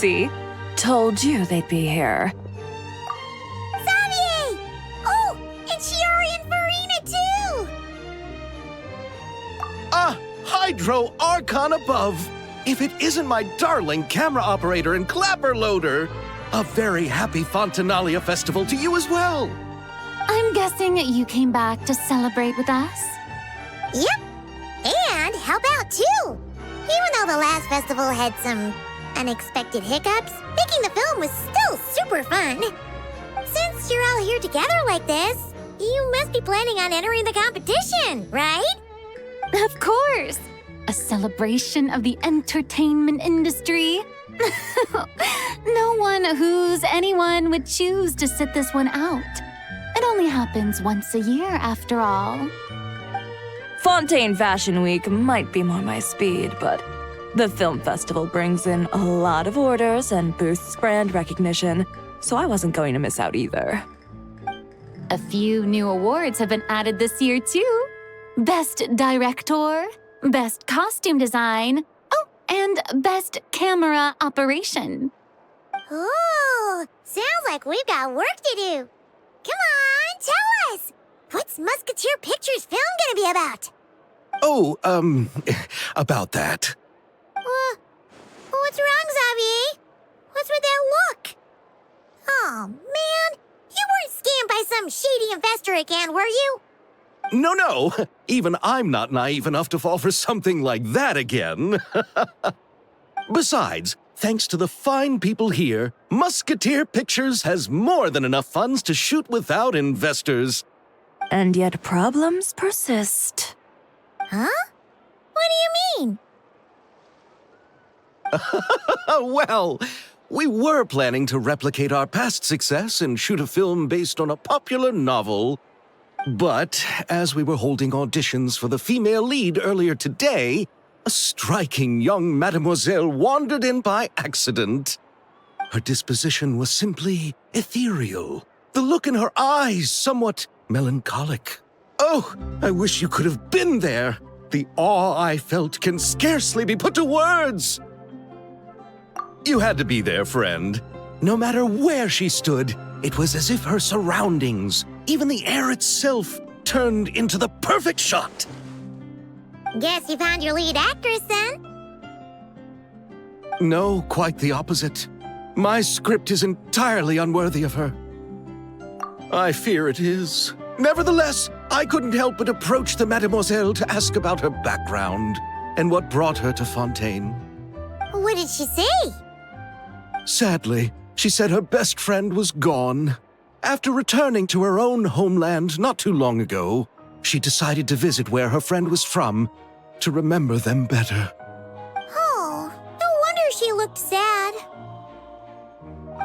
See? Told you they'd be here. Xavier! Oh, and Shiori and Farina too! Ah, Hydro Archon above! If it isn't my darling camera operator and clapper loader! A very happy Fontinalia festival to you as well! I'm guessing you came back to celebrate with us? Yep, and help out too! Even though the last festival had some unexpected hiccups, making the film was still super fun. Since you're all here together like this, you must be planning on entering the competition, right? Of course! A celebration of the entertainment industry. No one who's anyone would choose to sit this one out. It only happens once a year, after all. Fontaine Fashion Week might be more my speed, but the film festival brings in a lot of orders and boosts brand recognition, so I wasn't going to miss out either. A few new awards have been added this year, too. Best Director, Best Costume Design, oh, and Best Camera Operation. Ooh, sounds like we've got work to do. Come on, tell us! What's Musketeer Pictures film gonna be about? Oh, about that. What's wrong, Xavier? What's with that look? Oh, man, you weren't scammed by some shady investor again, were you? No, even I'm not naive enough to fall for something like that again. Besides, thanks to the fine people here, Musketeer Pictures has more than enough funds to shoot without investors. And yet problems persist. Huh? What do you mean? Well, we were planning to replicate our past success and shoot a film based on a popular novel. But as we were holding auditions for the female lead earlier today, a striking young mademoiselle wandered in by accident. Her disposition was simply ethereal, the look in her eyes somewhat melancholic. Oh, I wish you could have been there. The awe I felt can scarcely be put to words. You had to be there, friend. No matter where she stood, it was as if her surroundings, even the air itself, turned into the perfect shot. Guess you found your lead actress, then? No, quite the opposite. My script is entirely unworthy of her. I fear it is. Nevertheless, I couldn't help but approach the mademoiselle to ask about her background and what brought her to Fontaine. What did she say? Sadly, she said her best friend was gone. After returning to her own homeland not too long ago, she decided to visit where her friend was from to remember them better. Oh, no wonder she looked sad.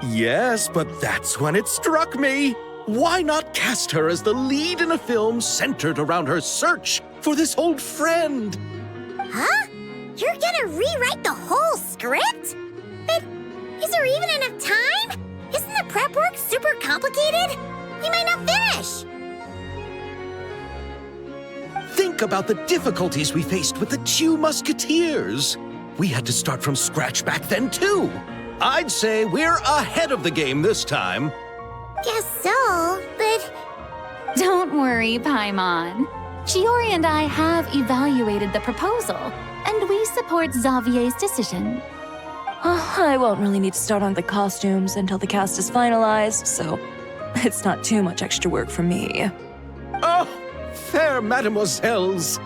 Yes, but that's when it struck me. Why not cast her as the lead in a film centered around her search for this old friend? Huh? You're gonna rewrite the whole script? But is there even enough time? Isn't the prep work super complicated? We might not finish. Think about the difficulties we faced with the Two Musketeers. We had to start from scratch back then, too. I'd say we're ahead of the game this time. Guess so, but... Don't worry, Paimon. Shiori and I have evaluated the proposal, and we support Xavier's decision. I won't really need to start on the costumes until the cast is finalized, so it's not too much extra work for me. Oh, fair mademoiselles.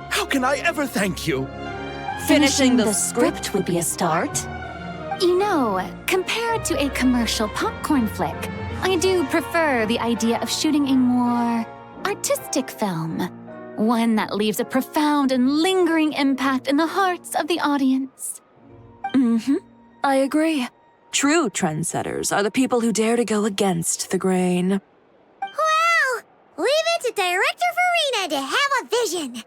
How can I ever thank you? Finishing the script would be a start. You know, compared to a commercial popcorn flick, I do prefer the idea of shooting a more artistic film. One that leaves a profound and lingering impact in the hearts of the audience. I agree. True trendsetters are the people who dare to go against the grain. Well, leave it to Director Farina to have a vision.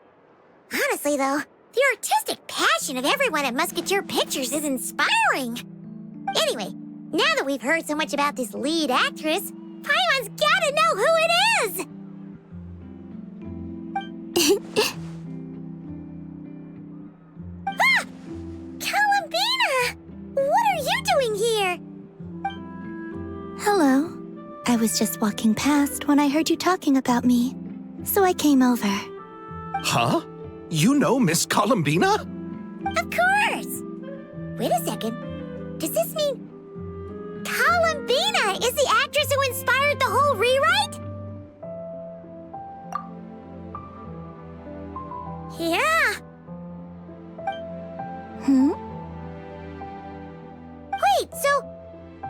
Honestly, though, the artistic passion of everyone at Musketeer Pictures is inspiring. Anyway, now that we've heard so much about this lead actress, Paimon's gotta know who it is! Ah! Columbina! What are you doing I was just walking past when I heard you talking about me, so I came over. Huh? You know Miss Columbina? Of course! Wait a second. Does this mean Columbina is the actress who inspired the whole rewrite? Yeah. Wait, so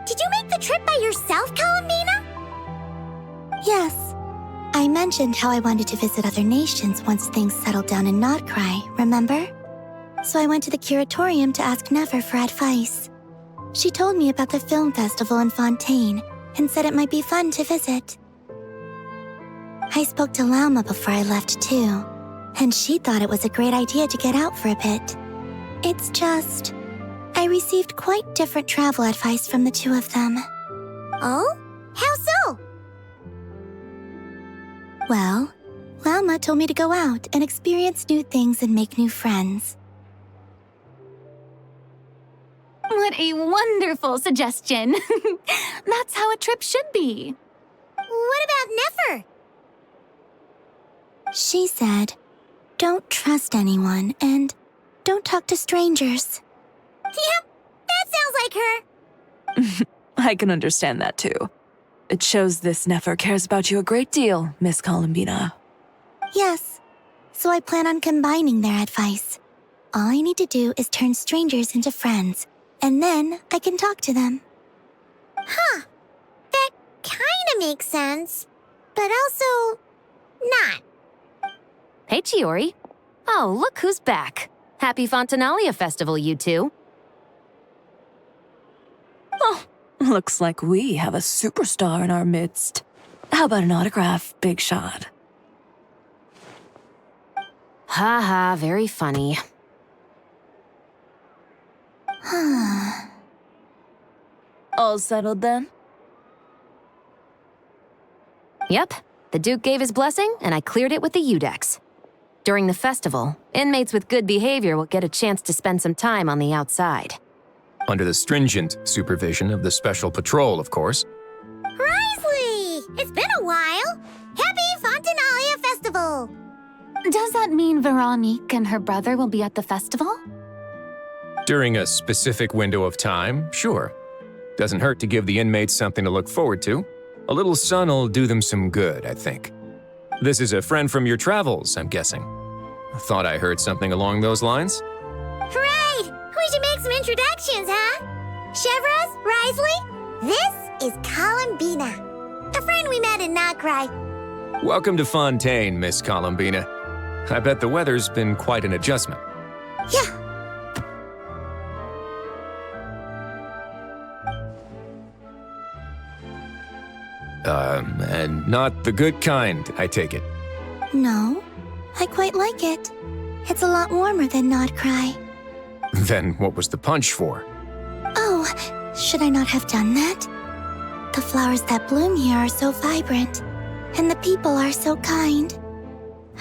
did you make the trip by yourself, Columbina? Yes. I mentioned how I wanted to visit other nations once things settled down in Notcry, remember? So I went to the curatorium to ask Never for advice. She told me about the film festival in Fontaine and said it might be fun to visit. I spoke to Lauma before I left too, and she thought it was a great idea to get out for a bit. It's just, I received quite different travel advice from the two of them. Oh? How so? Well, Lauma told me to go out and experience new things and make new friends. What a wonderful suggestion. That's how a trip should be. What about Nefer? She said, don't trust anyone and don't talk to strangers. Yep, that sounds like her. I can understand that too. It shows this Nefer cares about you a great deal, Miss Columbina. Yes, so I plan on combining their advice. All I need to do is turn strangers into friends, and then I can talk to them. Huh, that kinda makes sense, but also not. Hey, Chiori. Oh, look who's back. Happy Fontinalia Festival, you two. Oh, looks like we have a superstar in our midst. How about an autograph, Big Shot? Ha ha, very funny. All settled then? Yep, the Duke gave his blessing, and I cleared it with the Udex. During the festival, inmates with good behavior will get a chance to spend some time on the outside. Under the stringent supervision of the Special Patrol, of course. Risley! It's been a while! Happy Fontinalia Festival! Does that mean Veronique and her brother will be at the festival? During a specific window of time, sure. Doesn't hurt to give the inmates something to look forward to. A little sun'll do them some good, I think. This is a friend from your travels, I'm guessing. Thought I heard something along those lines. Right! We should make some introductions, huh? Chevros, Risley, this is Columbina, a friend we met in Notcry. Welcome to Fontaine, Miss Columbina. I bet the weather's been quite an adjustment. Yeah. And not the good kind, I take it. No, I quite like it. It's a lot warmer than Notcry. Then what was the punch for? Oh, should I not have done that? The flowers that bloom here are so vibrant, and the people are so kind.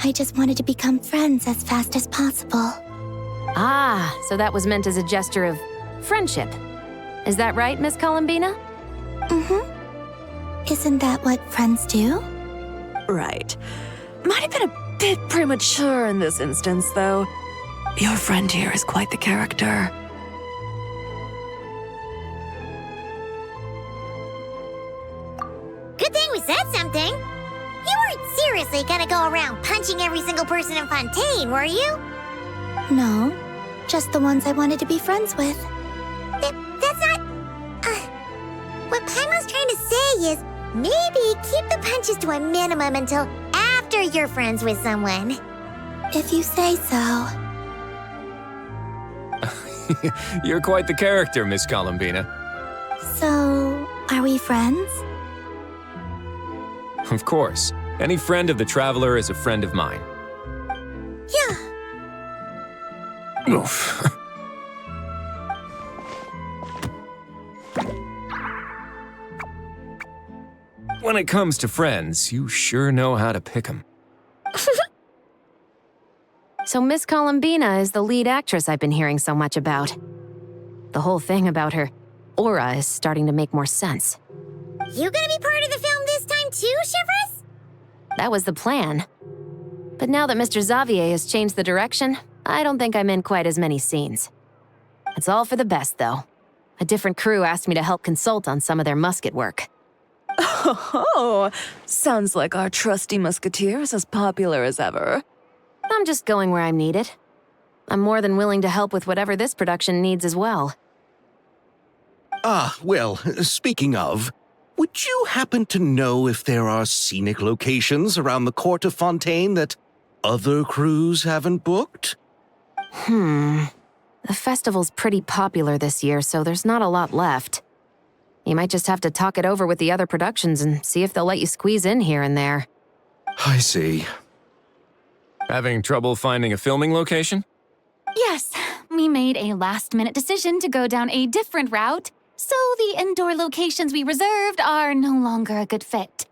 I just wanted to become friends as fast as possible. Ah, so that was meant as a gesture of friendship. Is that right, Miss Columbina? Mm-hmm. Isn't that what friends do? Right. Might have been a bit premature in this instance, though. Your friend here is quite the character. Good thing we said something. You weren't seriously gonna go around punching every single person in Fontaine, were you? No, just the ones I wanted to be friends with. That's not... what Paimon's trying to say is, maybe keep the punches to a minimum until after you're friends with someone. If you say so. You're quite the character, Miss Columbina. So, are we friends? Of course. Any friend of the Traveler is a friend of mine. Yeah. Oof. When it comes to friends, you sure know how to pick 'em. So Miss Columbina is the lead actress I've been hearing so much about. The whole thing about her aura is starting to make more sense. You gonna be part of the film too, Shivers? That was the plan. But now that Mr. Xavier has changed the direction, I don't think I'm in quite as many scenes. It's all for the best, though. A different crew asked me to help consult on some of their musket work. Oh, sounds like our trusty musketeer is as popular as ever. I'm just going where I'm needed. I'm more than willing to help with whatever this production needs as well. Ah, well, speaking of, would you happen to know if there are scenic locations around the court of Fontaine that other crews haven't booked? The festival's pretty popular this year, so there's not a lot left. You might just have to talk it over with the other productions and see if they'll let you squeeze in here and there. I see. Having trouble finding a filming location? Yes, we made a last-minute decision to go down a different route, so the indoor locations we reserved are no longer a good fit.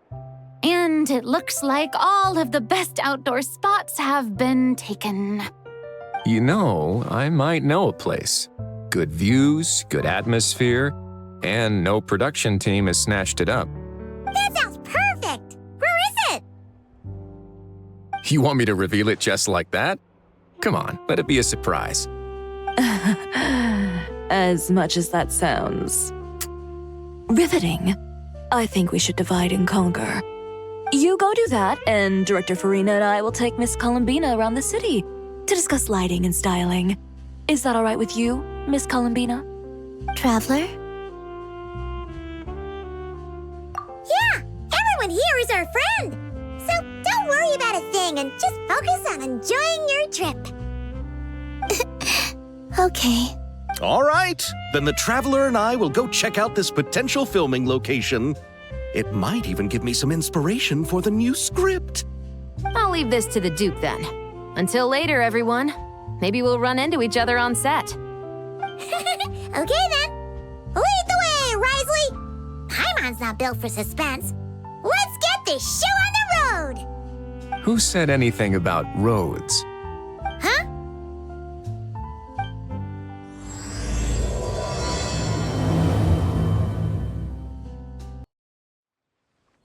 And it looks like all of the best outdoor spots have been taken. You know, I might know a place. Good views, good atmosphere, and no production team has snatched it up. That sounds perfect! Where is it? You want me to reveal it just like that? Come on, let it be a surprise. As much as that sounds riveting, I think we should divide and conquer. You go do that, and Director Farina and I will take Miss Columbina around the city to discuss lighting and styling. Is that all right with you, Miss Columbina? Traveler? Yeah, everyone here is our friend. So don't worry about a thing and just focus on enjoying your trip. Okay. All right, then the Traveler and I will go check out this potential filming location. It might even give me some inspiration for the new script. I'll leave this to the Duke then. Until later, everyone. Maybe we'll run into each other on set. Okay then. Lead the way, Risley. Paimon's not built for suspense. Let's get this show on the road. Who said anything about roads? Huh?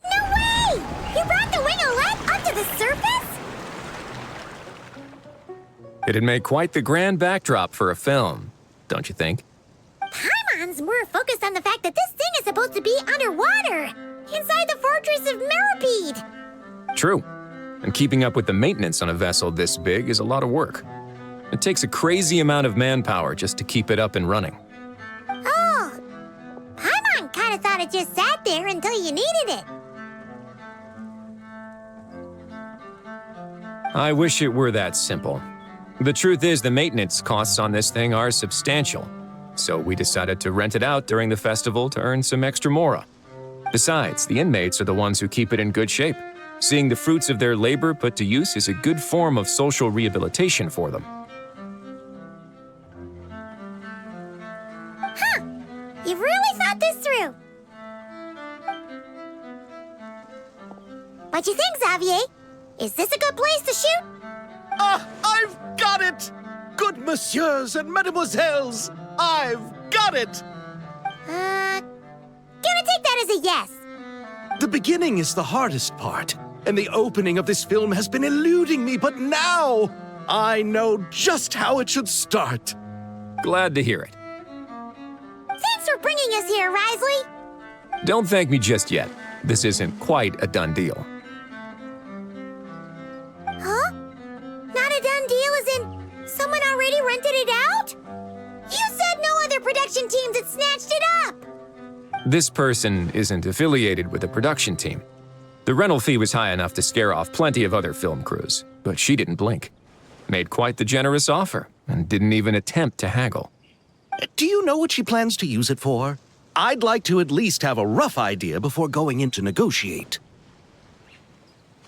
No way! You brought the winglet up to the surface? It'd make quite the grand backdrop for a film, don't you think? Paimon's more focused on the fact that this thing is supposed to be underwater, inside the fortress of Mirapede. True. And keeping up with the maintenance on a vessel this big is a lot of work. It takes a crazy amount of manpower just to keep it up and running. Oh, Paimon kind of thought it just sat there until you needed it. I wish it were that simple. The truth is the maintenance costs on this thing are substantial, so we decided to rent it out during the festival to earn some extra mora. Besides, the inmates are the ones who keep it in good shape. Seeing the fruits of their labor put to use is a good form of social rehabilitation for them. Huh, you've really thought this through. What you think, Xavier? Is this a good place to shoot? Ah, I've got it! Good messieurs and mademoiselles, I've got it! Gonna take that as a yes. The beginning is the hardest part, and the opening of this film has been eluding me, but now I know just how it should start. Glad to hear it. Thanks for bringing us here, Risley. Don't thank me just yet. This isn't quite a done deal. Huh? Not a done deal as in someone already rented it out? You said no other production teams had snatched it up. This person isn't affiliated with a production team. The rental fee was high enough to scare off plenty of other film crews, but she didn't blink. Made quite the generous offer, and didn't even attempt to haggle. Do you know what she plans to use it for? I'd like to at least have a rough idea before going in to negotiate.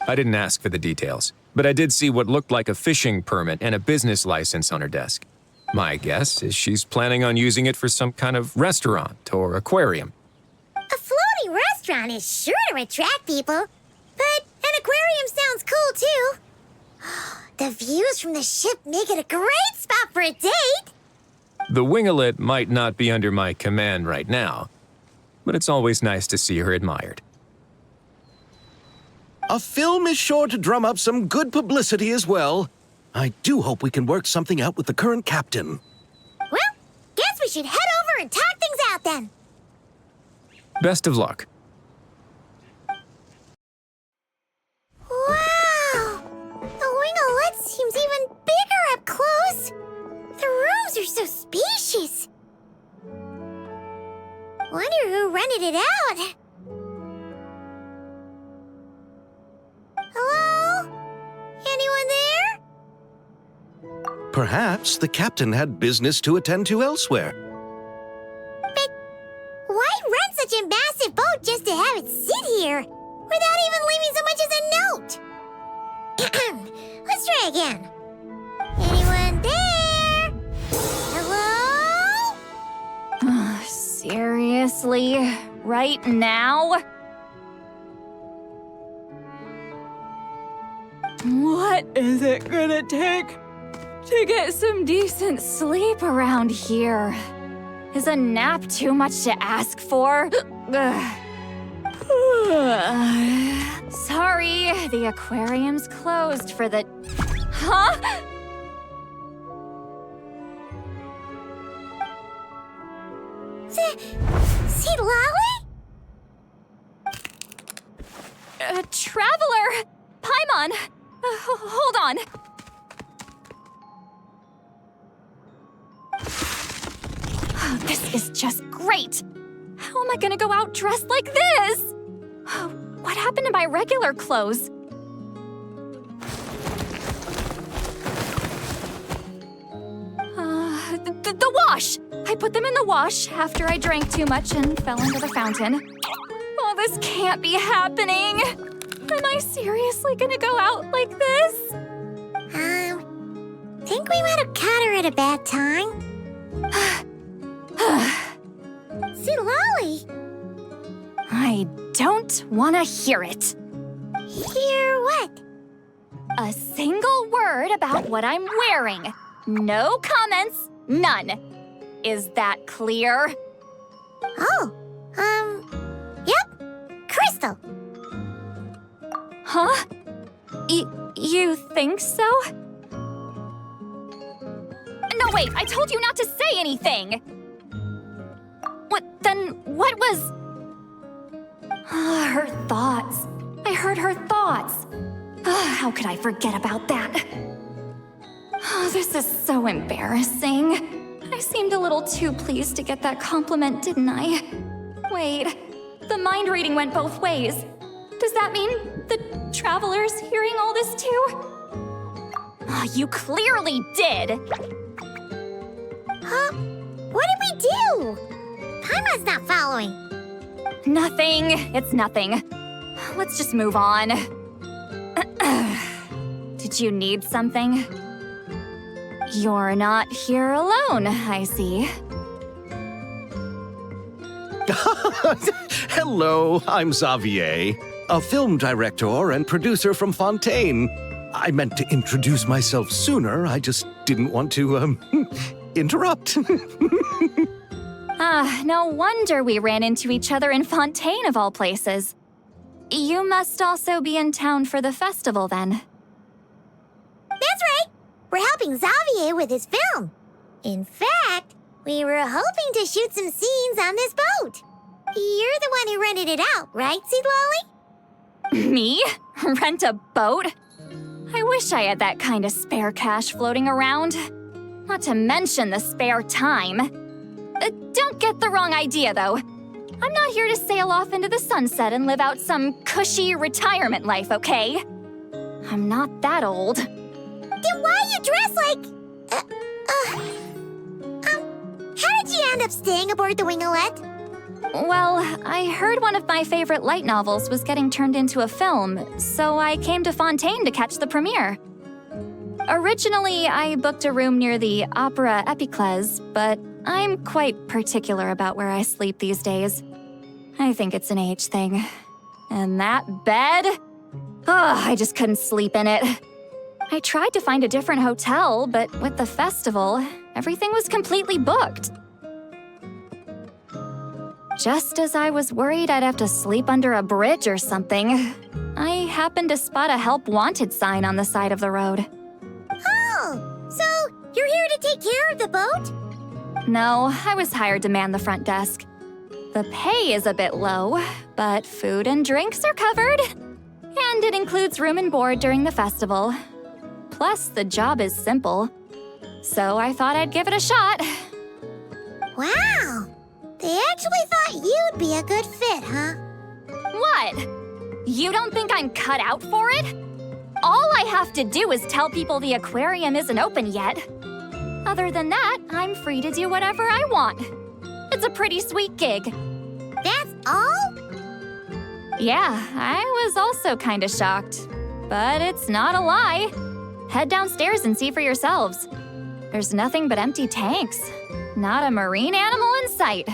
I didn't ask for the details, but I did see what looked like a fishing permit and a business license on her desk. My guess is she's planning on using it for some kind of restaurant or aquarium. A floating restaurant is sure to attract people, but an aquarium sounds cool too. The views from the ship make it a great spot for a date. The wingelet might not be under my command right now, but it's always nice to see her admired. A film is sure to drum up some good publicity as well. I do hope we can work something out with the current captain. Well, guess we should head over and talk things out then. Best of luck. Wow! The winglet seems even bigger up close. The rooms are so spacious. Wonder who rented it out. Hello? Anyone there? Perhaps the captain had business to attend to elsewhere. But why rent such a massive boat just to have it sit here without even leaving so much as a note? Let's try again. Anyone there? Hello? Seriously? Right now? What is it gonna take to get some decent sleep around here? Is a nap too much to ask for? Sorry, the aquarium's closed for the... Huh? Citlali? Traveler! Paimon! Hold on. This is just great! How am I gonna go out dressed like this? What happened to my regular clothes? The wash! I put them in the wash after I drank too much and fell into the fountain. Oh, this can't be happening! Am I seriously gonna go out like this? Think we might have caught her at a bad time. Citlali! I don't want to hear it. Hear what? A single word about what I'm wearing. No comments, none. Is that clear? Oh, yep. Crystal. Huh? You think so? No, wait, I told you not to say anything! What was... her thoughts. I heard her thoughts. How could I forget about that? This is so embarrassing. I seemed a little too pleased to get that compliment, didn't I? Wait, the mind reading went both ways. Does that mean the traveler's hearing all this too? You clearly did! Huh? What did we do? Paimon's not following. Nothing. It's nothing. Let's just move on. Did you need something? You're not here alone, I see. Hello, I'm Xavier, a film director and producer from Fontaine. I meant to introduce myself sooner, I just didn't want to, interrupt. No wonder we ran into each other in Fontaine of all places. You must also be in town for the festival, then. That's right. We're helping Xavier with his film. In fact, we were hoping to shoot some scenes on this boat. You're the one who rented it out, right, Citlali? Me? Rent a boat? I wish I had that kind of spare cash floating around. Not to mention the spare time. Don't get the wrong idea, though. I'm not here to sail off into the sunset and live out some cushy retirement life, okay? I'm not that old. Then why you dress like... how did you end up staying aboard the Winglet? Well, I heard one of my favorite light novels was getting turned into a film, so I came to Fontaine to catch the premiere. Originally, I booked a room near the Opera Epicles, but I'm quite particular about where I sleep these days. I think it's an age thing. And that bed? I just couldn't sleep in it. I tried to find a different hotel, but with the festival, everything was completely booked. Just as I was worried I'd have to sleep under a bridge or something, I happened to spot a help wanted sign on the side of the road. Oh, so you're here to take care of the boat? No, I was hired to man the front desk. The pay is a bit low, but food and drinks are covered. And it includes room and board during the festival. Plus, the job is simple. So I thought I'd give it a shot. Wow, they actually thought you'd be a good fit, huh? What? You don't think I'm cut out for it? All I have to do is tell people the aquarium isn't open yet. Other than that, I'm free to do whatever I want. It's a pretty sweet gig. That's all? Yeah, I was also kind of shocked. But it's not a lie. Head downstairs and see for yourselves. There's nothing but empty tanks. Not a marine animal in sight.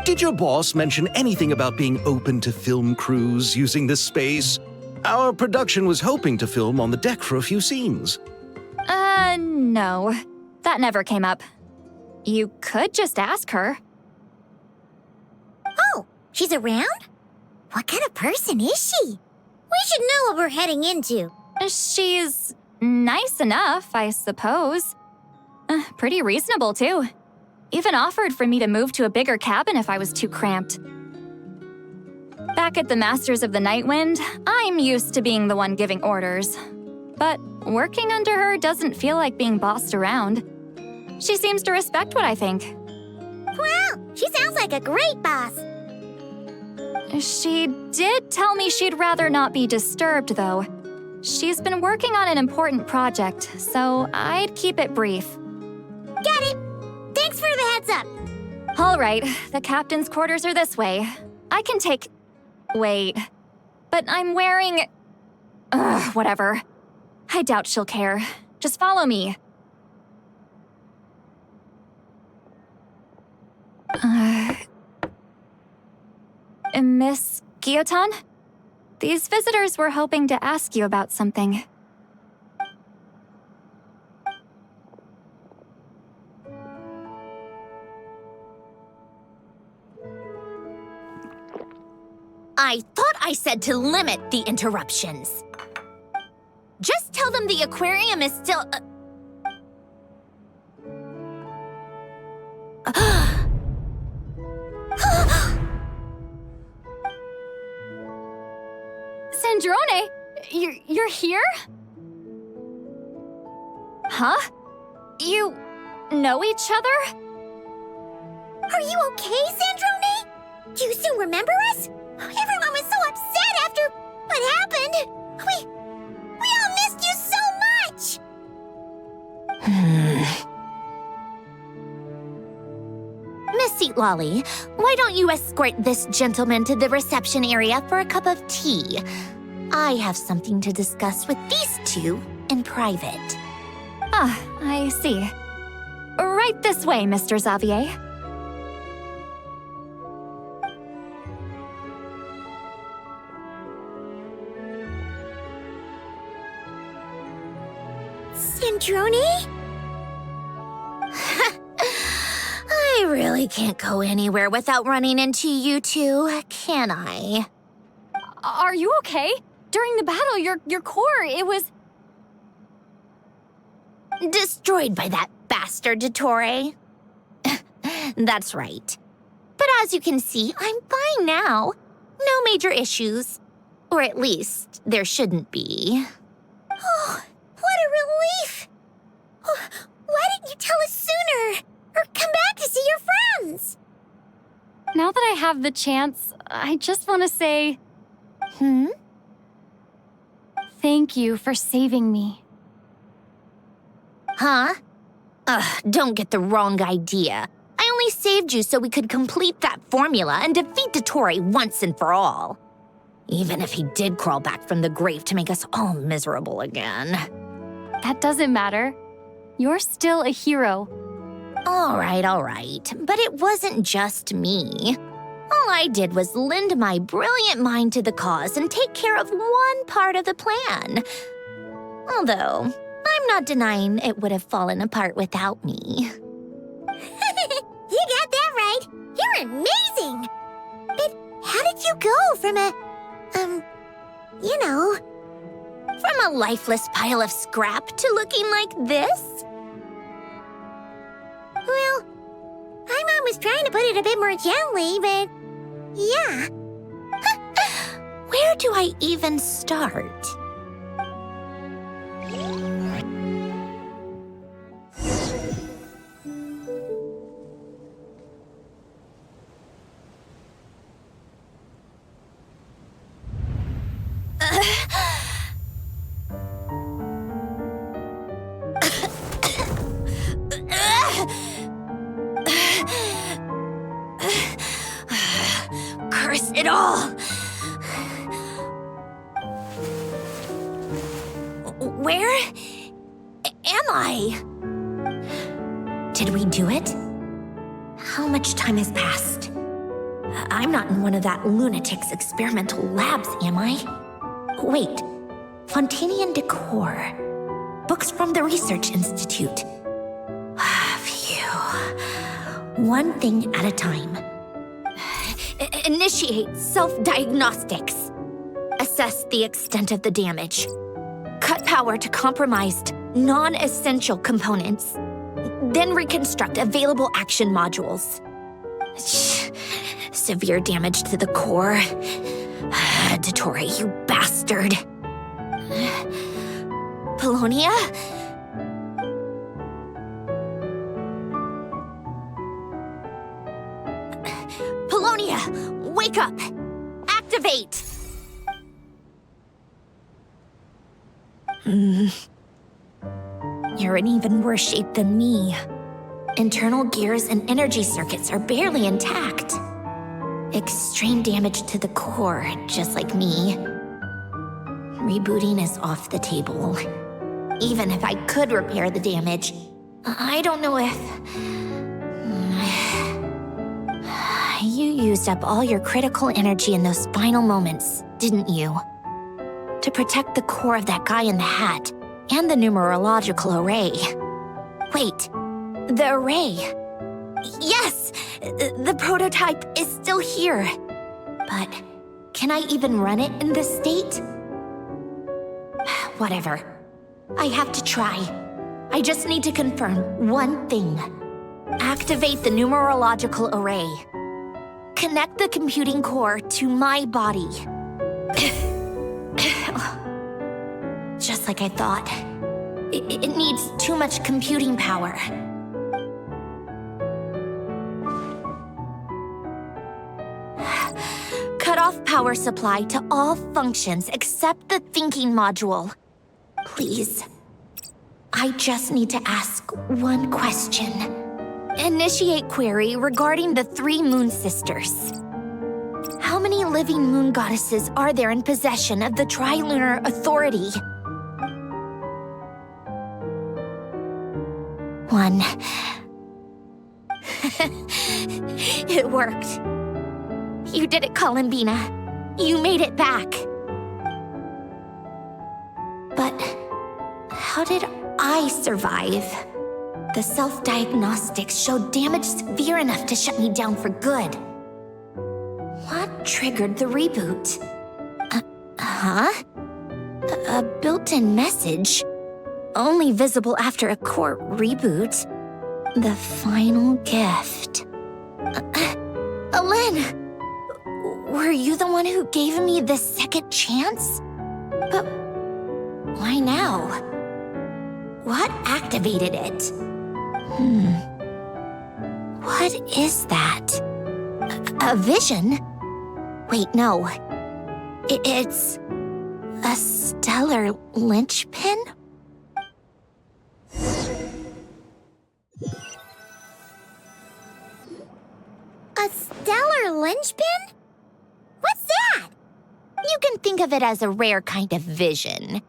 Did your boss mention anything about being open to film crews using this space? Our production was hoping to film on the deck for a few scenes. No. That never came up. You could just ask her. Oh, she's around? What kind of person is she? We should know what we're heading into. She's nice enough, I suppose. Pretty reasonable, too. Even offered for me to move to a bigger cabin if I was too cramped. Back at the Masters of the Nightwind, I'm used to being the one giving orders. But working under her doesn't feel like being bossed around. She seems to respect what I think. Wow, she sounds like a great boss. She did tell me she'd rather not be disturbed, though. She's been working on an important project, so I'd keep it brief. Got it. Thanks for the heads up. All right, the captain's quarters are this way. I can take... Wait. But I'm wearing... whatever. I doubt she'll care. Just follow me. Miss Guillotin? These visitors were hoping to ask you about something. I thought I said to limit the interruptions. Just tell them the aquarium is still... Sandrone, you're here? Huh? You know each other? Are you okay, Sandrone? Do you still remember us? Everyone was so upset after what happened. We all missed you so much. Miss Citlali, why don't you escort this gentleman to the reception area for a cup of tea? I have something to discuss with these two in private. Ah, I see. Right this way, Mr. Xavier. Sandrone? I really can't go anywhere without running into you two, can I? Are you okay? During the battle, your core, it was... Destroyed by that bastard Dottore. That's right. But as you can see, I'm fine now. No major issues. Or at least, there shouldn't be. Oh, what a relief! Oh, why didn't you tell us sooner? Or come back to see your friends? Now that I have the chance, I just want to say... Thank you for saving me. Huh? Don't get the wrong idea. I only saved you so we could complete that formula and defeat Dottore once and for all. Even if he did crawl back from the grave to make us all miserable again. That doesn't matter. You're still a hero. All right. But it wasn't just me. All I did was lend my brilliant mind to the cause and take care of one part of the plan. Although, I'm not denying it would have fallen apart without me. You got that right. You're amazing. you go from From a lifeless pile of scrap to looking like this? Well, my mom was trying to put it a bit more gently, but yeah. Where do I even start? Curse it all! Where am I? Did we do it? How much time has passed? I'm not in one of that lunatic's experimental labs, am I? Wait, Fontaine decor. Books from the Research Institute. Phew. One thing at a time. Initiate self-diagnostics. Assess the extent of the damage. Cut power to compromised, non-essential components. Then reconstruct available action modules. Severe damage to the core. Dottore, you bastard. Polonia? Polonia, wake up! Activate! You're in even worse shape than me. Internal gears and energy circuits are barely intact. Extreme damage to the core, just like me. Rebooting is off the table. Even if I could repair the damage, I don't know if... You used up all your critical energy in those final moments, didn't you? To protect the core of that guy in the hat and the numerological array. Wait, the array. Yes! The prototype is still here. But can I even run it in this state? Whatever. I have to try. I just need to confirm one thing. Activate the numerological array. Connect the computing core to my body. Just like I thought. It needs too much computing power. Cut off power supply to all functions except the thinking module. Please. I just need to ask one question. Initiate query regarding the 3 moon sisters. How many living moon goddesses are there in possession of the Trilunar Authority? 1. It worked. You did it, Columbina. You made it back. But how did I survive? The self-diagnostics showed damage severe enough to shut me down for good. What triggered the reboot? A built-in message? Only visible after a core reboot. The final gift. Alen! Were you the one who gave me the second chance? But why now? What activated it? What is that? A vision? Wait, no. It's a stellar linchpin? A stellar linchpin? What's that? You can think of it as a rare kind of vision.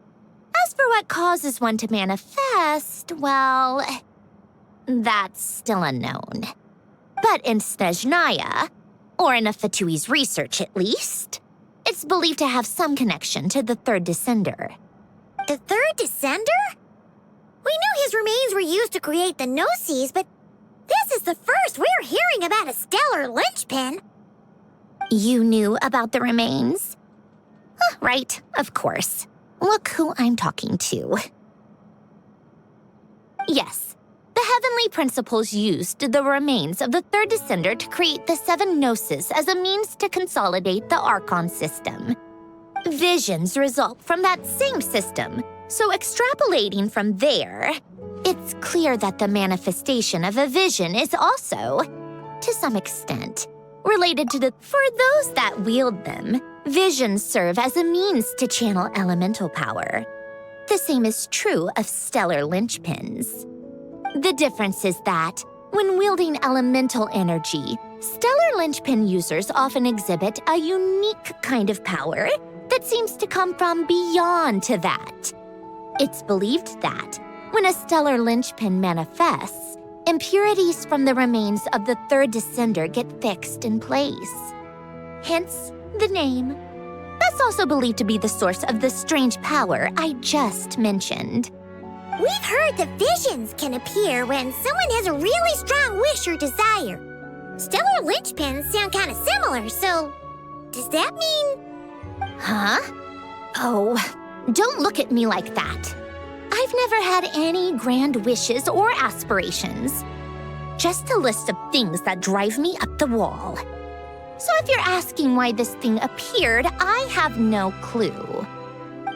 As for what causes one to manifest, well, that's still unknown. But in Snezhnaya, or in a Fatui's research at least, it's believed to have some connection to the third descender. The third descender? We knew his remains were used to create the Gnosis, but this is the first we're hearing about a stellar linchpin. You knew about the remains? Right, of course. Look who I'm talking to. Yes, the heavenly principles used the remains of the third descender to create the 7 gnosis as a means to consolidate the Archon system. Visions result from that same system, so extrapolating from there, it's clear that the manifestation of a vision is also, to some extent, related to the... For those that wield them, visions serve as a means to channel elemental power. The same is true of stellar linchpins. The difference is that, when wielding elemental energy, stellar linchpin users often exhibit a unique kind of power that seems to come from beyond to that. It's believed that, when a stellar linchpin manifests, impurities from the remains of the third descender get fixed in place. Hence, the name. That's also believed to be the source of the strange power I just mentioned. We've heard that visions can appear when someone has a really strong wish or desire. Stellar linchpins sound kind of similar, so does that mean... Huh? Oh, don't look at me like that. I've never had any grand wishes or aspirations. Just a list of things that drive me up the wall. So if you're asking why this thing appeared, I have no clue.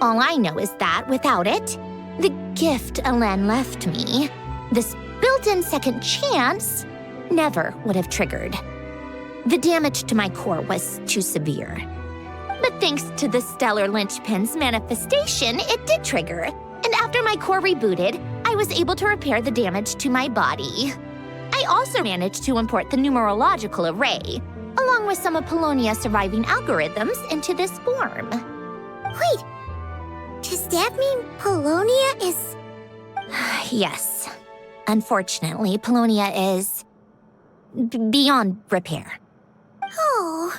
All I know is that without it, the gift Elen left me, this built-in second chance, never would have triggered. The damage to my core was too severe. But thanks to the stellar linchpin's manifestation, it did trigger. And after my core rebooted, I was able to repair the damage to my body. I also managed to import the numerological array, along with some of Polonia's surviving algorithms, into this form. Wait, does that mean Polonia is... Yes. Unfortunately, Polonia is... beyond repair. Oh,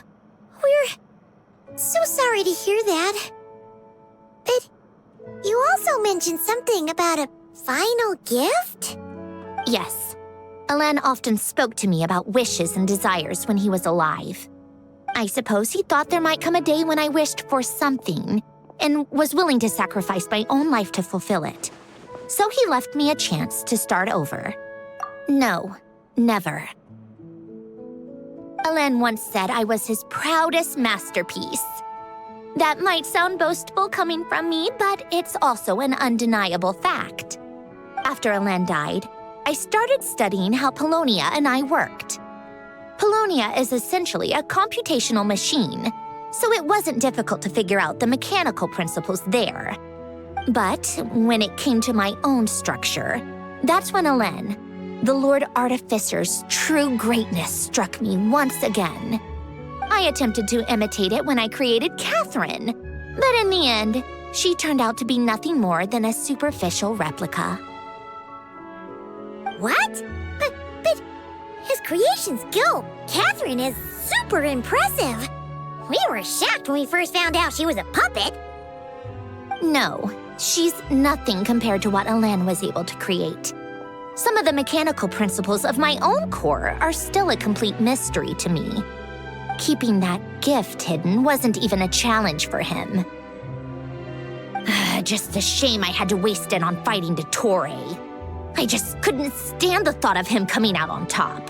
we're so sorry to hear that. But you also mentioned something about a final gift? Yes. Elen often spoke to me about wishes and desires when he was alive. I suppose he thought there might come a day when I wished for something and was willing to sacrifice my own life to fulfill it. So he left me a chance to start over. No, never. Elen once said I was his proudest masterpiece. That might sound boastful coming from me, but it's also an undeniable fact. After Elen died, I started studying how Polonia and I worked. Polonia is essentially a computational machine, so it wasn't difficult to figure out the mechanical principles there. But when it came to my own structure, that's when Elen, the Lord Artificer's true greatness, struck me once again. I attempted to imitate it when I created Catherine, but in the end, she turned out to be nothing more than a superficial replica. What? But his creation skill, Catherine, is super impressive. We were shocked when we first found out she was a puppet. No, she's nothing compared to what Elen was able to create. Some of the mechanical principles of my own core are still a complete mystery to me. Keeping that gift hidden wasn't even a challenge for him. Just a shame I had to waste it on fighting Dottore. I just couldn't stand the thought of him coming out on top.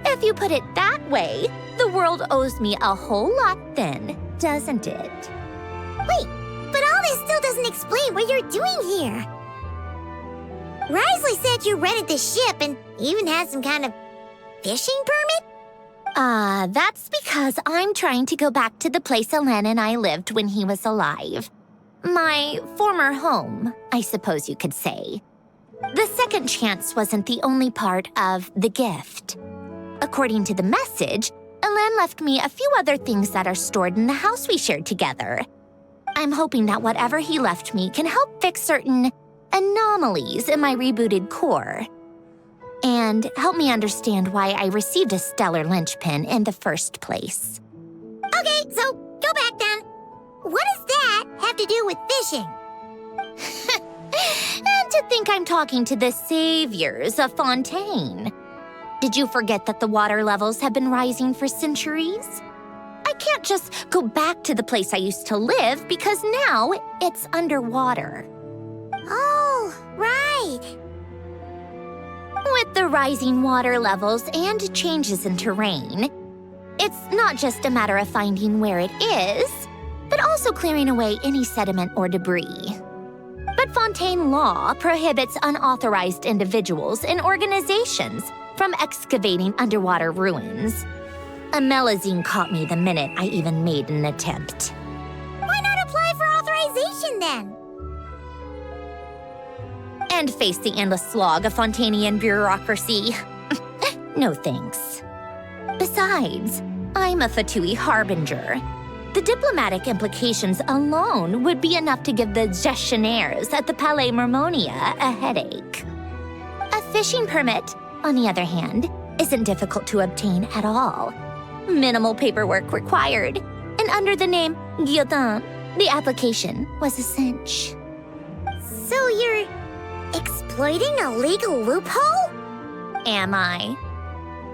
If you put it that way, the world owes me a whole lot then, doesn't it? Wait, but all this still doesn't explain what you're doing here. Risley said you rented the ship and even had some kind of fishing permit? That's because I'm trying to go back to the place Elen and I lived when he was alive. My former home, I suppose you could say. The second chance wasn't the only part of the gift. According to the message, Elen left me a few other things that are stored in the house we shared together. I'm hoping that whatever he left me can help fix certain anomalies in my rebooted core. And help me understand why I received a stellar linchpin in the first place. Okay, so go back then. What does that have to do with fishing? And to think I'm talking to the saviors of Fontaine. Did you forget that the water levels have been rising for centuries? I can't just go back to the place I used to live because now it's underwater. Oh, right. With the rising water levels and changes in terrain, it's not just a matter of finding where it is, but also clearing away any sediment or debris. But Fontaine law prohibits unauthorized individuals and organizations from excavating underwater ruins. A Melazine caught me the minute I even made an attempt. Why not apply for authorization then? And face the endless slog of Fontainian bureaucracy. No thanks. Besides, I'm a Fatui harbinger. The diplomatic implications alone would be enough to give the gestionnaires at the Palais Mermonia a headache. A fishing permit, on the other hand, isn't difficult to obtain at all. Minimal paperwork required, and under the name Guillotin, the application was a cinch. So you're exploiting a legal loophole? Am I?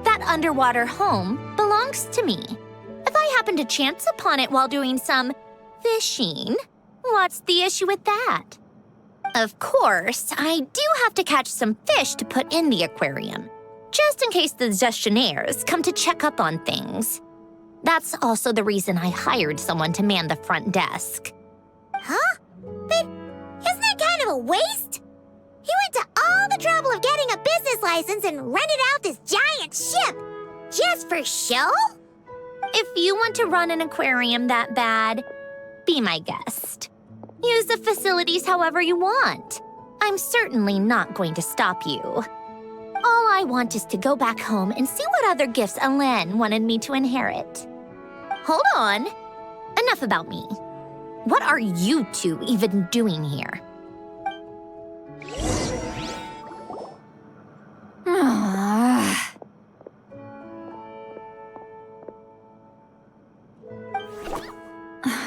That underwater home belongs to me. If I happen to chance upon it while doing some fishing, what's the issue with that? Of course, I do have to catch some fish to put in the aquarium, just in case the gestionnaires come to check up on things. That's also the reason I hired someone to man the front desk. Huh? But isn't that kind of a waste? He went to all the trouble of getting a business license and rented out this giant ship. Just for show? If you want to run an aquarium that bad, be my guest. Use the facilities however you want. I'm certainly not going to stop you. All I want is to go back home and see what other gifts Alain wanted me to inherit. Hold on. Enough about me. What are you two even doing here?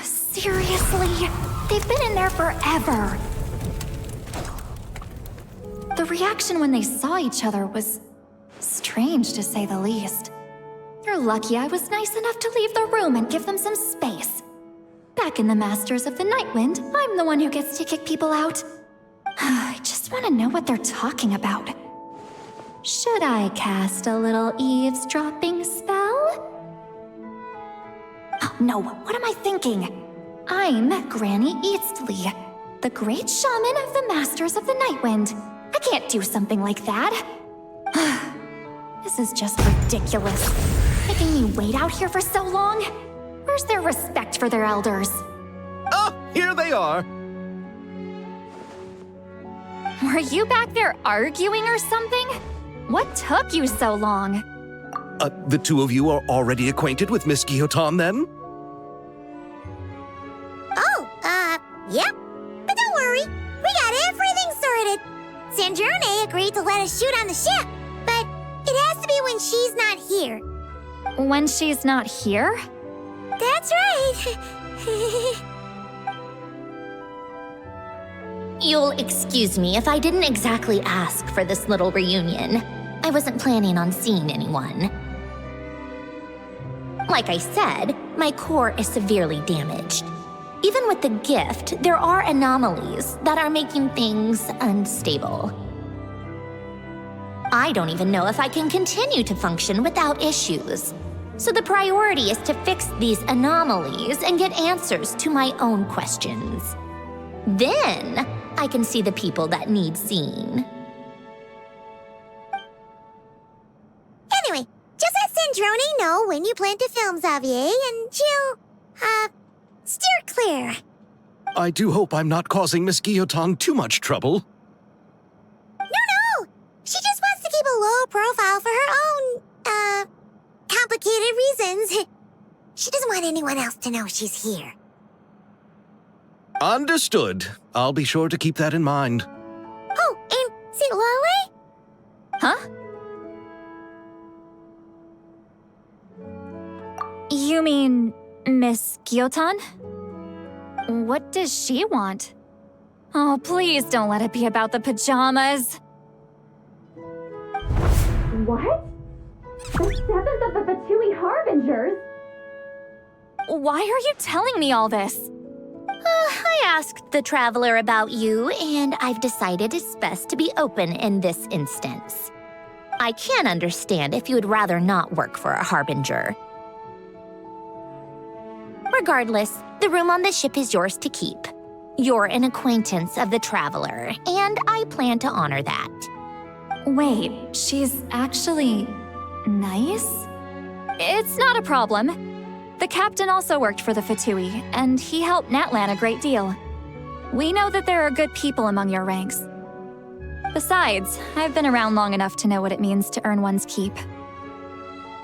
Seriously? They've been in there forever. The reaction when they saw each other was strange, to say the least. You're lucky I was nice enough to leave the room and give them some space. Back in the Masters of the Nightwind, I'm the one who gets to kick people out. I just want to know what they're talking about. Should I cast a little eavesdropping spell? Oh, no, what am I thinking? I'm Granny Eastly, the great shaman of the Masters of the Nightwind. I can't do something like that. This is just ridiculous. Making me wait out here for so long? Where's their respect for their elders? Oh, here they are. Were you back there arguing or something? What took you so long? The two of you are already acquainted with Miss Guillotin, then? Yep. But don't worry, we got everything sorted. Sandrone agreed to let us shoot on the ship, but it has to be when she's not here. When she's not here? That's right. You'll excuse me if I didn't exactly ask for this little reunion. I wasn't planning on seeing anyone. Like I said, my core is severely damaged. Even with the gift, there are anomalies that are making things unstable. I don't even know if I can continue to function without issues. So the priority is to fix these anomalies and get answers to my own questions. Then, I can see the people that need seeing. Anyway, just let Sandrone know when you plan to film Xavier, and she'll, steer clear. I do hope I'm not causing Miss Guillotin too much trouble. No! She just wants to keep a low profile for her own, complicated reasons. She doesn't want anyone else to know she's here. Understood. I'll be sure to keep that in mind. Oh, and Citlali? Huh? You mean Miss Guillotin? What does she want? Oh, please don't let it be about the pajamas. What? The 7th of the Fatui Harbingers? Why are you telling me all this? I asked the Traveler about you, and I've decided it's best to be open in this instance. I can understand if you would rather not work for a Harbinger. Regardless, the room on the ship is yours to keep. You're an acquaintance of the Traveler, and I plan to honor that. Wait, she's actually nice? It's not a problem. The captain also worked for the Fatui, and he helped Natlan a great deal. We know that there are good people among your ranks. Besides, I've been around long enough to know what it means to earn one's keep.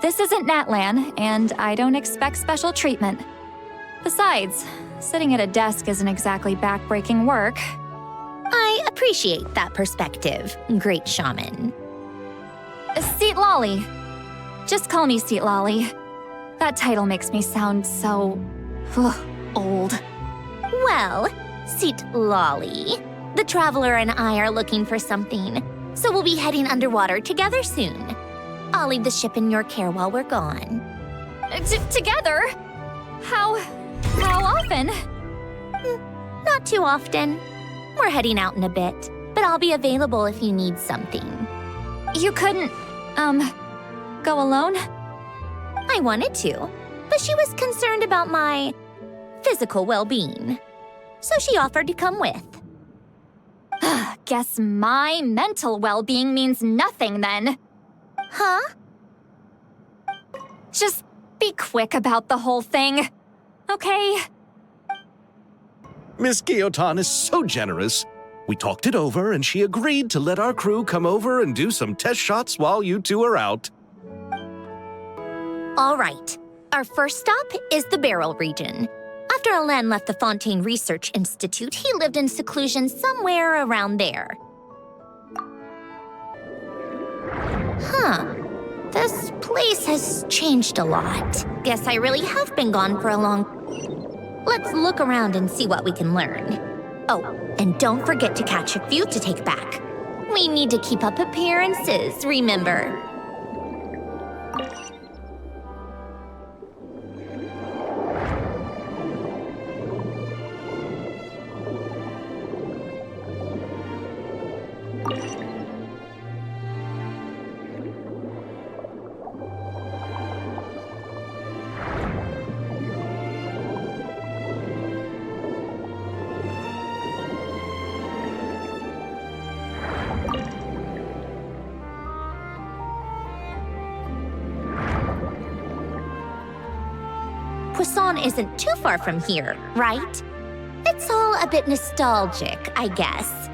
This isn't Natlan, and I don't expect special treatment. Besides, sitting at a desk isn't exactly backbreaking work. I appreciate that perspective, great shaman. Citlali. Just call me Citlali. That title makes me sound so... old. Well, Citlali, the Traveler and I are looking for something, so we'll be heading underwater together soon. I'll leave the ship in your care while we're gone. Together? How often? Not too often. We're heading out in a bit, but I'll be available if you need something. You couldn't, go alone? I wanted to, but she was concerned about my physical well-being, so she offered to come with. Guess my mental well-being means nothing then. Huh? Just be quick about the whole thing, okay? Miss Guillotin is so generous. We talked it over, and she agreed to let our crew come over and do some test shots while you two are out. All right. Our first stop is the Beryl region. After Alain left the Fontaine Research Institute, he lived in seclusion somewhere around there. Huh. This place has changed a lot. Guess I really have been gone for a long... Let's look around and see what we can learn. Oh, and don't forget to catch a few to take back. We need to keep up appearances, remember? Poisson isn't too far from here, right? It's all a bit nostalgic, I guess.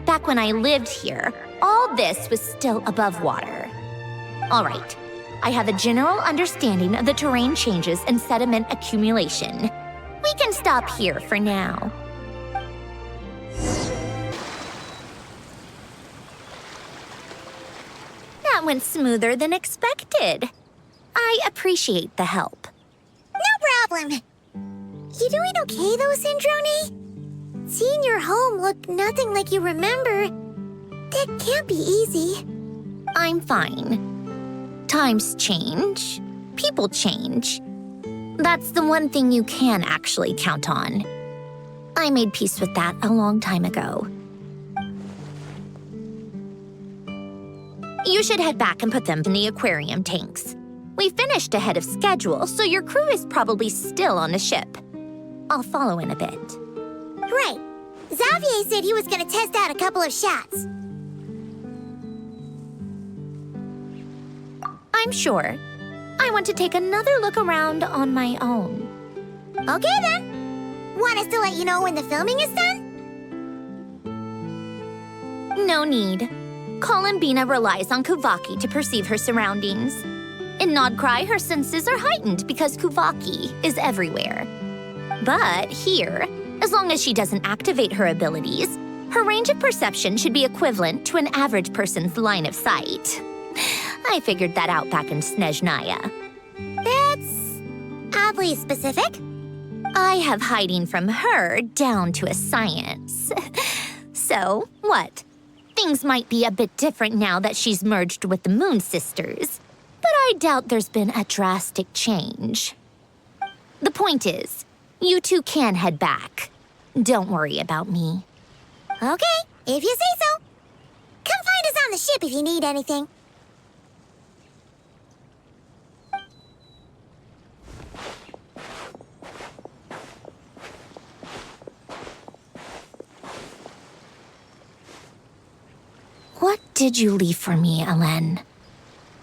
Back when I lived here, all this was still above water. All right, I have a general understanding of the terrain changes and sediment accumulation. We can stop here for now. That went smoother than expected. I appreciate the help. No problem. You doing okay though, Sandrone? Seeing your home look nothing like you remember, that can't be easy. I'm fine. Times change. People change. That's the one thing you can actually count on. I made peace with that a long time ago. You should head back and put them in the aquarium tanks. We finished ahead of schedule, so your crew is probably still on the ship. I'll follow in a bit. Right. Xavier said he was gonna test out a couple of shots. I'm sure. I want to take another look around on my own. Okay then. Want us to let you know when the filming is done? No need. Columbina relies on Kuvaki to perceive her surroundings. In Nodcry, her senses are heightened because Kuvaki is everywhere. But here, as long as she doesn't activate her abilities, her range of perception should be equivalent to an average person's line of sight. I figured that out back in Snezhnaya. That's oddly specific. I have hiding from her down to a science. So, what? Things might be a bit different now that she's merged with the Moon Sisters. but I doubt there's been a drastic change. The point is, you two can head back. Don't worry about me. Okay, if you say so. Come find us on the ship if you need anything. What did you leave for me, Ellen?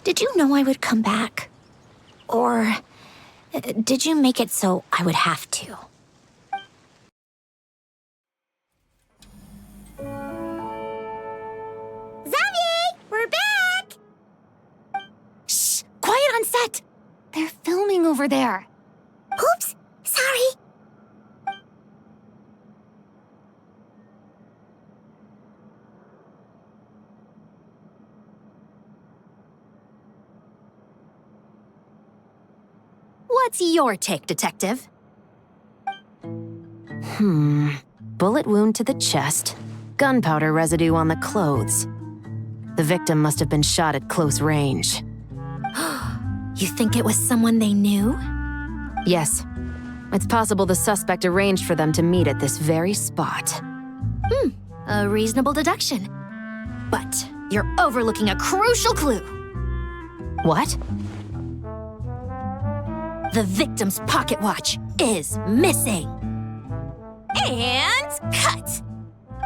Did you know I would come back? Or did you make it so I would have to? Xavier, we're back! Shh! Quiet on set! They're filming over there. Oops, sorry. What's your take, Detective? Bullet wound to the chest, gunpowder residue on the clothes. The victim must have been shot at close range. You think it was someone they knew? Yes. It's possible the suspect arranged for them to meet at this very spot. A reasonable deduction. But you're overlooking a crucial clue. What? The victim's pocket watch is missing. And cut!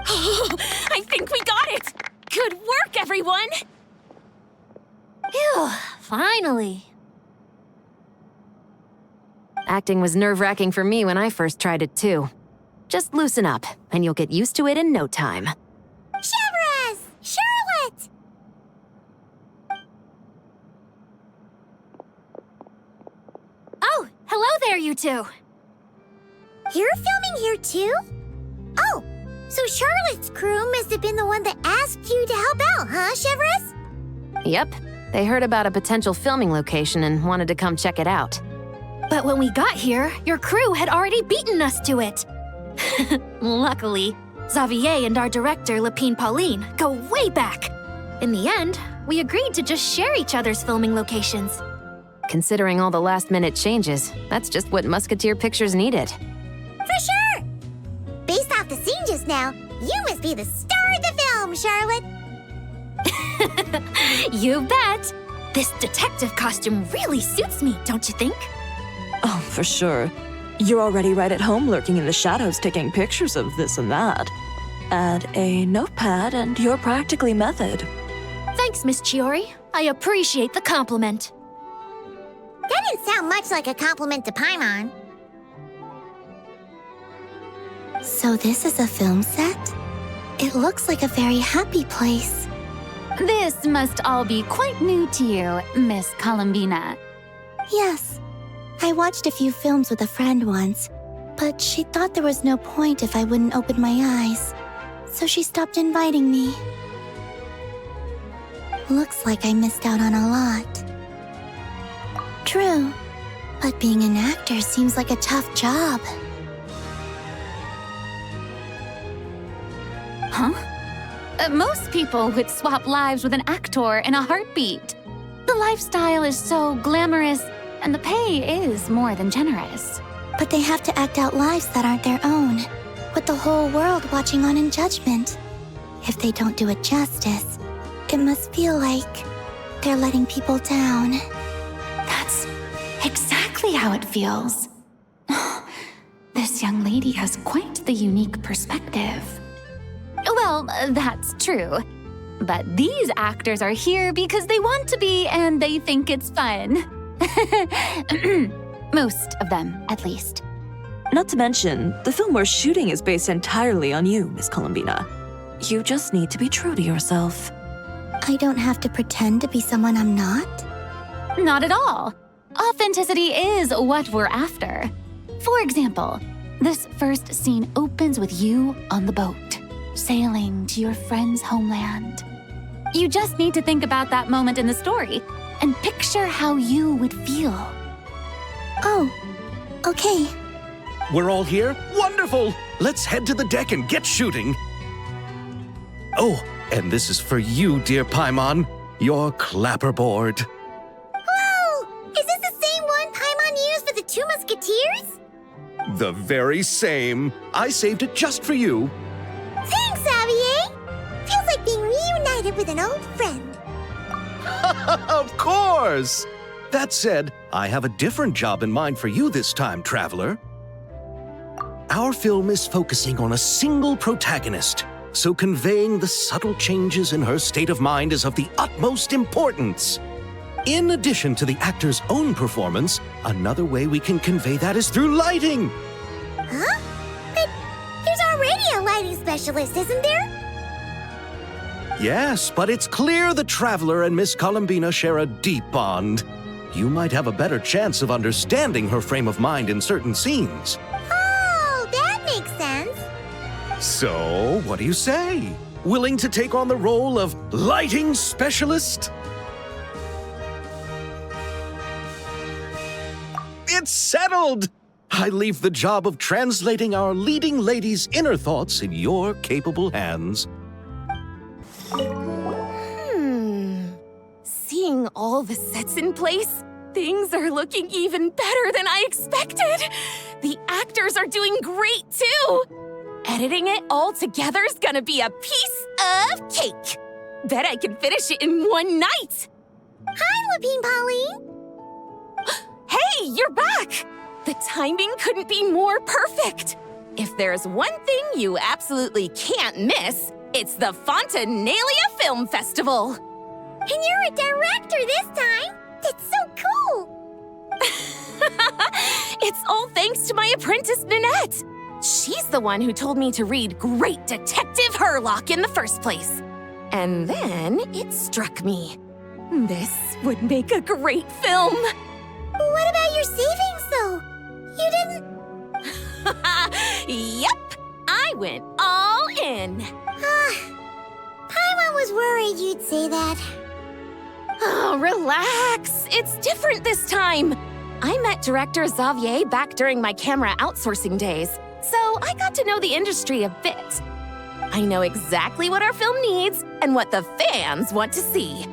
I think we got it! Good work, everyone! Phew, finally. Acting was nerve-wracking for me when I first tried it too. Just loosen up, and you'll get used to it in no time. Chevres! Charlotte! Oh, hello there, you two! You're filming here too? Oh, so Charlotte's crew must have been the one that asked you to help out, huh, Chevres? Yep. They heard about a potential filming location and wanted to come check it out. But when we got here, your crew had already beaten us to it. Luckily, Xavier and our director, Lapine Pauline, go way back. In the end, we agreed to just share each other's filming locations. Considering all the last-minute changes, that's just what Musketeer Pictures needed. For sure! Based off the scene just now, you must be the star of the film, Charlotte! You bet! This detective costume really suits me, don't you think? Oh, for sure. You're already right at home lurking in the shadows taking pictures of this and that. Add a notepad and you're practically method. Thanks, Miss Chiori. I appreciate the compliment. That didn't sound much like a compliment to Paimon. So this is a film set? It looks like a very happy place. This must all be quite new to you, Miss Columbina. Yes. I watched a few films with a friend once, but she thought there was no point if I wouldn't open my eyes. So she stopped inviting me. Looks like I missed out on a lot. True, but being an actor seems like a tough job. Huh? Most people would swap lives with an actor in a heartbeat. The lifestyle is so glamorous, and the pay is more than generous. But they have to act out lives that aren't their own, with the whole world watching on in judgment. If they don't do it justice, it must feel like they're letting people down. That's exactly how it feels. This young lady has quite the unique perspective. Well, that's true. But these actors are here because they want to be and they think it's fun. Most of them, at least. Not to mention, the film we're shooting is based entirely on you, Miss Columbina. You just need to be true to yourself. I don't have to pretend to be someone I'm not? Not at all. Authenticity is what we're after. For example, this first scene opens with you on the boat, sailing to your friend's homeland. You just need to think about that moment in the story and picture how you would feel. Oh, okay. We're all here? Wonderful! Let's head to the deck and get shooting. Oh, and this is for you, dear Paimon, your clapperboard. The very same. I saved it just for you. Thanks, Xavier! Feels like being reunited with an old friend. Of course! That said, I have a different job in mind for you this time, traveler. Our film is focusing on a single protagonist, so conveying the subtle changes in her state of mind is of the utmost importance. In addition to the actor's own performance, another way we can convey that is through lighting. Huh? But there's already a lighting specialist, isn't there? Yes, but it's clear the traveler and Miss Columbina share a deep bond. You might have a better chance of understanding her frame of mind in certain scenes. Oh, that makes sense. So, what do you say? Willing to take on the role of lighting specialist? It's settled! I leave the job of translating our leading lady's inner thoughts in your capable hands. Seeing all the sets in place, things are looking even better than I expected. The actors are doing great too. Editing it all together is gonna be a piece of cake. Bet I can finish it in one night. Hi, Lapine Pauline. Hey, you're back! The timing couldn't be more perfect. If there's one thing you absolutely can't miss, it's the Fontinalia Film Festival. And you're a director this time. That's so cool. It's all thanks to my apprentice, Ninette. She's the one who told me to read Great Detective Herlock in the first place. And then it struck me. This would make a great film. What about your savings, though? You didn't... Yep, I went all in. Paimon was worried you'd say that. Oh, relax. It's different this time. I met director Xavier back during my camera outsourcing days, so I got to know the industry a bit. I know exactly what our film needs and what the fans want to see.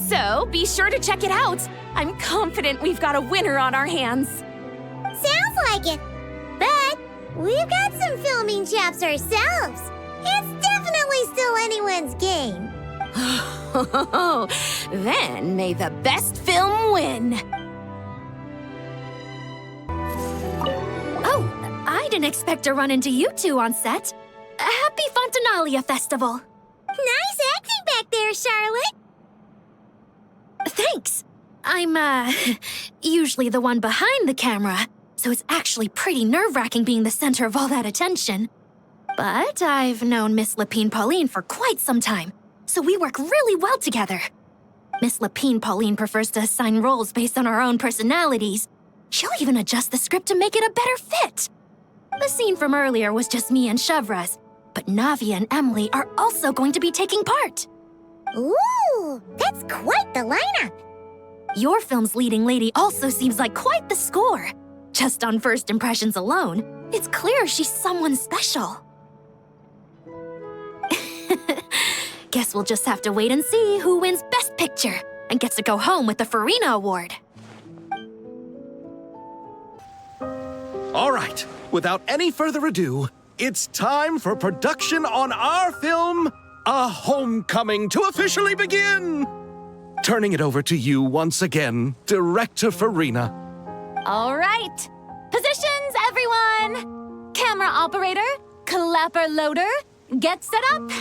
So be sure to check it out. I'm confident we've got a winner on our hands. Sounds like it. But we've got some filming chops ourselves. It's definitely still anyone's game. Then may the best film win. Oh, I didn't expect to run into you two on set. Happy Fontinalia Festival. Nice acting back there, Charlotte. Thanks. I'm, usually the one behind the camera, so it's actually pretty nerve-wracking being the center of all that attention. But I've known Miss Lapine Pauline for quite some time, so we work really well together. Miss Lapine Pauline prefers to assign roles based on our own personalities. She'll even adjust the script to make it a better fit. The scene from earlier was just me and Chevras, but Navia and Emily are also going to be taking part. Ooh, that's quite the lineup. Your film's leading lady also seems like quite the score. Just on first impressions alone, it's clear she's someone special. Guess we'll just have to wait and see who wins Best Picture and gets to go home with the Farina Award. All right, without any further ado, it's time for production on our film, A Homecoming, to officially begin. Turning it over to you once again, Director Farina. All right. Positions, everyone. Camera operator, clapper loader, get set up.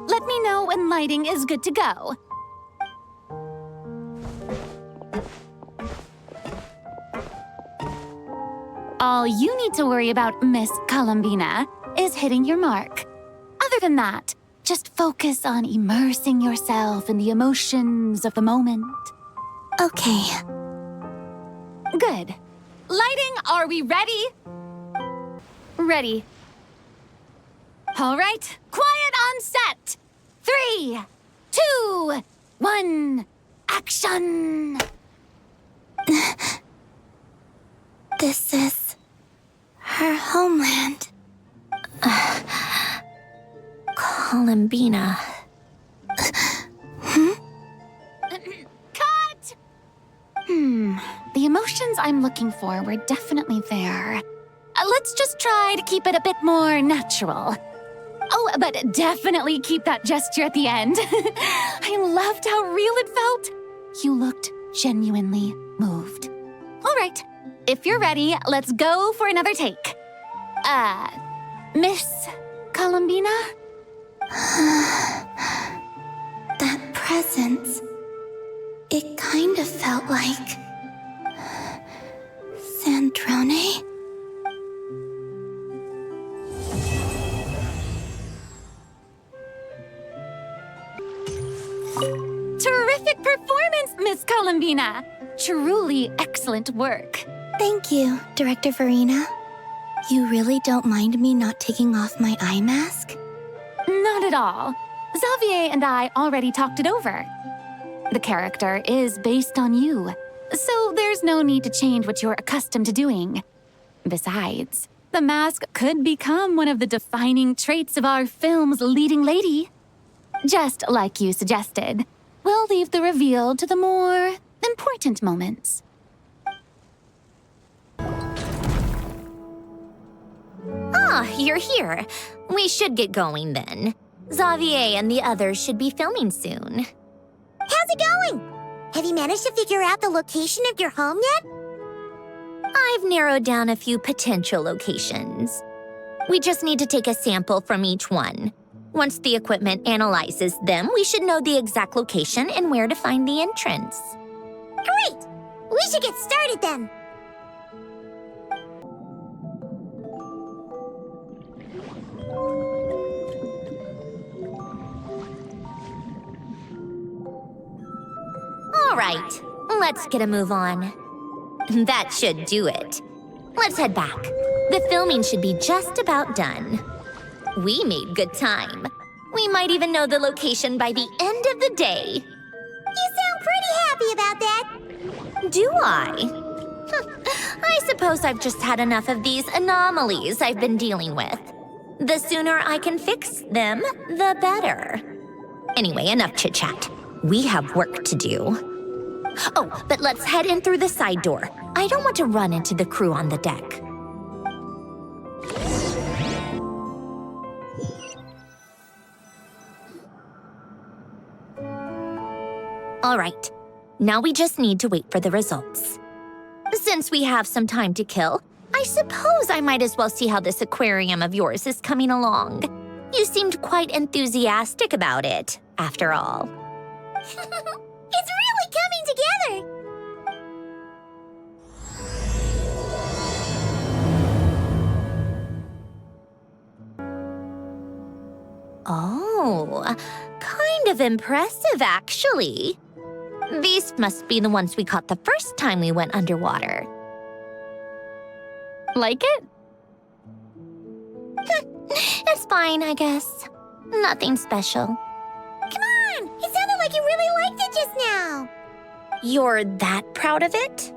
Let me know when lighting is good to go. All you need to worry about, Miss Columbina, is hitting your mark. Other than that, just focus on immersing yourself in the emotions of the moment. Okay. Good. Lighting, are we ready? Ready. All right, quiet on set. 3, 2, 1, action! This is her homeland. Columbina. Cut! The emotions I'm looking for were definitely there. let's just try to keep it a bit more natural. Oh, but definitely keep that gesture at the end. I loved how real it felt. You looked genuinely moved. All right, if you're ready, let's go for another take. Miss Columbina? That presence, it kind of felt like Sandrone. Terrific performance, Miss Columbina. Truly excellent work. Thank you, Director Farina. You really don't mind me not taking off my eye mask? Not at all. Xavier and I already talked it over. The character is based on you, so there's no need to change what you're accustomed to doing. Besides, the mask could become one of the defining traits of our film's leading lady. Just like you suggested, we'll leave the reveal to the more important moments. Ah, you're here. We should get going then. Xavier and the others should be filming soon. How's it going? Have you managed to figure out the location of your home yet? I've narrowed down a few potential locations. We just need to take a sample from each one. Once the equipment analyzes them, we should know the exact location and where to find the entrance. Great! We should get started then. All right, let's get a move on. That should do it. Let's head back. The filming should be just about done. We made good time. We might even know the location by the end of the day. You sound pretty happy about that. Do I? I suppose I've just had enough of these anomalies I've been dealing with. The sooner I can fix them, the better. Anyway, enough chit-chat. We have work to do. Oh, but let's head in through the side door. I don't want to run into the crew on the deck. All right, now we just need to wait for the results. Since we have some time to kill, I suppose I might as well see how this aquarium of yours is coming along. You seemed quite enthusiastic about it, after all. It's really coming together. Oh, kind of impressive, actually. These must be the ones we caught the first time we went underwater. Like it? It's fine, I guess. Nothing special. Come on! It sounded like you really liked it just now. You're that proud of it?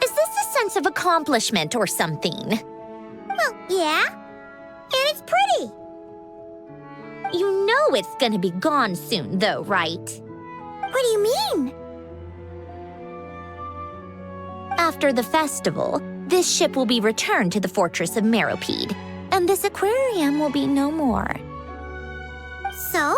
Is this a sense of accomplishment or something? Well, yeah. And it's pretty. You know it's gonna be gone soon, though, right? What do you mean? After the festival, this ship will be returned to the fortress of Meropide, and this aquarium will be no more. So?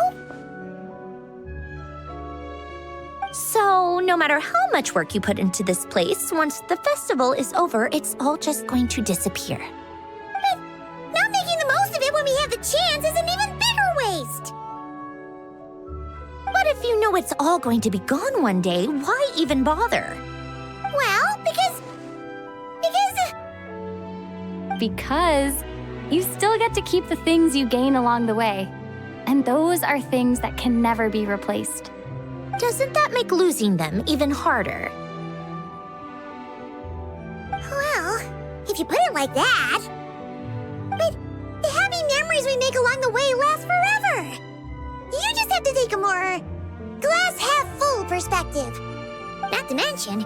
So, no matter how much work you put into this place, once the festival is over, it's all just going to disappear. But not making the most of it when we have the chance is an even bigger waste. But if you know it's all going to be gone one day, why even bother? Well, Because you still get to keep the things you gain along the way. And those are things that can never be replaced. Doesn't that make losing them even harder? Well, if you put it like that. But the happy memories we make along the way last forever. You just have to take a more glass-half-full perspective. Not to mention,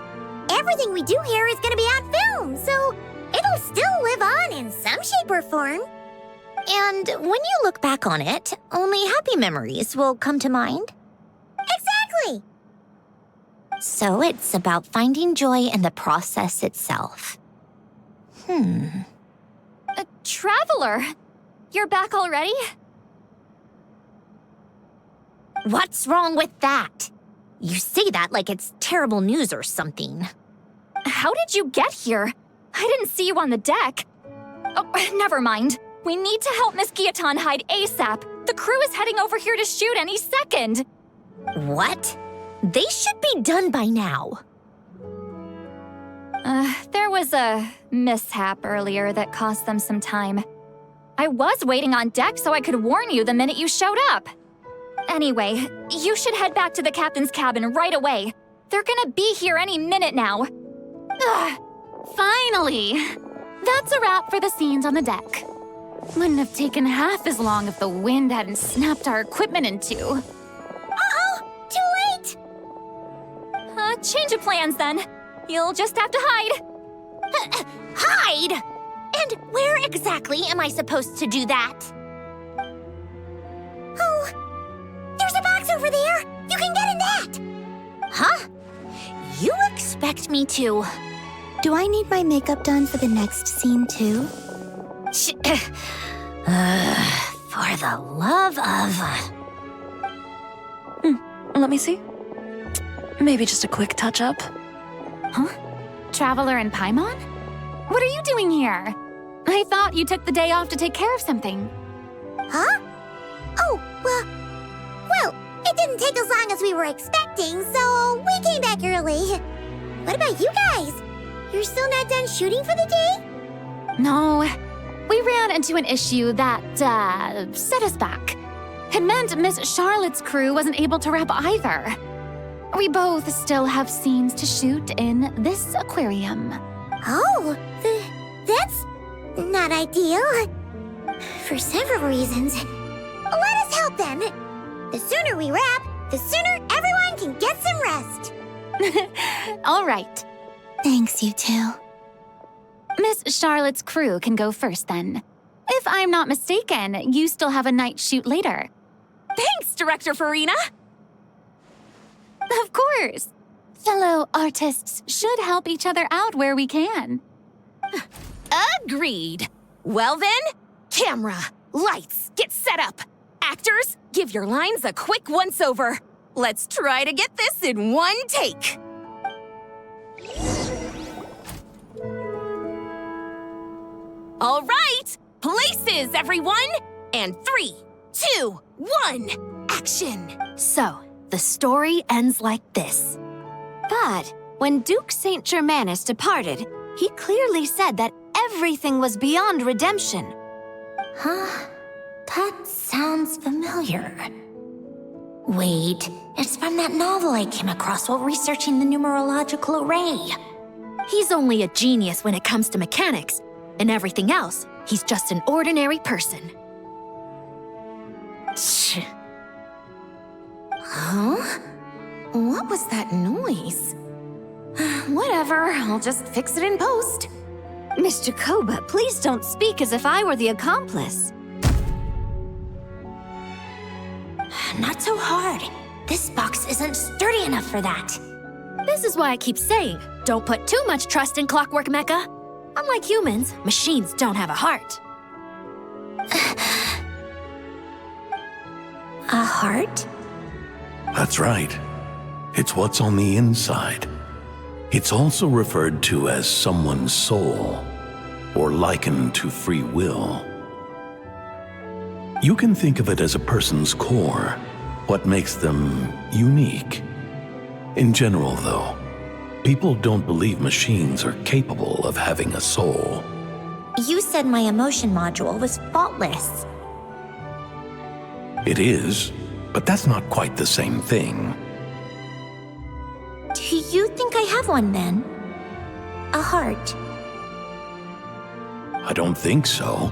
everything we do here is going to be on film, so it'll still live on in some shape or form. And when you look back on it, only happy memories will come to mind? Exactly! So it's about finding joy in the process itself. Traveler! You're back already? What's wrong with that? You say that like it's terrible news or something. How did you get here? I didn't see you on the deck. Oh, never mind. We need to help Miss Guillotin hide ASAP. The crew is heading over here to shoot any second. What? They should be done by now. There was a mishap earlier that cost them some time. I was waiting on deck so I could warn you the minute you showed up. Anyway, you should head back to the captain's cabin right away. They're gonna be here any minute now. Ugh, finally! That's a wrap for the scenes on the deck. Wouldn't have taken half as long if the wind hadn't snapped our equipment in two. Uh-oh! Too late! Change of plans then. You'll just have to hide. Hide? And where exactly am I supposed to do that? Oh, there's a box over there! You can get in that! Huh? You expect me to... Do I need my makeup done for the next scene too? For the love of... Let me see. Maybe just a quick touch-up. Huh? Traveler and Paimon? What are you doing here? I thought you took the day off to take care of something. Huh? Oh, well, it didn't take as long as we were expecting, so we came back early. What about you guys? You're still not done shooting for the day? No, we ran into an issue that, set us back. It meant Miss Charlotte's crew wasn't able to wrap either. We both still have scenes to shoot in this aquarium. Oh, that's not ideal. For several reasons. Let us help them. The sooner we wrap, the sooner everyone can get some rest. All right. Thanks, you two. Miss Charlotte's crew can go first then. If I'm not mistaken, you still have a night shoot later. Thanks, Director Farina! Of course. Fellow artists should help each other out where we can. Agreed. Well then, camera, lights, get set up. Actors, give your lines a quick once-over. Let's try to get this in one take. All right, places, everyone! And 3, 2, 1, action! So, the story ends like this. But when Duke St. Germanus departed, he clearly said that everything was beyond redemption. Huh? That sounds familiar. Wait, it's from that novel I came across while researching the numerological array. He's only a genius when it comes to mechanics. And everything else, he's just an ordinary person. Huh? What was that noise? Whatever, I'll just fix it in post. Miss Jacoba, please don't speak as if I were the accomplice. Not so hard. This box isn't sturdy enough for that. This is why I keep saying, don't put too much trust in Clockwork Mecha. Unlike humans, machines don't have a heart. A heart? That's right. It's what's on the inside. It's also referred to as someone's soul, or likened to free will. You can think of it as a person's core, what makes them unique. In general, though, people don't believe machines are capable of having a soul. You said my emotion module was faultless. It is, but that's not quite the same thing. Do you think I have one then? A heart? I don't think so.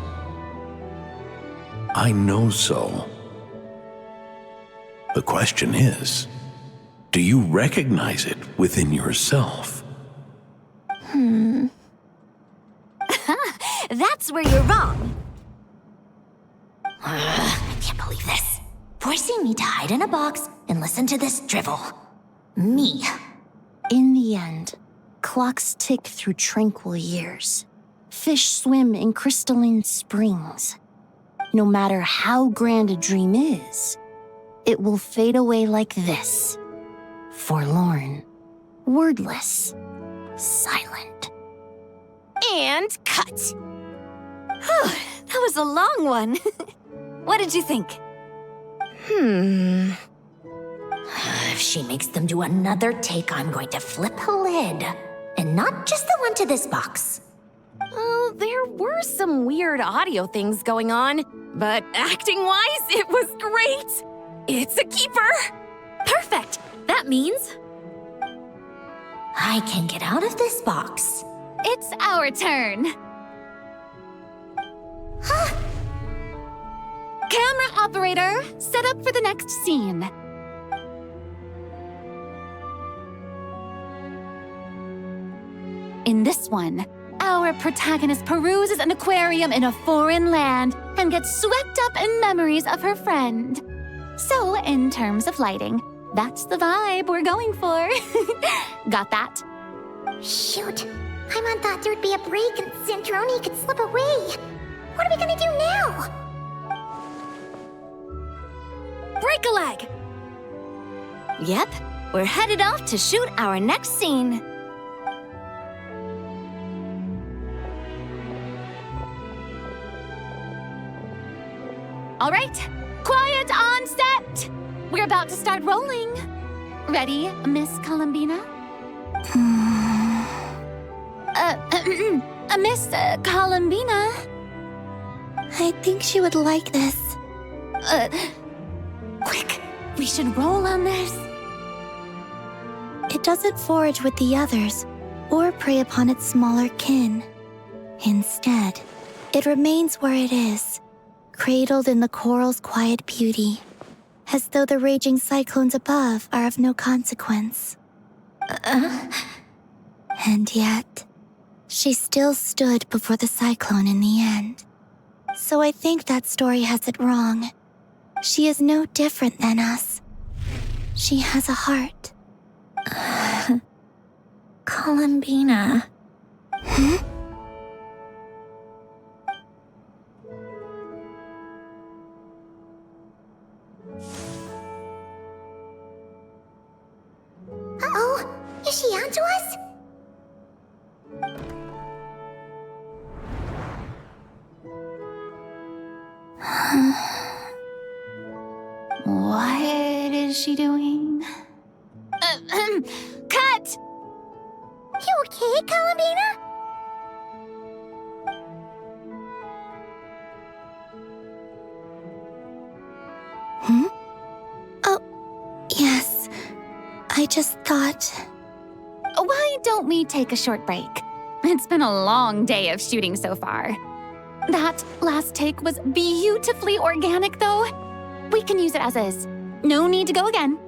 I know so. The question is, do you recognize it within yourself? That's where you're wrong. I can't believe this. Forcing me to hide in a box and listen to this drivel. Me. In the end, clocks tick through tranquil years. Fish swim in crystalline springs. No matter how grand a dream is, it will fade away like this. Forlorn, wordless, silent. And cut. Whew, that was a long one. What did you think? If she makes them do another take, I'm going to flip a lid. And not just the one to this box. Oh, there were some weird audio things going on, but acting-wise, it was great. It's a keeper. Perfect. That means I can get out of this box. It's our turn. Camera operator, set up for the next scene. In this one, our protagonist peruses an aquarium in a foreign land and gets swept up in memories of her friend. So, in terms of lighting, that's the vibe we're going for. Got that? Shoot. Paimon thought there'd be a break and Sandrone could slip away. What are we gonna do now? break a leg. Yep, we're headed off to shoot our next scene. All right, quiet on set. We're about to start rolling. Ready, Miss Columbina? Miss Columbina? I think she would like this. Quick, we should roll on this. It doesn't forage with the others or prey upon its smaller kin. Instead, it remains where it is, cradled in the coral's quiet beauty, as though the raging cyclones above are of no consequence. And yet, she still stood before the cyclone in the end. So I think that story has it wrong. She is no different than us. She has a heart. Columbina. Uh-oh, is she onto us? What is she doing? Cut! You okay, Columbina? Oh, yes. I just thought... Why don't we take a short break? It's been a long day of shooting so far. That last take was beautifully organic, though. We can use it as is. No need to go again.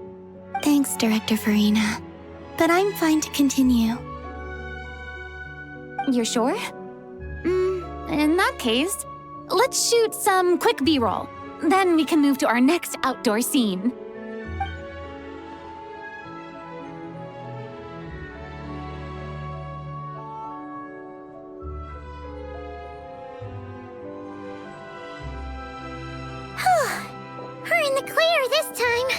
Thanks, Director Farina. But I'm fine to continue. You're sure? In that case, let's shoot some quick B-roll. Then we can move to our next outdoor scene. We're in the clear this time.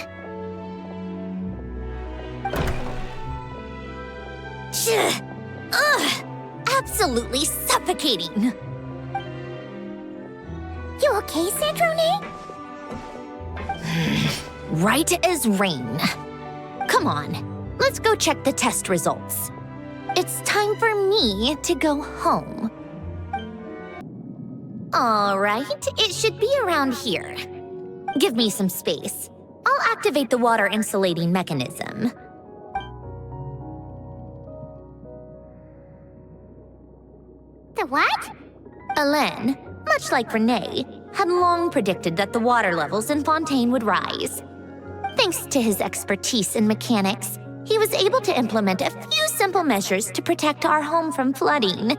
Ugh! Absolutely suffocating. You okay, Sandrone? Right as rain. Come on, let's go check the test results. It's time for me to go home. All right, it should be around here. Give me some space. I'll activate the water insulating mechanism. The what? Alain, much like Renee, had long predicted that the water levels in Fontaine would rise. Thanks to his expertise in mechanics, he was able to implement a few simple measures to protect our home from flooding.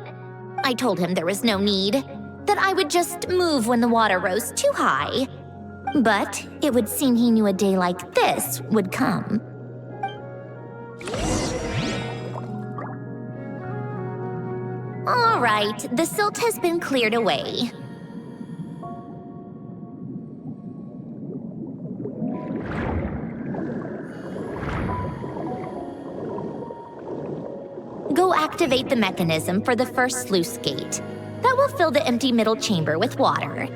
I told him there was no need, that I would just move when the water rose too high. But it would seem he knew a day like this would come. All All right, the silt has been cleared away. Go activate the mechanism for the first sluice gate. That will fill the empty middle chamber with water.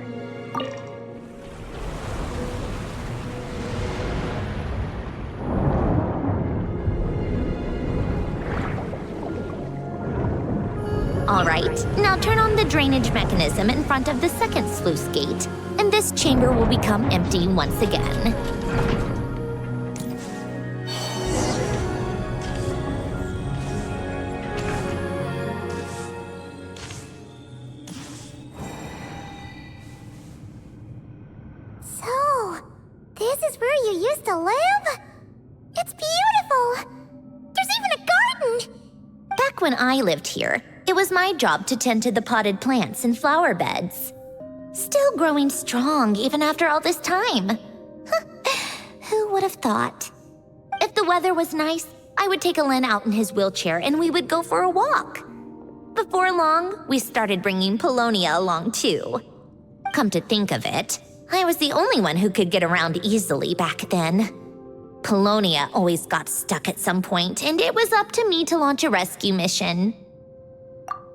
All right, now turn on the drainage mechanism in front of the second sluice gate, and this chamber will become empty once again. So, this is where you used to live? It's beautiful! There's even a garden! Back when I lived here, it was my job to tend to the potted plants and flower beds. Still growing strong even after all this time. Who would have thought? If the weather was nice, I would take Alen out in his wheelchair and we would go for a walk. Before long, we started bringing Polonia along too. Come to think of it, I was the only one who could get around easily back then. Polonia always got stuck at some point, and it was up to me to launch a rescue mission.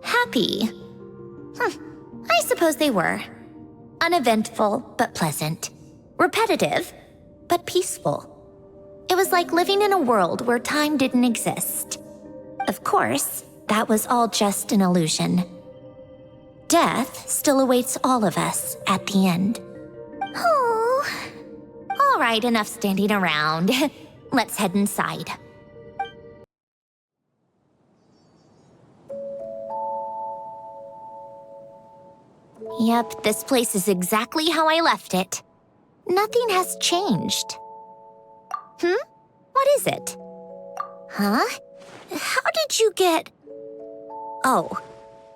Happy? I suppose they were. Uneventful, but pleasant. Repetitive, but peaceful. It was like living in a world where time didn't exist. Of course, that was all just an illusion. Death still awaits all of us at the end. Oh. All right, enough standing around. Let's head inside. Yep, this place is exactly how I left it. Nothing has changed. What is it? Huh? How did you get... Oh,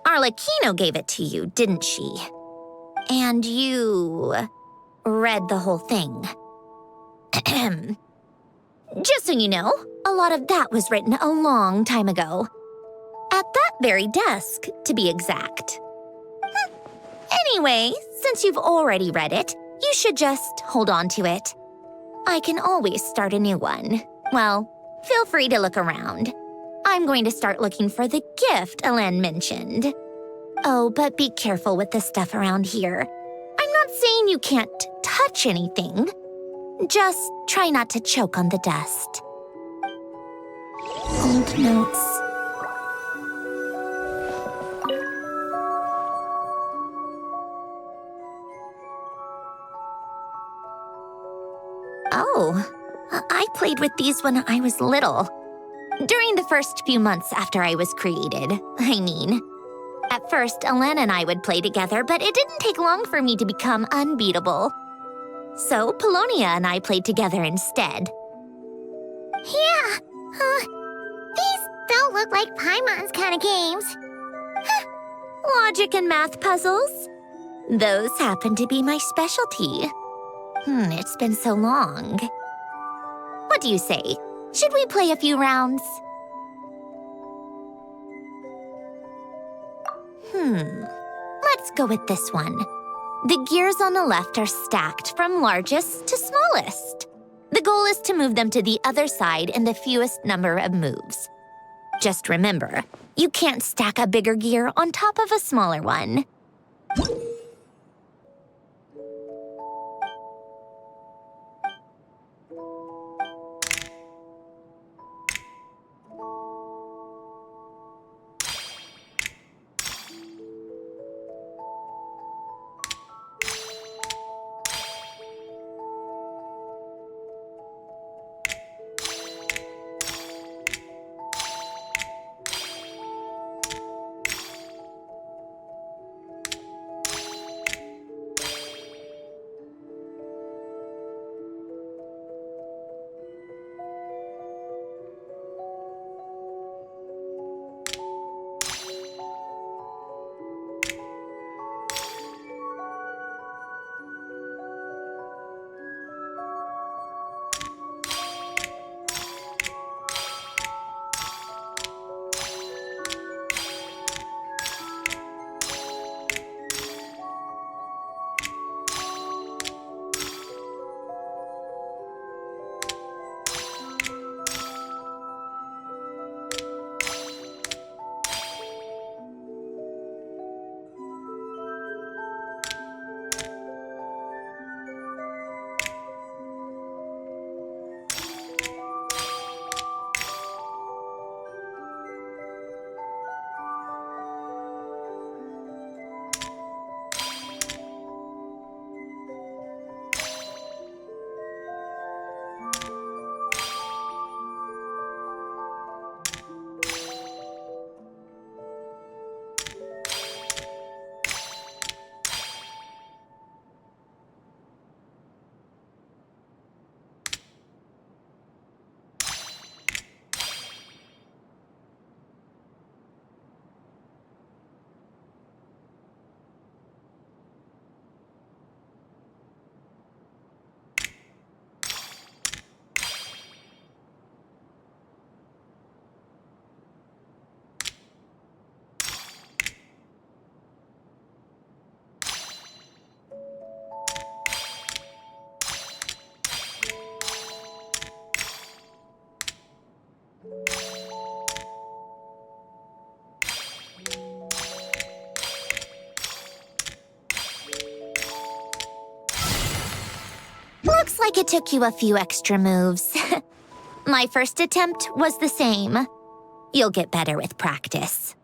Arlecchino gave it to you, didn't she? And you... read the whole thing. Just so you know, a lot of that was written a long time ago. At that very desk, to be exact. Anyway, since you've already read it, you should just hold on to it. I can always start a new one. Well, feel free to look around. I'm going to start looking for the gift Alen mentioned. Oh, but be careful with the stuff around here. I'm not saying you can't touch anything. Just try not to choke on the dust. Old notes. Oh, I played with these when I was little. During the first few months after I was created, I mean. At first, Alen and I would play together, but it didn't take long for me to become unbeatable. So, Polonia and I played together instead. Yeah, these don't look like Paimon's kind of games. Logic and math puzzles? Those happen to be my specialty. It's been so long. What do you say? Should we play a few rounds? Let's go with this one. The gears on the left are stacked from largest to smallest. The goal is to move them to the other side in the fewest number of moves. Just remember, you can't stack a bigger gear on top of a smaller one. like it took you a few extra moves. My first attempt was the same. You'll get better with practice.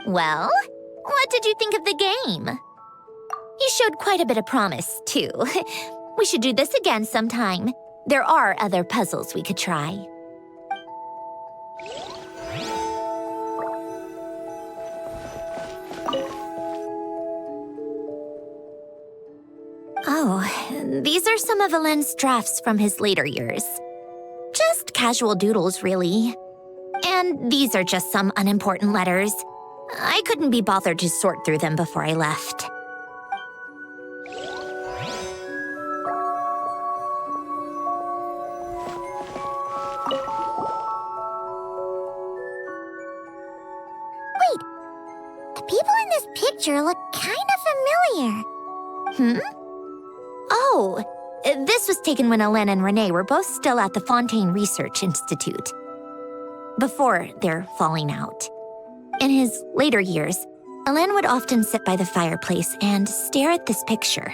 Well, what did you think of the game? You showed quite a bit of promise, too. We should do this again sometime. There are other puzzles we could try. Oh, these are some of Alain's drafts from his later years. Just casual doodles, really. And these are just some unimportant letters. I couldn't be bothered to sort through them before I left. Wait, the people in this picture look kind of familiar. Oh, this was taken when Alain and Renee were both still at the Fontaine Research Institute, before their falling out. In his later years, Alain would often sit by the fireplace and stare at this picture,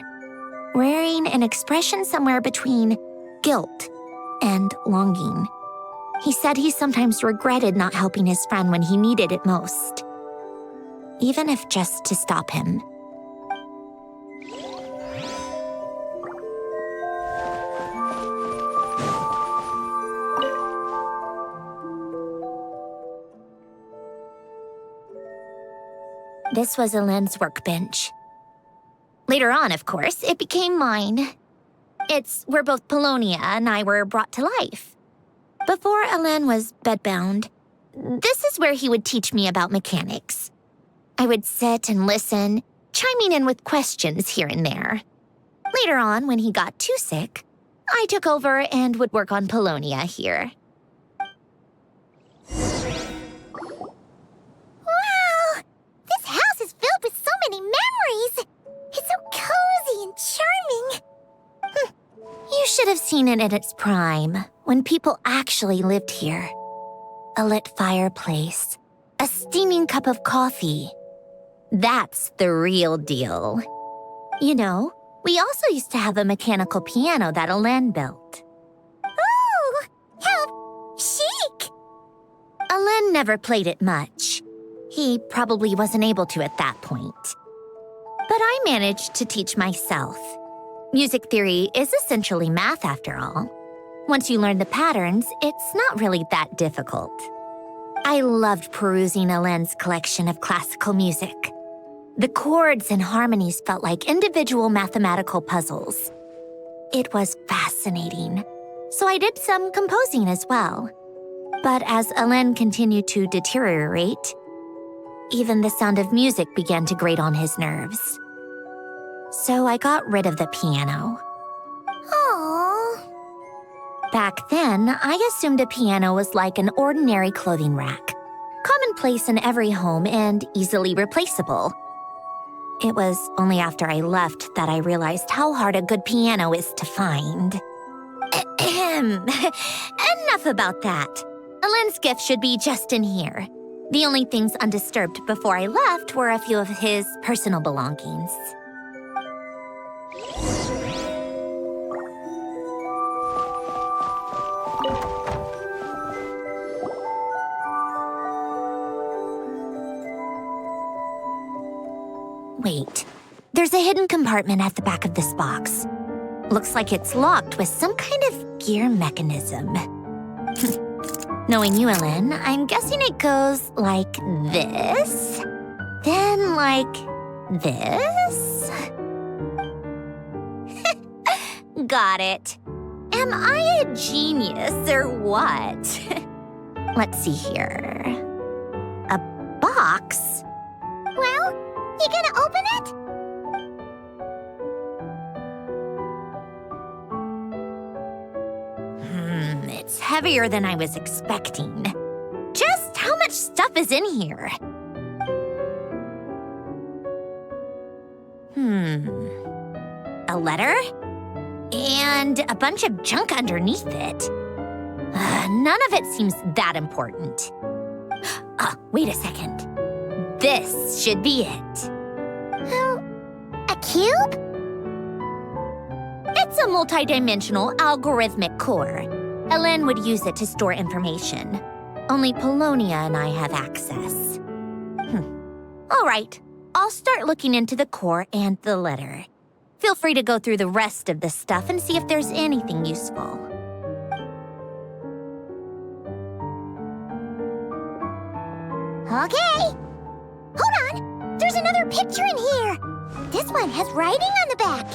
wearing an expression somewhere between guilt and longing. He said he sometimes regretted not helping his friend when he needed it most, even if just to stop him. This was Alain's workbench. Later on, of course, it became mine. It's where both Polonia and I were brought to life. Before Alain was bedbound, this is where he would teach me about mechanics. I would sit and listen, chiming in with questions here and there. Later on, when he got too sick, I took over and would work on Polonia here. Filled with so many memories. It's so cozy and charming. You should have seen it in its prime, when people actually lived here. A lit fireplace, a steaming cup of coffee. That's the real deal. You know, we also used to have a mechanical piano that Alain built. Ooh, how chic! Alain never played it much. He probably wasn't able to at that point. But I managed to teach myself. Music theory is essentially math, after all. Once you learn the patterns, it's not really that difficult. I loved perusing Alain's collection of classical music. The chords and harmonies felt like individual mathematical puzzles. It was fascinating, so I did some composing as well. But as Alain continued to deteriorate, even the sound of music began to grate on his nerves. So I got rid of the piano. Aww. Back then, I assumed a piano was like an ordinary clothing rack, commonplace in every home and easily replaceable. It was only after I left that I realized how hard a good piano is to find. Enough about that. Alain's gift should be just in here. The only things undisturbed before I left were a few of his personal belongings. Wait, there's a hidden compartment at the back of this box. Looks like it's locked with some kind of gear mechanism. Knowing you, Alain, I'm guessing it goes like this, then like this. Got it. Am I a genius or what? Let's see here. A box? Well, you gonna open it? It's heavier than I was expecting. Just how much stuff is in here? A letter? And a bunch of junk underneath it. None of it seems that important. Wait a second. This should be it. A cube? It's a multidimensional algorithmic core. Ellen would use it to store information. Only Polonia and I have access. All right, I'll start looking into the core and the letter. Feel free to go through the rest of the stuff and see if there's anything useful. Okay. Hold on. There's another picture in here. This one has writing on the back.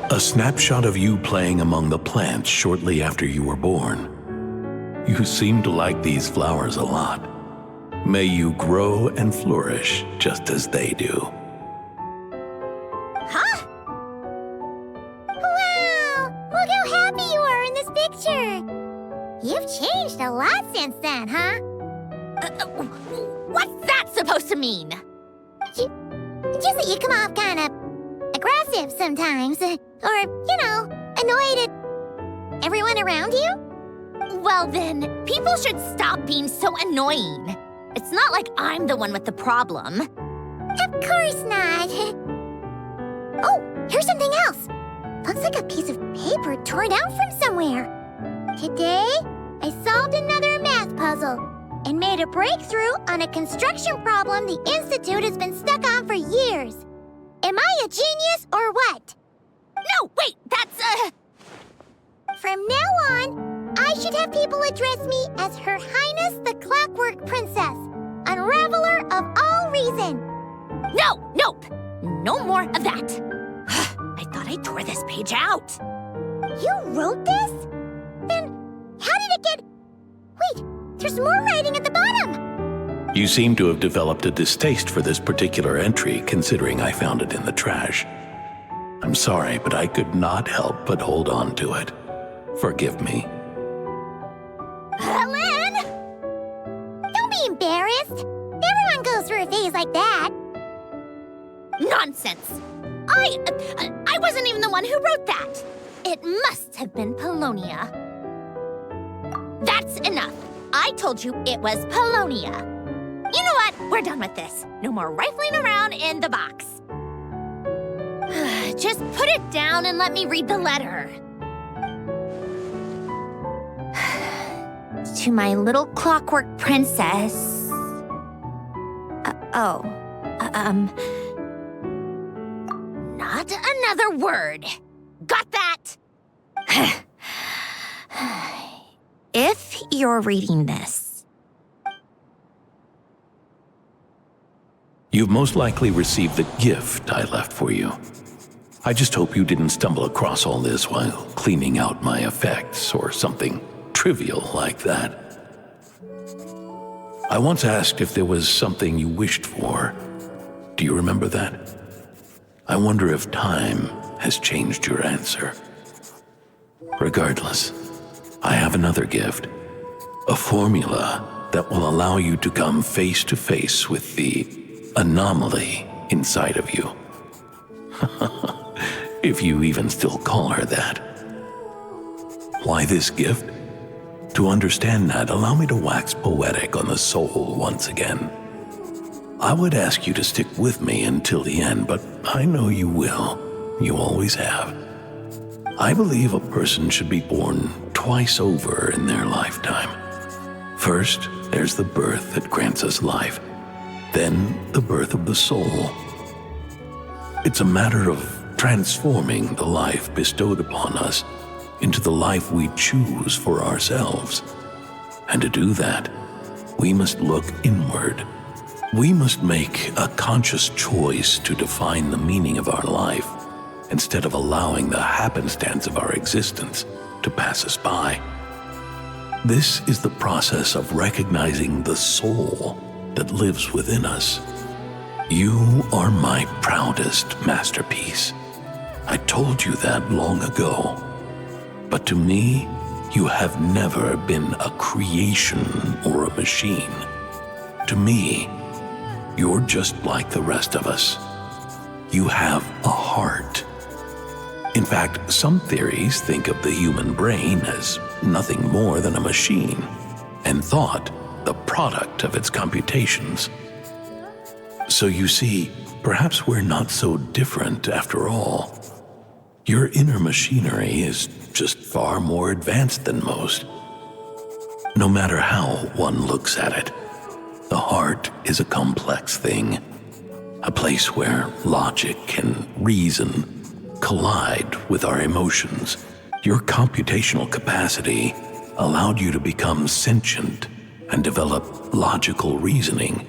A snapshot of you playing among the plants shortly after you were born. You seem to like these flowers a lot. May you grow and flourish just as they do. Huh? Wow! Look how happy you are in this picture. You've changed a lot since then, huh? What's that supposed to mean? Just that you come off kind of aggressive sometimes. Or, annoyed at everyone around you. Well then, people should stop being so annoying. It's not like I'm the one with the problem. Of course not. Oh, here's something else. Looks like a piece of paper torn out from somewhere. Today, I solved another math puzzle and made a breakthrough on a construction problem the Institute has been stuck on for years. Am I a genius or what? No, wait, that's From now on, I should have people address me as Her Highness the Clockwork Princess, unraveler of all reason. No, nope, no more of that. I thought I tore this page out. You wrote this? Then how did it get... Wait, there's more writing at the bottom. You seem to have developed a distaste for this particular entry, considering I found it in the trash. I'm sorry, but I could not help but hold on to it. Forgive me. Ellen! Don't be embarrassed. Everyone goes through a phase like that. Nonsense. I wasn't even the one who wrote that. It must have been Polonia. That's enough. I told you it was Polonia. You know what? We're done with this. No more rifling around in the box. Just put it down and let me read the letter. To my little clockwork princess. Not another word. Got that? If you're reading this. You've most likely received the gift I left for you. I just hope you didn't stumble across all this while cleaning out my effects or something trivial like that. I once asked if there was something you wished for. Do you remember that? I wonder if time has changed your answer. Regardless, I have another gift. A formula that will allow you to come face to face with the anomaly inside of you. If you even still call her that. Why this gift? To understand that, allow me to wax poetic on the soul once again. I would ask you to stick with me until the end, but I know you will. You always have. I believe a person should be born twice over in their lifetime. First, there's the birth that grants us life. Then, the birth of the soul. It's a matter of transforming the life bestowed upon us into the life we choose for ourselves. And to do that, we must look inward. We must make a conscious choice to define the meaning of our life instead of allowing the happenstance of our existence to pass us by. This is the process of recognizing the soul that lives within us. You are my proudest masterpiece. I told you that long ago. But to me, you have never been a creation or a machine. To me, you're just like the rest of us. You have a heart. In fact, some theories think of the human brain as nothing more than a machine, and thought the product of its computations. So you see, perhaps we're not so different after all. Your inner machinery is just far more advanced than most. No matter how one looks at it, the heart is a complex thing, a place where logic and reason collide with our emotions. Your computational capacity allowed you to become sentient and develop logical reasoning.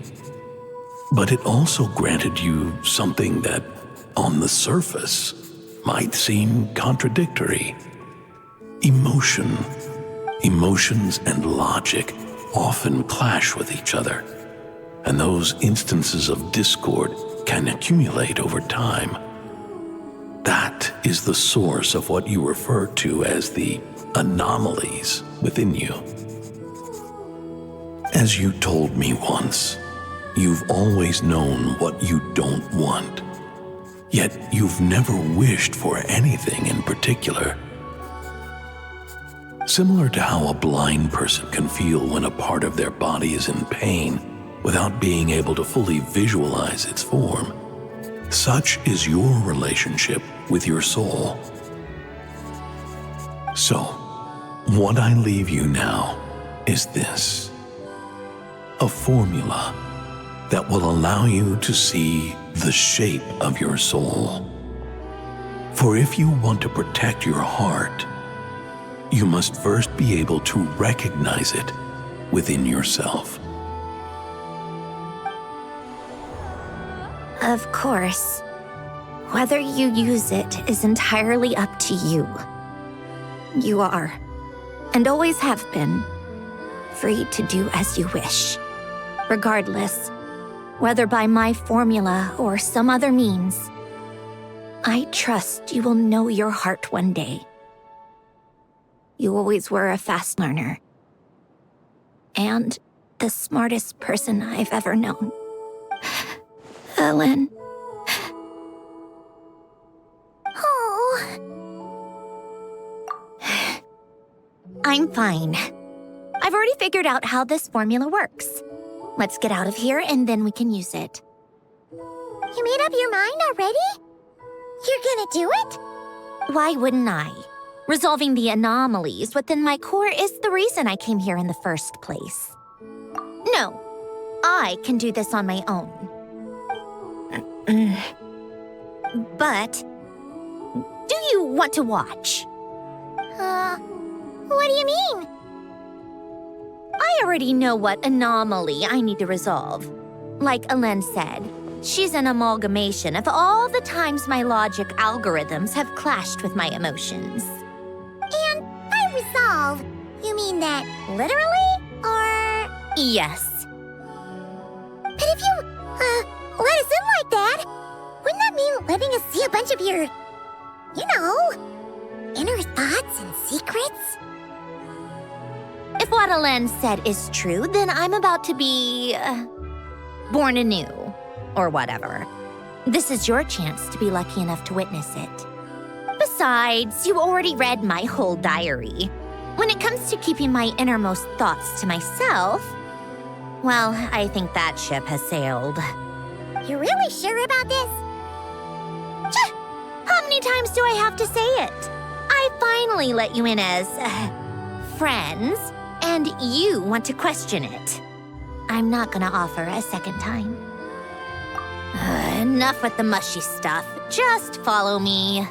But it also granted you something that, on the surface, might seem contradictory. Emotion. Emotions and logic often clash with each other, and those instances of discord can accumulate over time. That is the source of what you refer to as the anomalies within you. As you told me once, you've always known what you don't want, yet you've never wished for anything in particular. Similar to how a blind person can feel when a part of their body is in pain without being able to fully visualize its form, such is your relationship with your soul. So, what I leave you now is this: a formula that will allow you to see the shape of your soul. For if you want to protect your heart, you must first be able to recognize it within yourself. Of course. Whether you use it is entirely up to you. You are, and always have been, free to do as you wish. Regardless, whether by my formula or some other means, I trust you will know your heart one day. You always were a fast learner, and the smartest person I've ever known. Ellen. Oh. I'm fine. I've already figured out how this formula works. Let's get out of here and then we can use it. You made up your mind already? You're gonna do it? Why wouldn't I? Resolving the anomalies within my core is the reason I came here in the first place. No, I can do this on my own. But, do you want to watch? What do you mean? I already know what anomaly I need to resolve. Like Alen said, she's an amalgamation of all the times my logic algorithms have clashed with my emotions. And by resolve, you mean that literally, or...? Yes. But if you, let us in like that, wouldn't that mean letting us see a bunch of your, inner thoughts and secrets? If what Alen said is true, then I'm about to be, born anew, or whatever. This is your chance to be lucky enough to witness it. Besides, you already read my whole diary. When it comes to keeping my innermost thoughts to myself, well, I think that ship has sailed. You're really sure about this? How many times do I have to say it? I finally let you in as, friends, and you want to question it. I'm not gonna offer a second time. Enough with the mushy stuff. Just follow me.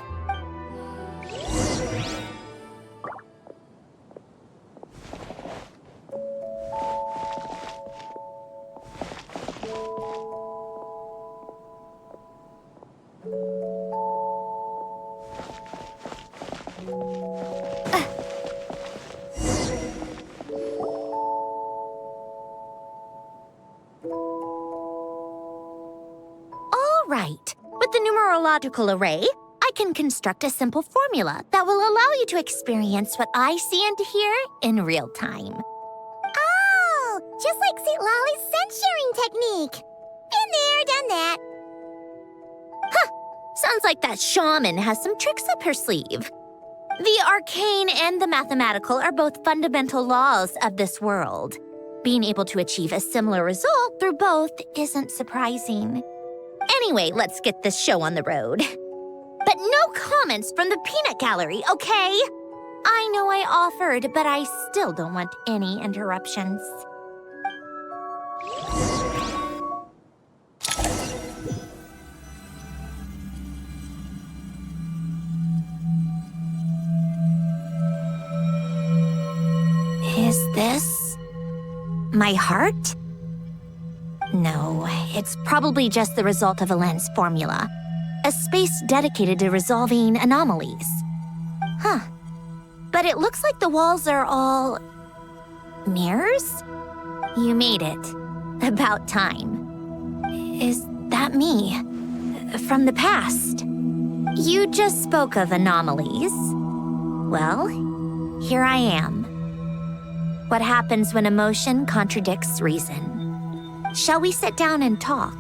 Right. With the numerological array, I can construct a simple formula that will allow you to experience what I see and hear in real time. Oh, just like Citlali's scent-sharing technique. Been there, done that. Huh. Sounds like that shaman has some tricks up her sleeve. The arcane and the mathematical are both fundamental laws of this world. Being able to achieve a similar result through both isn't surprising. Anyway, let's get this show on the road. But no comments from the peanut gallery, okay? I know I offered, but I still don't want any interruptions. Is this my heart? No, it's probably just the result of a lens formula. A space dedicated to resolving anomalies. Huh. But it looks like the walls are all... mirrors? You made it. About time. Is that me? From the past? You just spoke of anomalies. Well, here I am. What happens when emotion contradicts reason? Shall we sit down and talk?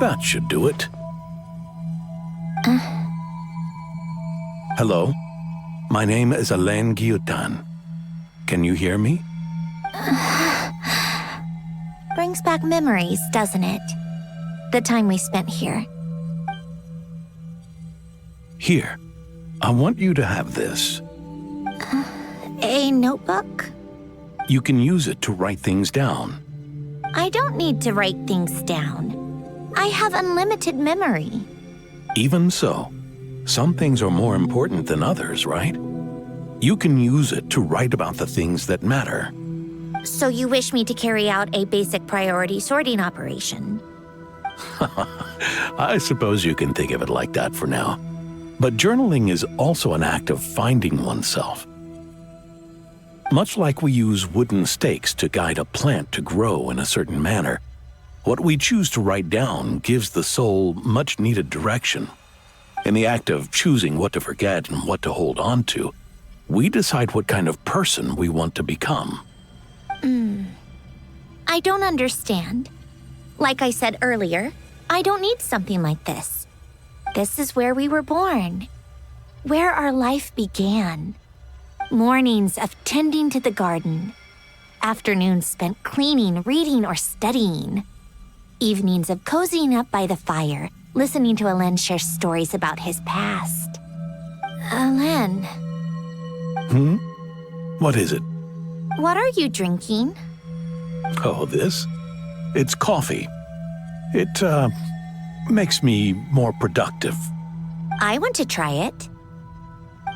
That should do it. Hello? My name is Alain Guillotin. Can you hear me? Brings back memories, doesn't it? The time we spent here. Here, I want you to have this. A notebook? You can use it to write things down. I don't need to write things down. I have unlimited memory. Even so, some things are more important than others, right? You can use it to write about the things that matter. So you wish me to carry out a basic priority sorting operation? I suppose you can think of it like that for now. But journaling is also an act of finding oneself. Much like we use wooden stakes to guide a plant to grow in a certain manner, what we choose to write down gives the soul much-needed direction. In the act of choosing what to forget and what to hold on to, we decide what kind of person we want to become. I don't understand. Like I said earlier, I don't need something like this. This is where we were born, where our life began. Mornings of tending to the garden, afternoons spent cleaning, reading, or studying, evenings of cozying up by the fire, listening to Alain share stories about his past. Alain. What is it? What are you drinking? Oh, this? It's coffee. It, makes me more productive. I want to try it.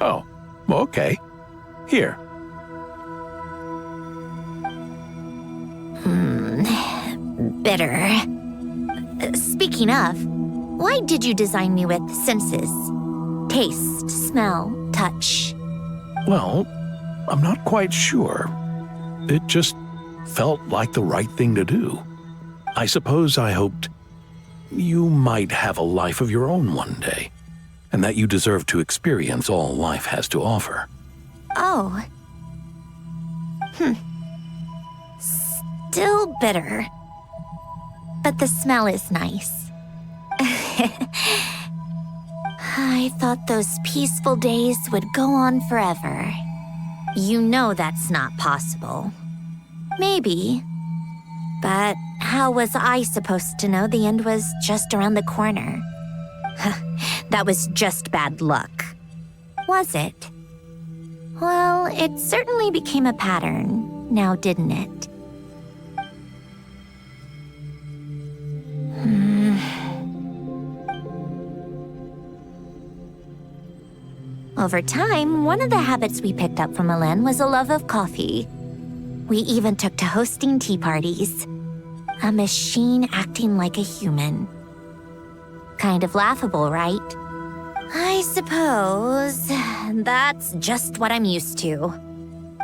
Oh, okay. Here. Bitter. Speaking of, why did you design me with senses? Taste, smell, touch. Well, I'm not quite sure. It just felt like the right thing to do. I suppose I hoped you might have a life of your own one day, and that you deserve to experience all life has to offer. Oh. Still bitter. But the smell is nice. I thought those peaceful days would go on forever. You know that's not possible. Maybe. But how was I supposed to know the end was just around the corner? That was just bad luck. Was it? Well, it certainly became a pattern, now didn't it? Over time, one of the habits we picked up from Alain was a love of coffee. We even took to hosting tea parties. A machine acting like a human. Kind of laughable, right? I suppose that's just what I'm used to.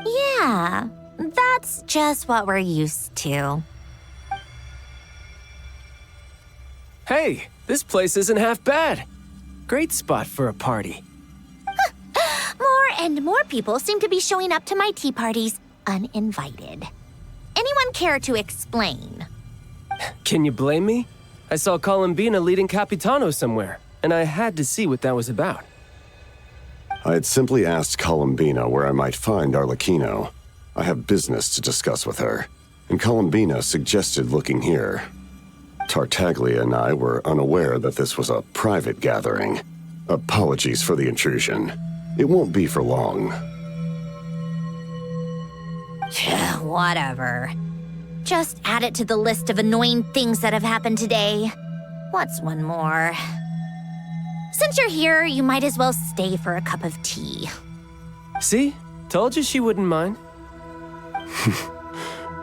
Yeah, that's just what we're used to. Hey, this place isn't half bad. Great spot for a party. More and more people seem to be showing up to my tea parties uninvited. Anyone care to explain? Can you blame me? I saw Columbina leading Capitano somewhere, and I had to see what that was about. I had simply asked Columbina where I might find Arlecchino. I have business to discuss with her, and Columbina suggested looking here. Tartaglia and I were unaware that this was a private gathering. Apologies for the intrusion. It won't be for long. Whatever. Just add it to the list of annoying things that have happened today. What's one more? Since you're here, you might as well stay for a cup of tea. See? Told you she wouldn't mind.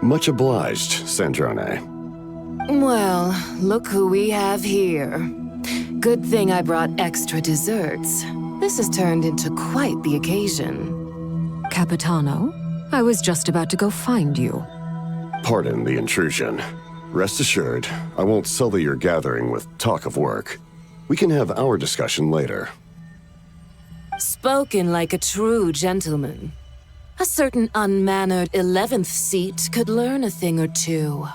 Much obliged, Sandrone. Well, look who we have here. Good thing I brought extra desserts. This has turned into quite the occasion. Capitano, I was just about to go find you. Pardon the intrusion. Rest assured, I won't sully your gathering with talk of work. We can have our discussion later. Spoken like a true gentleman. A certain unmannered 11th seat could learn a thing or two.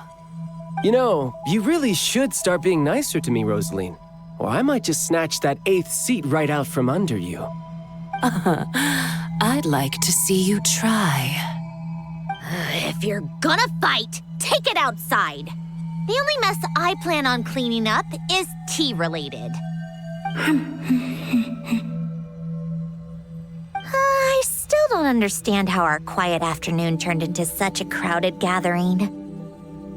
You know, you really should start being nicer to me, Rosaline. Or I might just snatch that 8th seat right out from under you. I'd like to see you try. If you're gonna fight, take it outside. The only mess I plan on cleaning up is tea-related. I still don't understand how our quiet afternoon turned into such a crowded gathering.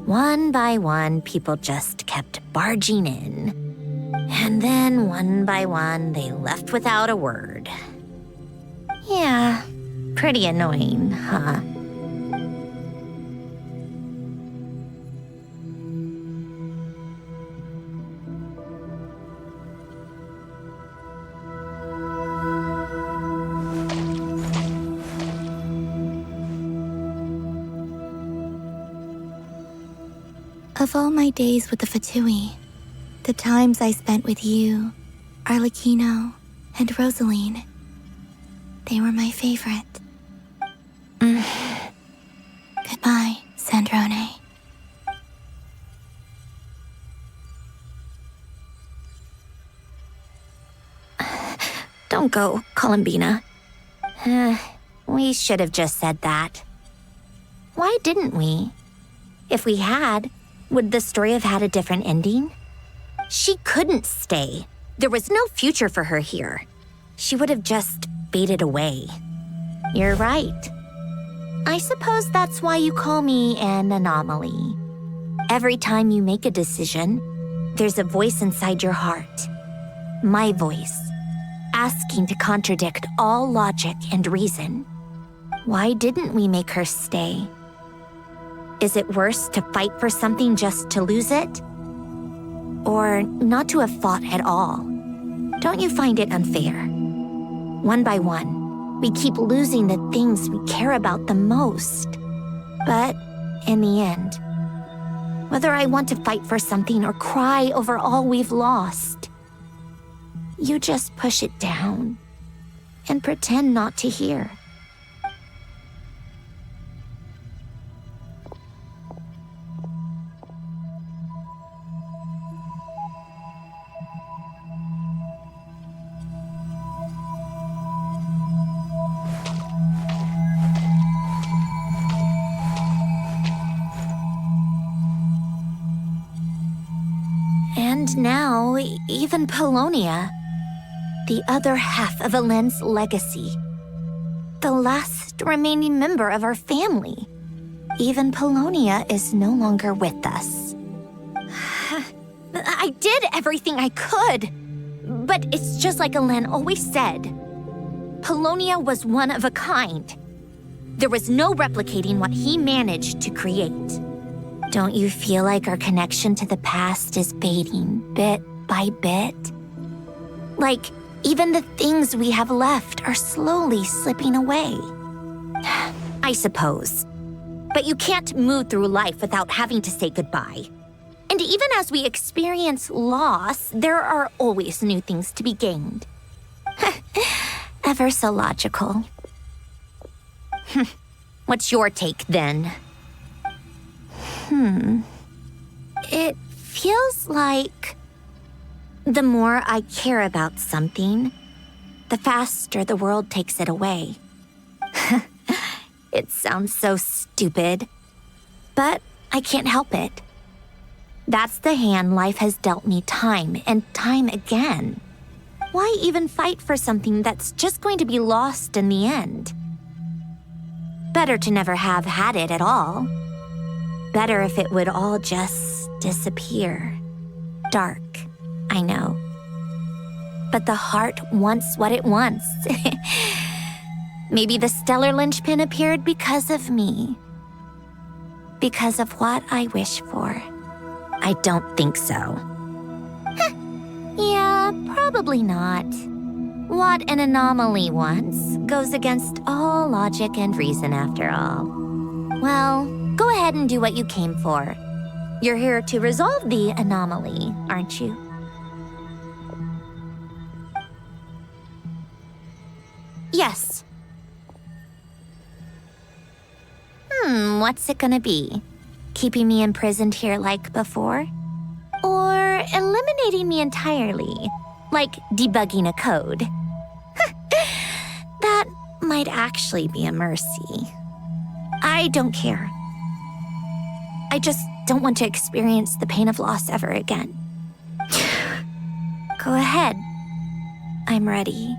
One by one, people just kept barging in. And then, one by one, they left without a word. Yeah, pretty annoying, huh? Of all my days with the Fatui, the times I spent with you, Arlecchino, and Rosaline, they were my favorite. Goodbye, Sandrone. Don't go, Columbina. We should have just said that. Why didn't we? If we had, would the story have had a different ending? She couldn't stay. There was no future for her here. She would have just faded away. You're right. I suppose that's why you call me an anomaly. Every time you make a decision, there's a voice inside your heart. My voice, asking to contradict all logic and reason. Why didn't we make her stay? Is it worse to fight for something just to lose it? Or not to have fought at all? Don't you find it unfair? One by one, we keep losing the things we care about the most. But in the end, whether I want to fight for something or cry over all we've lost, you just push it down and pretend not to hear. And now, even Polonia, the other half of Elend's legacy, the last remaining member of our family. Even Polonia is no longer with us. I did everything I could, but it's just like Elend always said. Polonia was one of a kind. There was no replicating what he managed to create. Don't you feel like our connection to the past is fading bit by bit? Like, even the things we have left are slowly slipping away. I suppose. But you can't move through life without having to say goodbye. And even as we experience loss, there are always new things to be gained. Ever so logical. What's your take then? It feels like the more I care about something, the faster the world takes it away. It sounds so stupid, but I can't help it. That's the hand life has dealt me time and time again. Why even fight for something that's just going to be lost in the end? Better to never have had it at all. Better if it would all just disappear. Dark, I know. But the heart wants what it wants. Maybe the stellar linchpin appeared because of me. Because of what I wish for. I don't think so. Yeah, probably not. What an anomaly wants goes against all logic and reason after all. Well, go ahead and do what you came for. You're here to resolve the anomaly, aren't you? Yes. What's it gonna be? Keeping me imprisoned here like before? Or eliminating me entirely, like debugging a code? That might actually be a mercy. I don't care. I just don't want to experience the pain of loss ever again. Go ahead. I'm ready.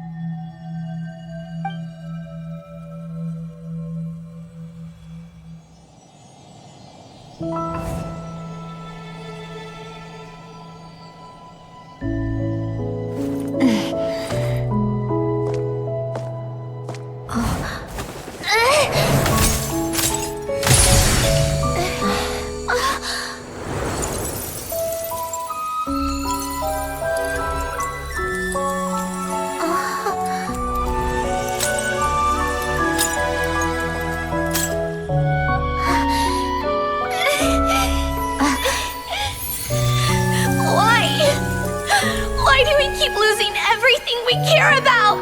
Why do we keep losing everything we care about?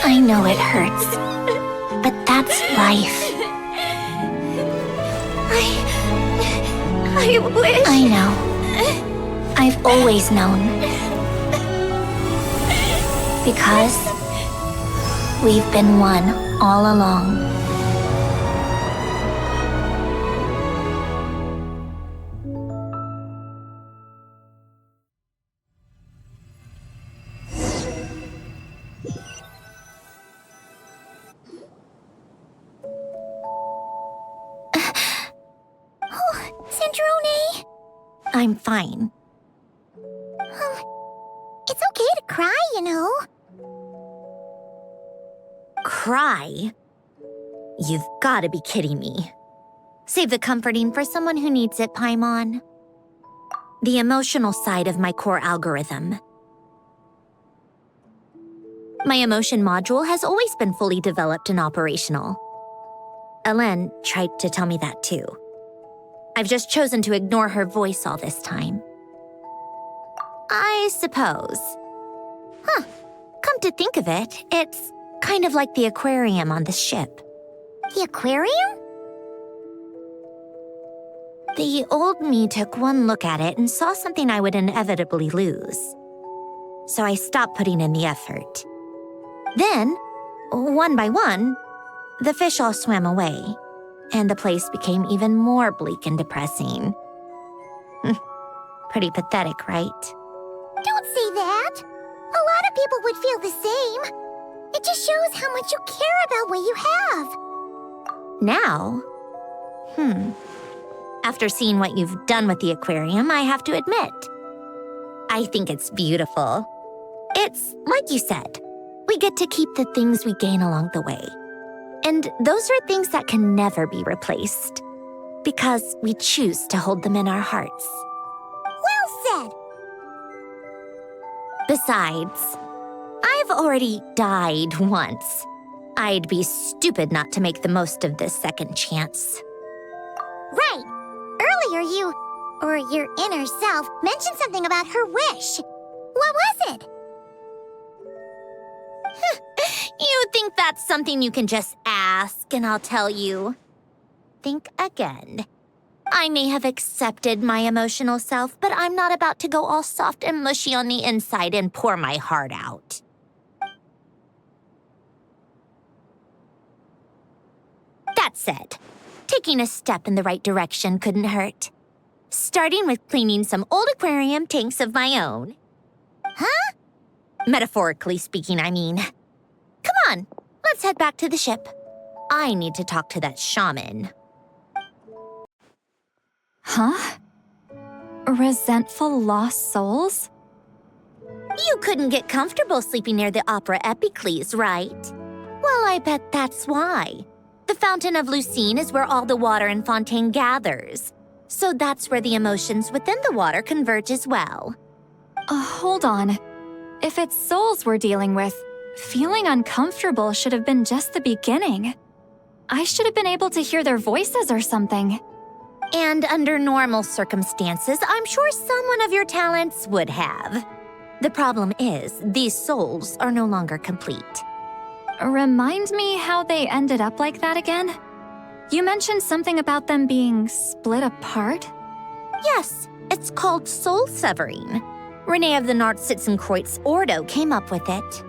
I know it hurts, but that's life. I wish... I know. I've always known. Because we've been one all along. Sandrone? I'm fine. It's okay to cry, you know. Cry? You've got to be kidding me. Save the comforting for someone who needs it, Paimon. The emotional side of my core algorithm. My emotion module has always been fully developed and operational. Ellen tried to tell me that too. I've just chosen to ignore her voice all this time. I suppose. Come to think of it, it's kind of like the aquarium on the ship. The aquarium? The old me took one look at it and saw something I would inevitably lose. So I stopped putting in the effort. Then, one by one, the fish all swam away, and the place became even more bleak and depressing. Pretty pathetic, right? Don't say that. A lot of people would feel the same. It just shows how much you care about what you have. Now? After seeing what you've done with the aquarium, I have to admit, I think it's beautiful. It's like you said, we get to keep the things we gain along the way. And those are things that can never be replaced, because we choose to hold them in our hearts. Well said. Besides, I've already died once. I'd be stupid not to make the most of this second chance. Right. Earlier you, or your inner self, mentioned something about her wish. What was it? You think that's something you can just ask and I'll tell you? Think again. I may have accepted my emotional self, but I'm not about to go all soft and mushy on the inside and pour my heart out. That said, taking a step in the right direction couldn't hurt. Starting with cleaning some old aquarium tanks of my own. Huh? Metaphorically speaking, I mean. Come on, let's head back to the ship. I need to talk to that shaman. Huh? Resentful lost souls? You couldn't get comfortable sleeping near the Opera Epicles, right? Well, I bet that's why. The Fountain of Lucine is where all the water in Fontaine gathers. So that's where the emotions within the water converge as well. Hold on. If it's souls we're dealing with, feeling uncomfortable should have been just the beginning. I should have been able to hear their voices or something. And under normal circumstances, I'm sure someone of your talents would have. The problem is, these souls are no longer complete. Remind me how they ended up like that again? You mentioned something about them being split apart? Yes, it's called soul severing. Renee of the Nartsitzenkreuz Ordo came up with it.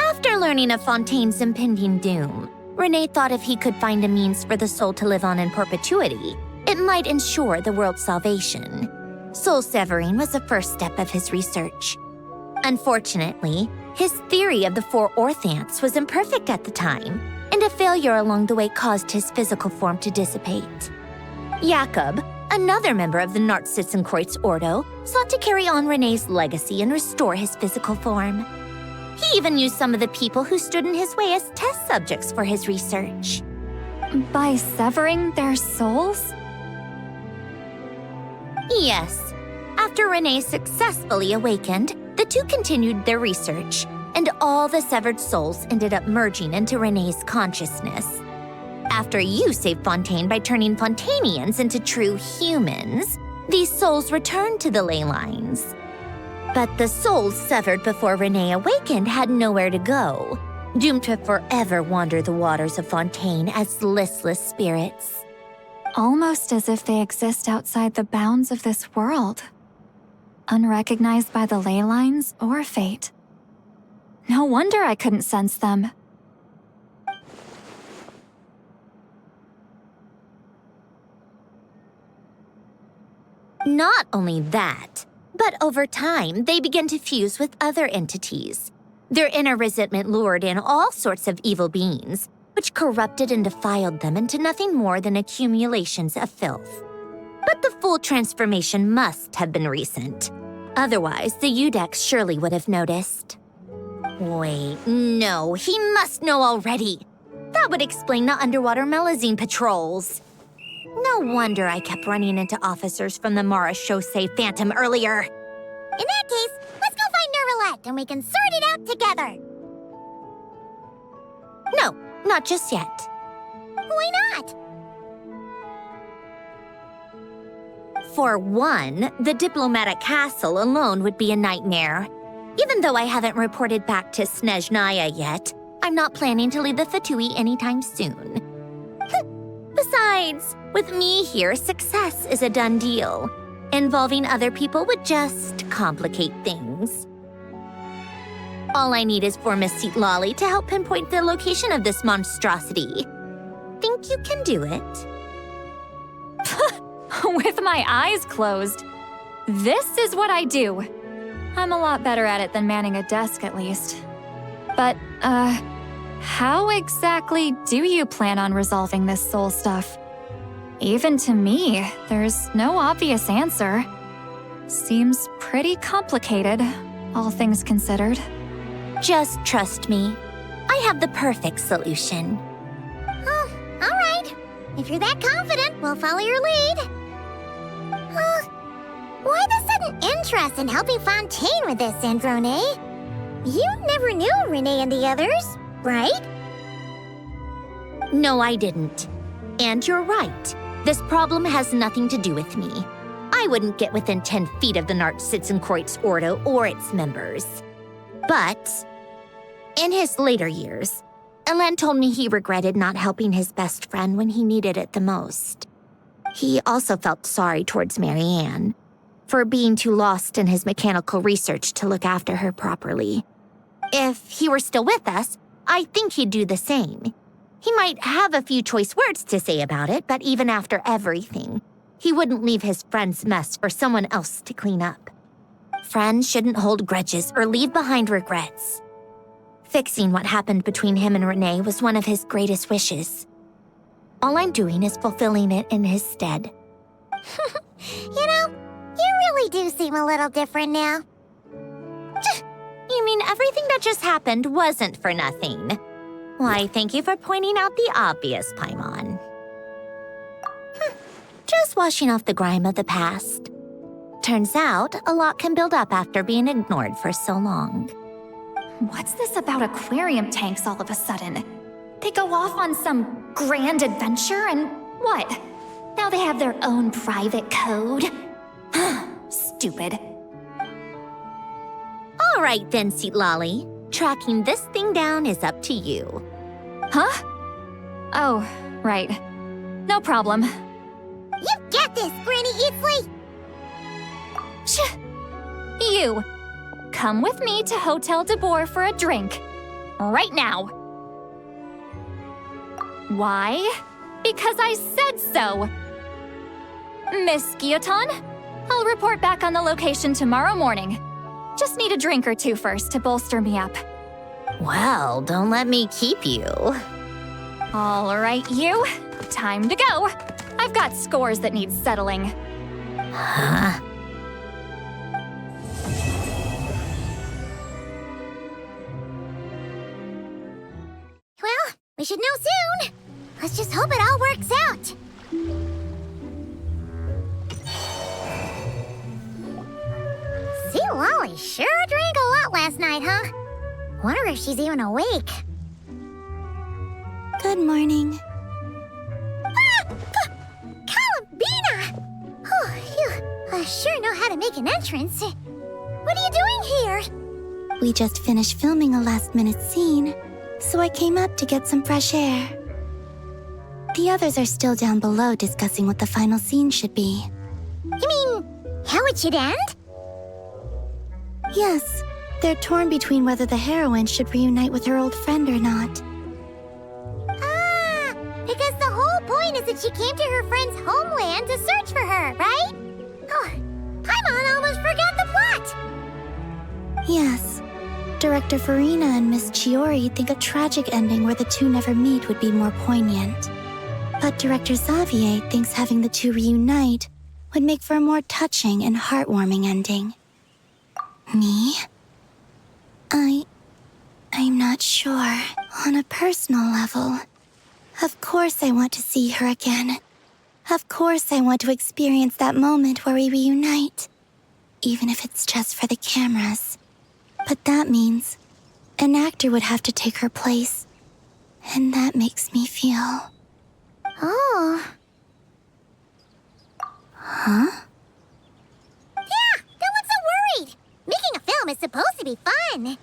After learning of Fontaine's impending doom, Renee thought if he could find a means for the soul to live on in perpetuity, it might ensure the world's salvation. Soul severing was the first step of his research. Unfortunately, his theory of the 4 orthants was imperfect at the time, and a failure along the way caused his physical form to dissipate. Jakob, another member of the Nartsitzenkreuz Ordo, sought to carry on Renee's legacy and restore his physical form. He even used some of the people who stood in his way as test subjects for his research. By severing their souls? Yes. After Renee successfully awakened, the two continued their research, and all the severed souls ended up merging into Renee's consciousness. After you saved Fontaine by turning Fontainians into true humans, these souls returned to the ley lines. But the souls severed before Renee awakened had nowhere to go, doomed to forever wander the waters of Fontaine as listless spirits. Almost as if they exist outside the bounds of this world. Unrecognized by the ley lines or fate. No wonder I couldn't sense them. Not only that, but over time, they began to fuse with other entities. Their inner resentment lured in all sorts of evil beings, which corrupted and defiled them into nothing more than accumulations of filth. But the full transformation must have been recent. Otherwise, the Udex surely would have noticed. Wait, no, he must know already. That would explain the underwater melazine patrols. No wonder I kept running into officers from the Mara Chaussee Phantom earlier. In that case, let's go find Nervalette and we can sort it out together. No, not just yet. Why not? For one, the diplomatic castle alone would be a nightmare. Even though I haven't reported back to Snezhnaya yet, I'm not planning to leave the Fatui anytime soon. Besides, with me here, success is a done deal. Involving other people would just complicate things. All I need is for Miss Citlali to help pinpoint the location of this monstrosity. Think you can do it? With my eyes closed. This is what I do. I'm a lot better at it than manning a desk, at least. But, how exactly do you plan on resolving this soul stuff? Even to me, there's no obvious answer. Seems pretty complicated, all things considered. Just trust me. I have the perfect solution. Oh, all right. If you're that confident, we'll follow your lead. Why the sudden interest in helping Fontaine with this, Sandrone? You never knew Renee and the others, right? No, I didn't. And you're right. This problem has nothing to do with me. I wouldn't get within 10 feet of the Nartsitzenkreuz Ordo or its members. But in his later years, Elen told me he regretted not helping his best friend when he needed it the most. He also felt sorry towards Marianne for being too lost in his mechanical research to look after her properly. If he were still with us, I think he'd do the same. He might have a few choice words to say about it, but even after everything, he wouldn't leave his friend's mess for someone else to clean up. Friends shouldn't hold grudges or leave behind regrets. Fixing what happened between him and Renee was one of his greatest wishes. All I'm doing is fulfilling it in his stead. You know, you really do seem a little different now. You mean everything that just happened wasn't for nothing? Why, thank you for pointing out the obvious, Paimon. Just washing off the grime of the past. Turns out, a lot can build up after being ignored for so long. What's this about aquarium tanks all of a sudden? They go off on some grand adventure and what? Now they have their own private code? Stupid. All right then, Citlali. Tracking this thing down is up to you. Huh? Oh, right. No problem. You get this, Granny Eatsley! You! Come with me to Hotel de Boer for a drink. Right now. Why? Because I said so! Miss Guillotin, I'll report back on the location tomorrow morning. Just need a drink or two first to bolster me up. Well, don't let me keep you. All right, you. Time to go. I've got scores that need settling. Huh? Well, we should know soon. Let's just hope it all works out. Citlali sure drank a lot last night, huh? Wonder if she's even awake. Good morning. Columbina! Oh, you sure know how to make an entrance. What are you doing here? We just finished filming a last-minute scene, so I came up to get some fresh air. The others are still down below discussing what the final scene should be. You mean, how it should end? Yes, they're torn between whether the heroine should reunite with her old friend or not. Because the whole point is that she came to her friend's homeland to search for her, right? Oh, Paimon almost forgot the plot! Yes. Director Farina and Miss Chiori think a tragic ending where the two never meet would be more poignant. But Director Xavier thinks having the two reunite would make for a more touching and heartwarming ending. Me? I'm not sure. On a personal level, of course I want to see her again. Of course I want to experience that moment where we reunite. Even if it's just for the cameras. But that means an actor would have to take her place. And that makes me feel... Oh. Huh? Yeah, don't look so worried. Making a film is supposed to be fun.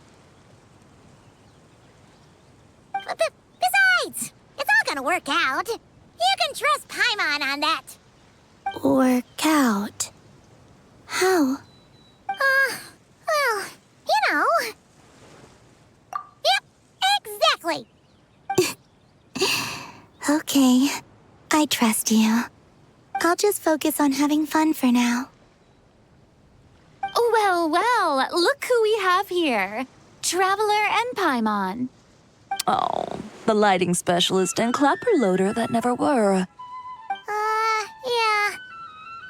Besides, it's all gonna work out. You can trust Paimon on that. Work out? How? Well, you know. Yep, exactly. Okay, I trust you. I'll just focus on having fun for now. Well, well, look who we have here. Traveler and Paimon. Oh, the lighting specialist and clapper loader that never were. Yeah.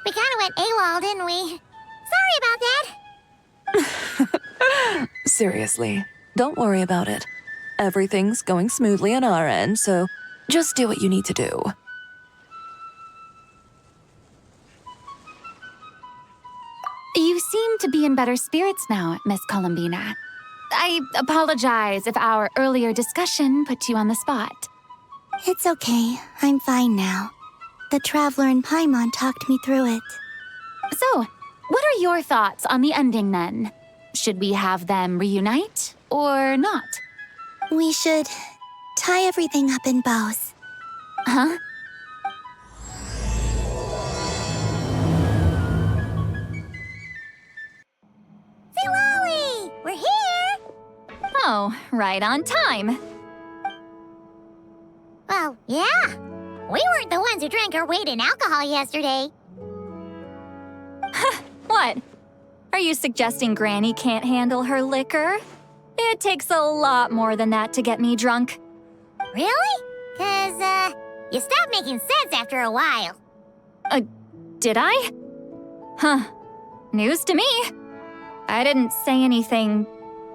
We kinda went AWOL, didn't we? Sorry about that. Seriously, don't worry about it. Everything's going smoothly on our end, so just do what you need to do. You seem to be in better spirits now, Miss Columbina. I apologize if our earlier discussion put you on the spot. It's okay. I'm fine now. The Traveler and Paimon talked me through it. So, what are your thoughts on the ending then? Should we have them reunite or not? We should tie everything up in bows. Huh? Oh, right on time. Well, yeah. We weren't the ones who drank our weight in alcohol yesterday. What? Are you suggesting Granny can't handle her liquor? It takes a lot more than that to get me drunk. Really? 'Cause, you stopped making sense after a while. Did I? Huh. News to me. I didn't say anything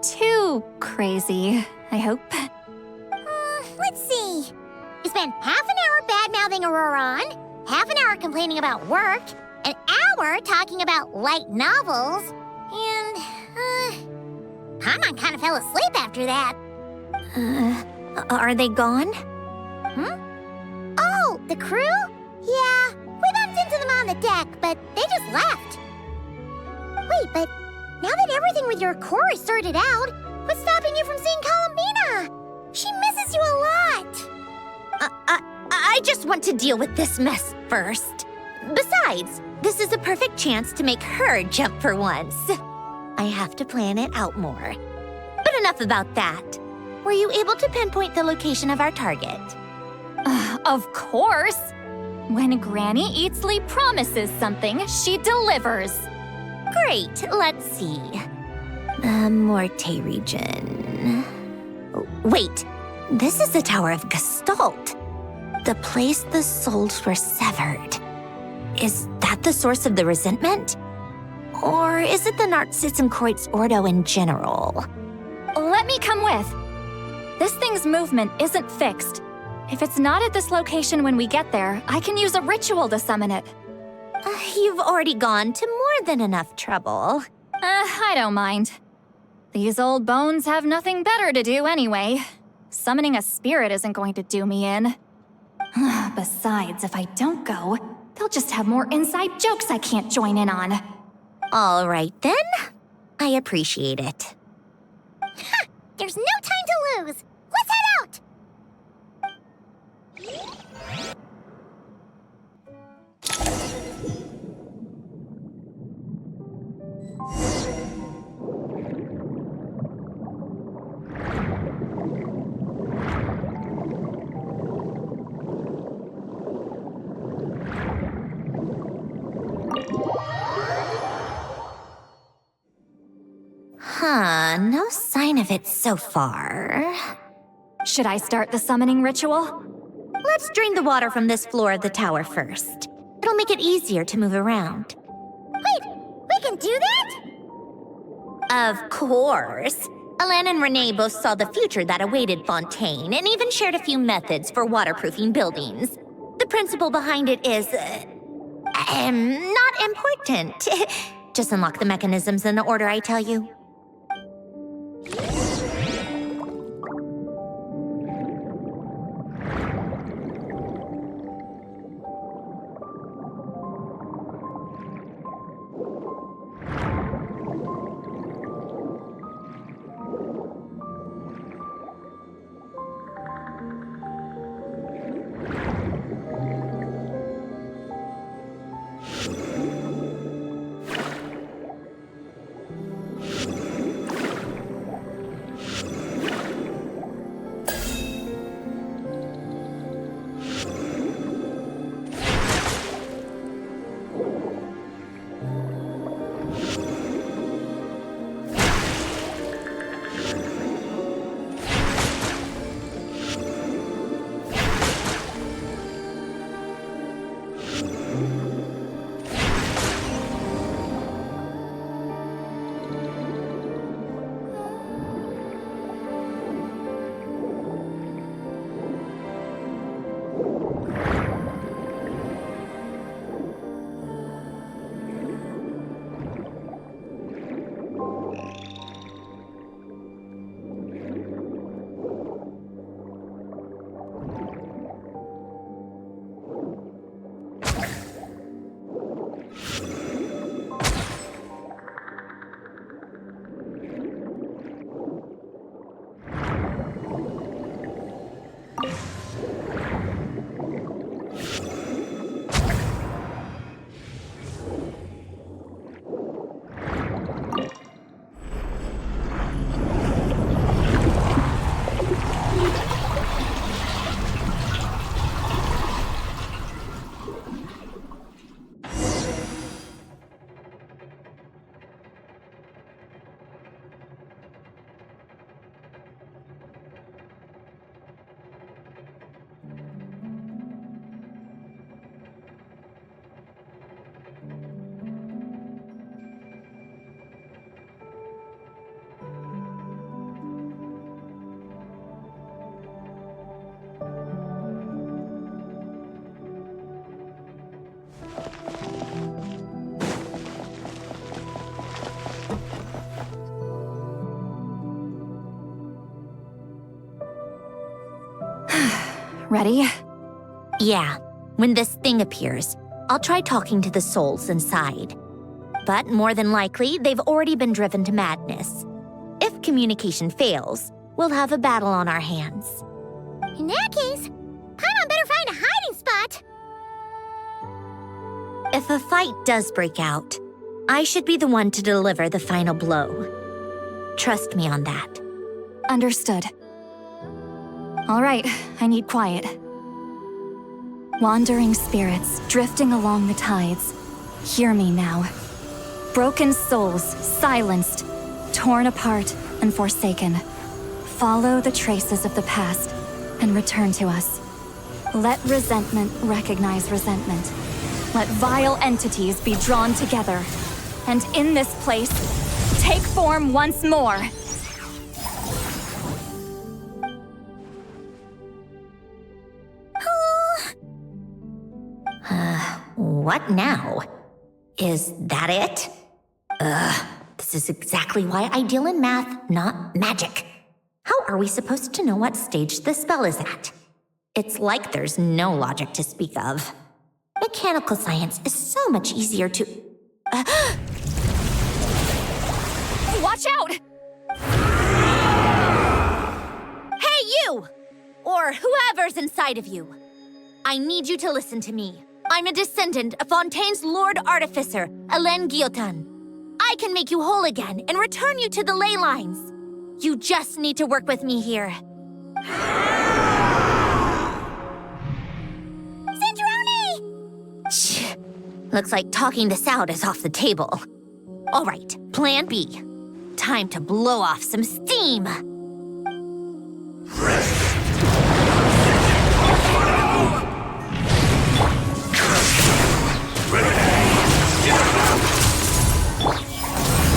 too crazy, I hope. Let's see. You spent half an hour bad-mouthing Auroron, half an hour complaining about work, an hour talking about light novels, and, Paimon kind of fell asleep after that. Are they gone? Oh, the crew? Yeah, we bumped into them on the deck, but they just left. Wait, but now that everything with your core is sorted out, what's stopping you from seeing Columbina? She misses you a lot. I just want to deal with this mess first. Besides, this is a perfect chance to make her jump for once. I have to plan it out more. But enough about that. Were you able to pinpoint the location of our target? Of course. When Granny Eatsley promises something, she delivers. Great, let's see. The Morte region. Wait, this is the Tower of Gestalt. The place the souls were severed. Is that the source of the resentment? Or is it the Narzissen-Kreuz Ordo in general? Let me come with. This thing's movement isn't fixed. If it's not at this location when we get there, I can use a ritual to summon it. You've already gone to more than enough trouble. I don't mind. These old bones have nothing better to do anyway. Summoning a spirit isn't going to do me in. Besides, if I don't go, they'll just have more inside jokes I can't join in on. All right, then. I appreciate it. There's no time to lose. Let's head out! No sign of it so far. Should I start the summoning ritual? Let's drain the water from this floor of the tower first. It'll make it easier to move around. Wait, we can do that? Of course. Alan and Renee both saw the future that awaited Fontaine and even shared a few methods for waterproofing buildings. The principle behind it is, not important. Just unlock the mechanisms in the order I tell you. Ready? Yeah, when this thing appears, I'll try talking to the souls inside. But more than likely, they've already been driven to madness. If communication fails, we'll have a battle on our hands. In that case, Paimon better find a hiding spot. If a fight does break out, I should be the one to deliver the final blow. Trust me on that. Understood. All right, I need quiet. Wandering spirits drifting along the tides. Hear me now. Broken souls, silenced, torn apart and forsaken. Follow the traces of the past and return to us. Let resentment recognize resentment. Let vile entities be drawn together. And in this place, take form once more. What now? Is that it? This is exactly why I deal in math, not magic. How are we supposed to know what stage the spell is at? It's like there's no logic to speak of. Mechanical science is so much easier to... Watch out! Hey, you! Or whoever's inside of you. I need you to listen to me. I'm a descendant of Fontaine's Lord Artificer, Hélène Guillotin. I can make you whole again and return you to the ley lines. You just need to work with me here. Sandrone! Looks like talking this out is off the table. All right, plan B. Time to blow off some steam.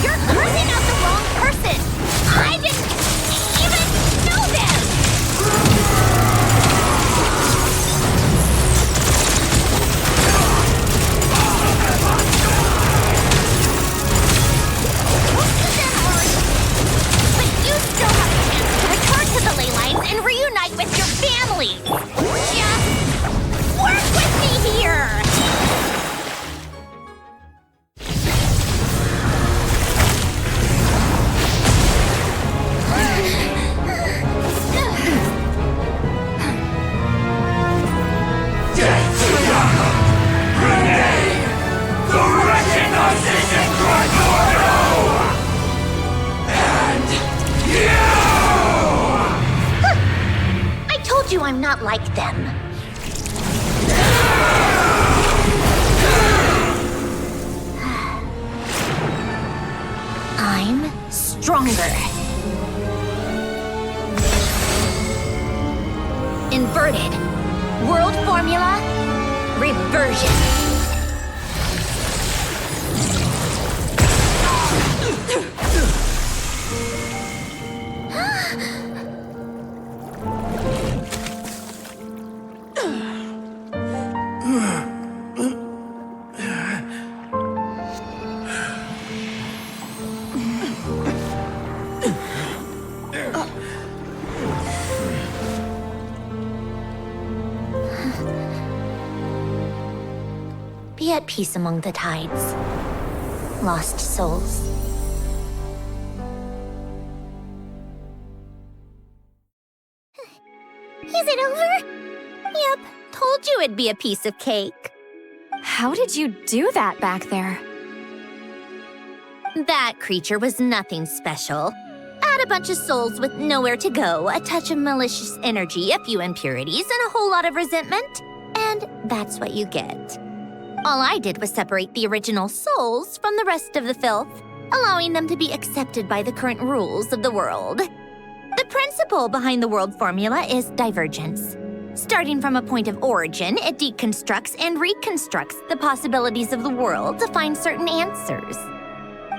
You're cursing out the wrong person! I didn't even know them! But you still have a chance to return to the ley lines and reunite with your family. Just work with me here! I told you I'm not like them. I'm stronger. Inverted. World formula. Reversion. Be at peace among the tides. Lost souls. Is it over? Yep, told you it'd be a piece of cake. How did you do that back there? That creature was nothing special. Add a bunch of souls with nowhere to go, a touch of malicious energy, a few impurities, and a whole lot of resentment, and that's what you get. All I did was separate the original souls from the rest of the filth, allowing them to be accepted by the current rules of the world. The principle behind the world formula is divergence. Starting from a point of origin, it deconstructs and reconstructs the possibilities of the world to find certain answers.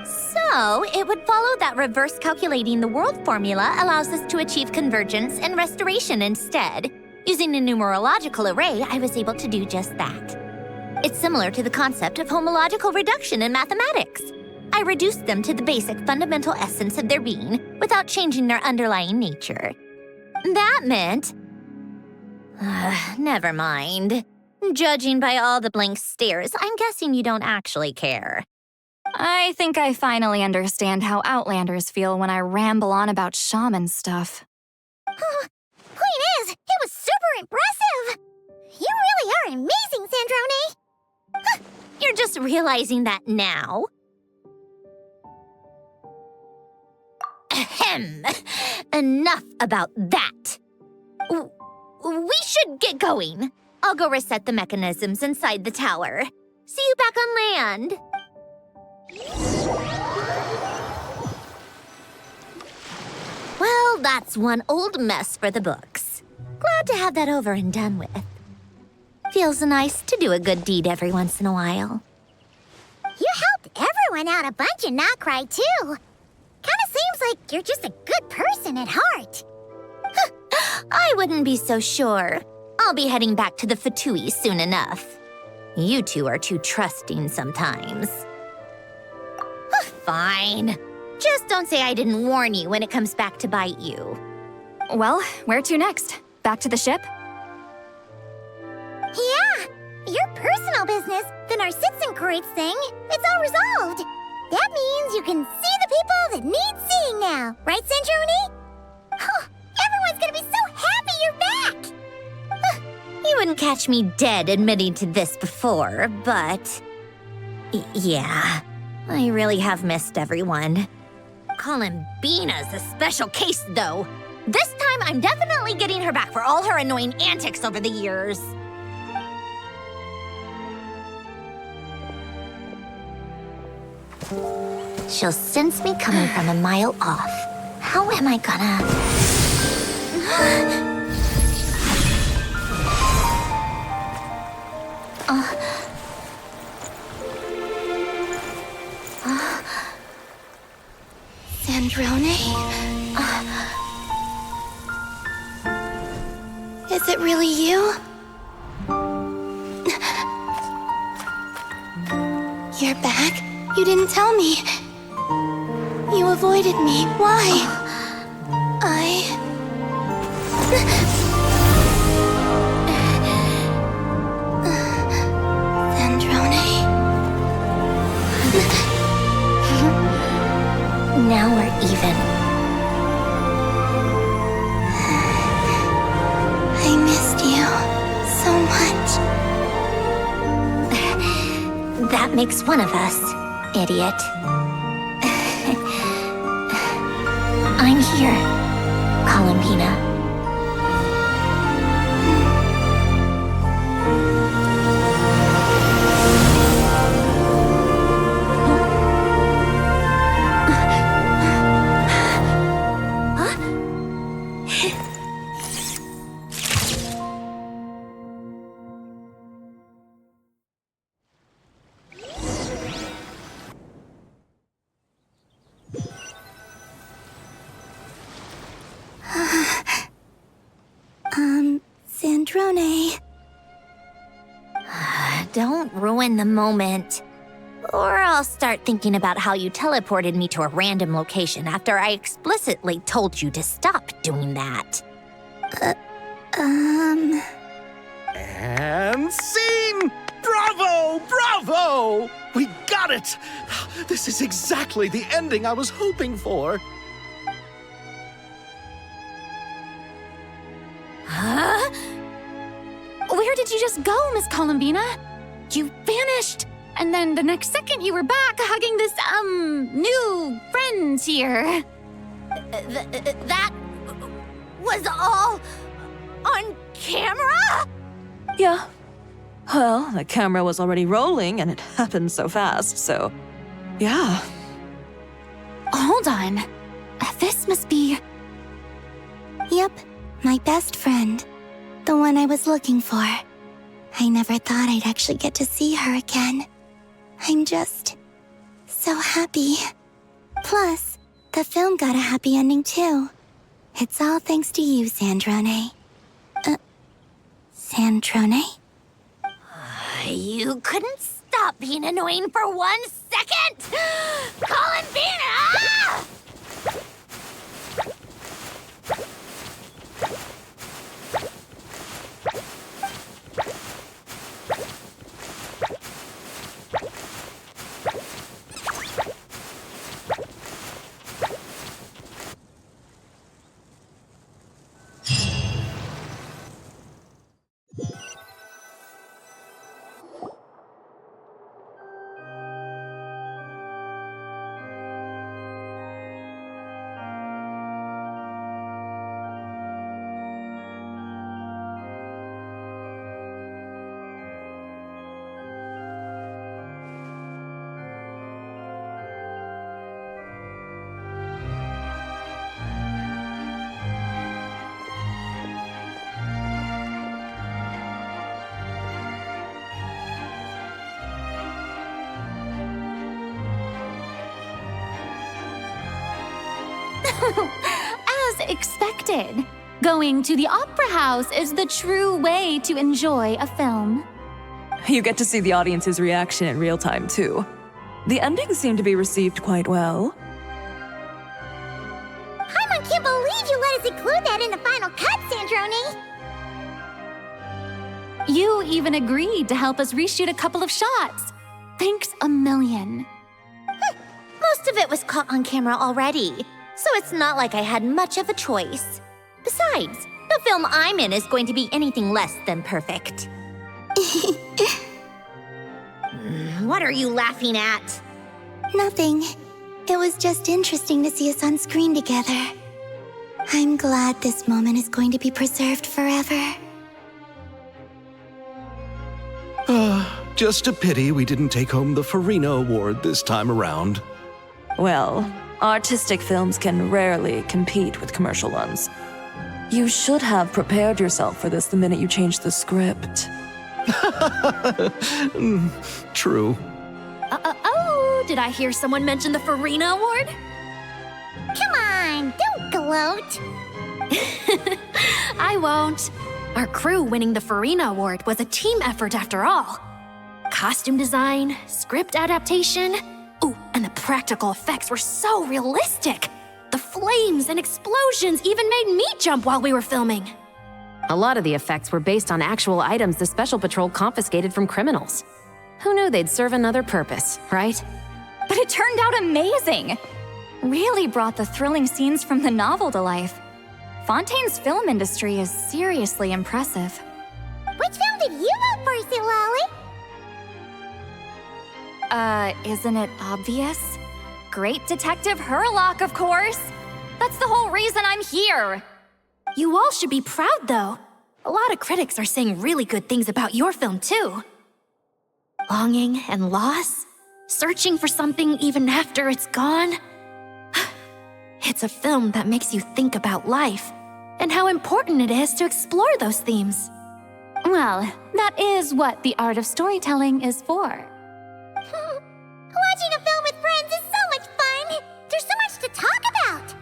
So, it would follow that reverse calculating the world formula allows us to achieve convergence and restoration instead. Using a numerological array, I was able to do just that. It's similar to the concept of homological reduction in mathematics. I reduced them to the basic fundamental essence of their being without changing their underlying nature. That meant Never mind. Judging by all the blank stares, I'm guessing you don't actually care. I think I finally understand how Outlanders feel when I ramble on about shaman stuff. Point is, it was super impressive! You really are amazing, Sandrone! You're just realizing that now? Ahem. Enough about that. We should get going. I'll go reset the mechanisms inside the tower. See you back on land. Well, that's one old mess for the books. Glad to have that over and done with. Feels nice to do a good deed every once in a while. You helped everyone out a bunch and not cry, too. Kinda seems like you're just a good person at heart. I wouldn't be so sure. I'll be heading back to the Fatui soon enough. You two are too trusting sometimes. Fine. Just don't say I didn't warn you when it comes back to bite you. Well, where to next? Back to the ship? Yeah, your personal business, the Narcitzenkreuz thing, it's all resolved. That means you can see the people that need seeing now, right, Sandrone? Oh, everyone's gonna be so happy you're back! You wouldn't catch me dead admitting to this before, but... yeah, I really have missed everyone. Columbina's a special case, though. This time, I'm definitely getting her back for all her annoying antics over the years. She'll sense me coming from a mile off. How am I gonna... Sandrone? Is it really you? You're back? You didn't tell me. You avoided me. Why? Sandrone? Now we're even. I missed you so much. That makes one of us, idiot. I'm here, Columbina. Sandrone. Don't ruin the moment. Or I'll start thinking about how you teleported me to a random location after I explicitly told you to stop doing that. And scene! Bravo! Bravo! We got it! This is exactly the ending I was hoping for. Huh? Where did you just go, Miss Columbina? You vanished! And then the next second you were back hugging this, new friend here. That was all on camera? Yeah. Well, the camera was already rolling and it happened so fast, so yeah. Hold on. This must be... Yep, my best friend. The one I was looking for. I never thought I'd actually get to see her again. I'm just so happy. Plus, the film got a happy ending too. It's all thanks to you, Sandrone. Sandrone? You couldn't stop being annoying for 1 second! Columbina! As expected. Going to the opera house is the true way to enjoy a film. You get to see the audience's reaction in real time, too. The endings seem to be received quite well. I can't believe you let us include that in the final cut, Sandrone! You even agreed to help us reshoot a couple of shots. Thanks a million. Most of it was caught on camera already, so it's not like I had much of a choice. Besides, the film I'm in is going to be anything less than perfect. What are you laughing at? Nothing. It was just interesting to see us on screen together. I'm glad this moment is going to be preserved forever. Just a pity we didn't take home the Farina Award this time around. Well, artistic films can rarely compete with commercial ones. You should have prepared yourself for this the minute you changed the script. True. Oh, did I hear someone mention the Farina Award? Come on, don't gloat. I won't. Our crew winning the Farina Award was a team effort after all. Costume design, script adaptation. Ooh, and the practical effects were so realistic. The flames and explosions even made me jump while we were filming. A lot of the effects were based on actual items the Special Patrol confiscated from criminals. Who knew they'd serve another purpose, right? But it turned out amazing! Really brought the thrilling scenes from the novel to life. Fontaine's film industry is seriously impressive. Which film did you vote for, Citlali? Isn't it obvious? Great Detective Hurlock, of course! That's the whole reason I'm here! You all should be proud, though. A lot of critics are saying really good things about your film, too. Longing and loss, searching for something even after it's gone. It's a film that makes you think about life and how important it is to explore those themes. Well, that is what the art of storytelling is for. Watching a film with friends is so much fun! There's so much to talk about!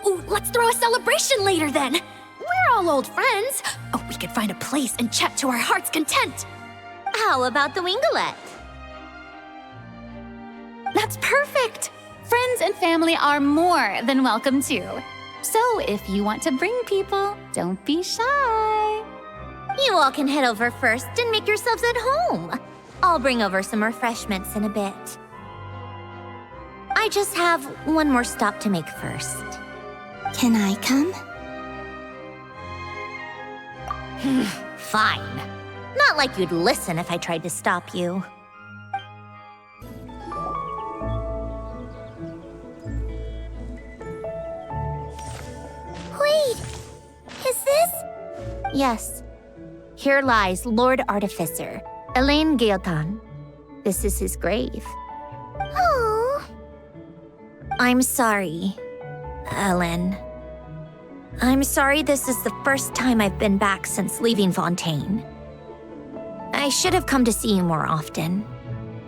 Ooh, let's throw a celebration later then! We're all old friends! Oh, we could find a place and chat to our heart's content! How about the Wingalette? That's perfect! Friends and family are more than welcome too. So if you want to bring people, don't be shy. You all can head over first and make yourselves at home. I'll bring over some refreshments in a bit. I just have one more stop to make first. Can I come? Fine. Not like you'd listen if I tried to stop you. Wait, is this? Yes. Here lies Lord Artificer, Elaine Gailton. This is his grave. Oh. I'm sorry, Ellen. I'm sorry this is the first time I've been back since leaving Fontaine. I should have come to see you more often.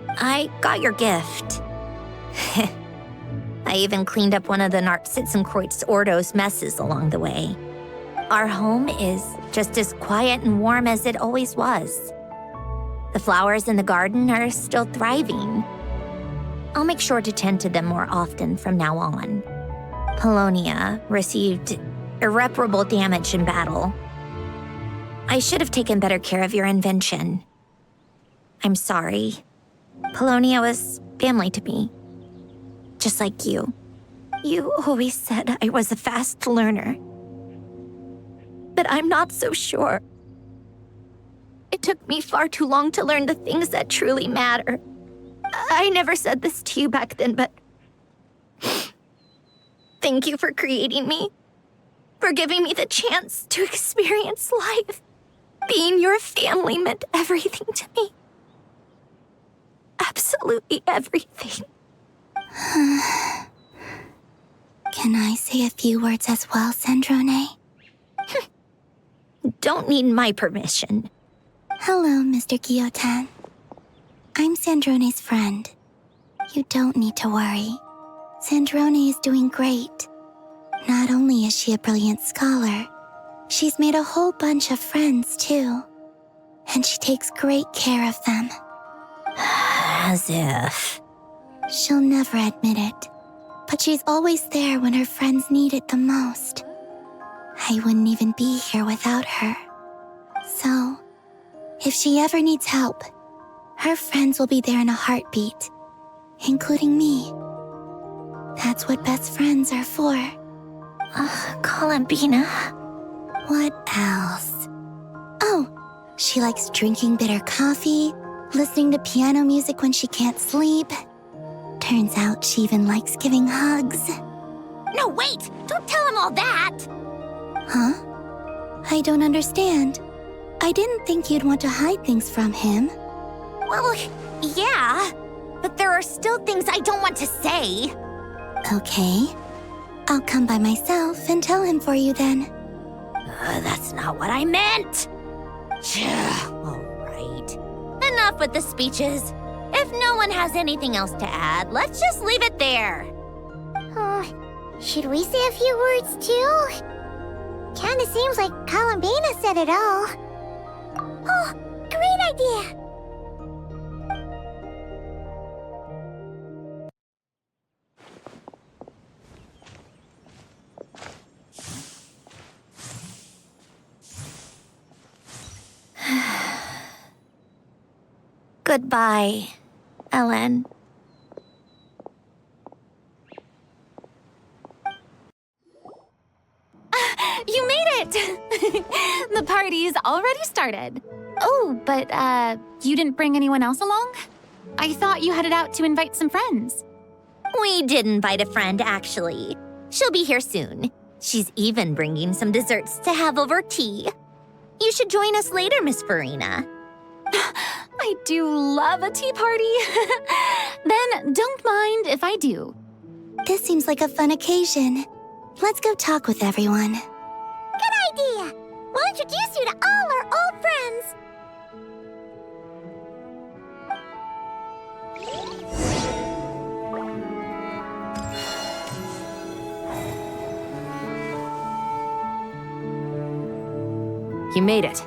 I got your gift. I even cleaned up one of the Narcitzenkreuz Ordo's messes along the way. Our home is just as quiet and warm as it always was. The flowers in the garden are still thriving. I'll make sure to tend to them more often from now on. Polonia received irreparable damage in battle. I should have taken better care of your invention. I'm sorry. Polonia was family to me. Just like you. You always said I was a fast learner. But I'm not so sure. It took me far too long to learn the things that truly matter. I never said this to you back then, but thank you for creating me. For giving me the chance to experience life. Being your family meant everything to me. Absolutely everything. Can I say a few words as well, Sandrone? Don't need my permission. Hello, Mr. Guillotin. I'm Sandrone's friend. You don't need to worry. Sandrone is doing great. Not only is she a brilliant scholar, she's made a whole bunch of friends, too. And she takes great care of them. As if. She'll never admit it, but she's always there when her friends need it the most. I wouldn't even be here without her. So, if she ever needs help, her friends will be there in a heartbeat, including me. That's what best friends are for. Columbina. What else? Oh, she likes drinking bitter coffee, listening to piano music when she can't sleep. Turns out she even likes giving hugs. No, wait! Don't tell him all that! Huh? I don't understand. I didn't think you'd want to hide things from him. Well, yeah, but there are still things I don't want to say. Okay. I'll come by myself and tell him for you then. That's not what I meant. All right. Enough with the speeches. If no one has anything else to add, let's just leave it there. Should we say a few words too? Kinda seems like Columbina said it all. Oh, great idea! Goodbye, Ellen. You made it! The party's already started. Oh, but, you didn't bring anyone else along? I thought you headed out to invite some friends. We did invite a friend, actually. She'll be here soon. She's even bringing some desserts to have over tea. You should join us later, Miss Farina. I do love a tea party. Then don't mind if I do. This seems like a fun occasion. Let's go talk with everyone. Good idea! We'll introduce you to all our old friends. You made it.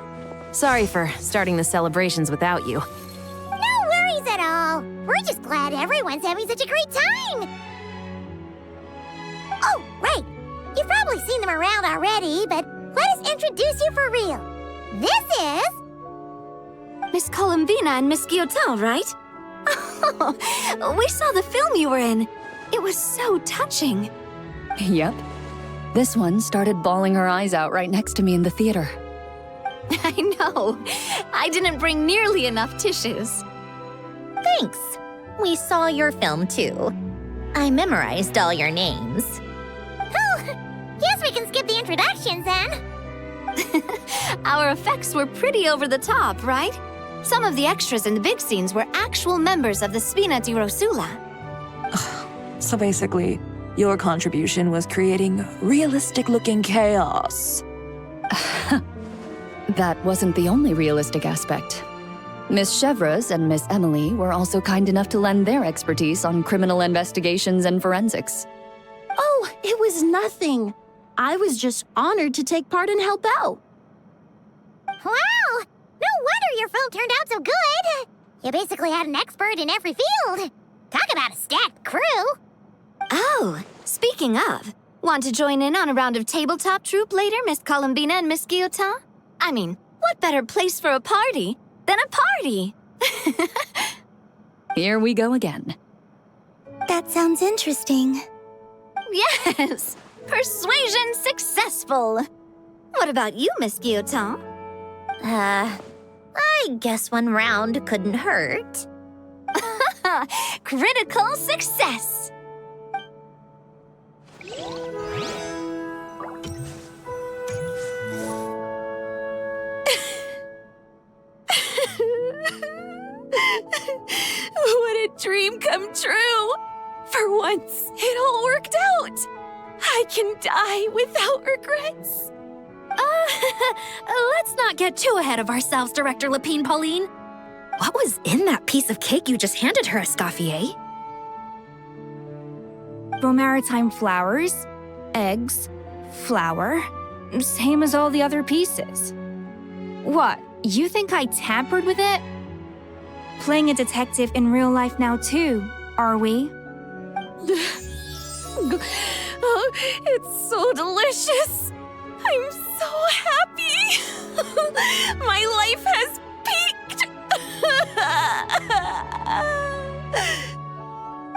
Sorry for starting the celebrations without you. No worries at all. We're just glad everyone's having such a great time. Oh, right. You've probably seen them around already, but let us introduce you for real. This is... Miss Columbina and Miss Guillotin, right? Oh, we saw the film you were in. It was so touching. Yep. This one started bawling her eyes out right next to me in the theater. I know. I didn't bring nearly enough tissues. Thanks. We saw your film, too. I memorized all your names. Oh, guess we can skip the introductions then. Our effects were pretty over the top, right? Some of the extras in the big scenes were actual members of the Spina di Rosula. So basically, your contribution was creating realistic-looking chaos. That wasn't the only realistic aspect. Miss Chevreuse and Miss Emily were also kind enough to lend their expertise on criminal investigations and forensics. Oh, it was nothing. I was just honored to take part and help out. Wow! No wonder your film turned out so good. You basically had an expert in every field. Talk about a stacked crew. Oh, speaking of, want to join in on a round of tabletop troupe later, Miss Columbina and Miss Guillotin? I mean, what better place for a party than a party? Here we go again. That sounds interesting. Yes! Persuasion successful! What about you, Miss Guillotin? I guess one round couldn't hurt. Critical success! What a dream come true! For once, it all worked out! I can die without regrets. Let's not get too ahead of ourselves, Director Lapine Pauline. What was in that piece of cake you just handed her, Escoffier? Romaritime flowers eggs, flour, same as all the other pieces. What, you think I tampered with it? Playing a detective in real life now too, are we? Oh, it's so delicious. I'm so happy. My life has peaked.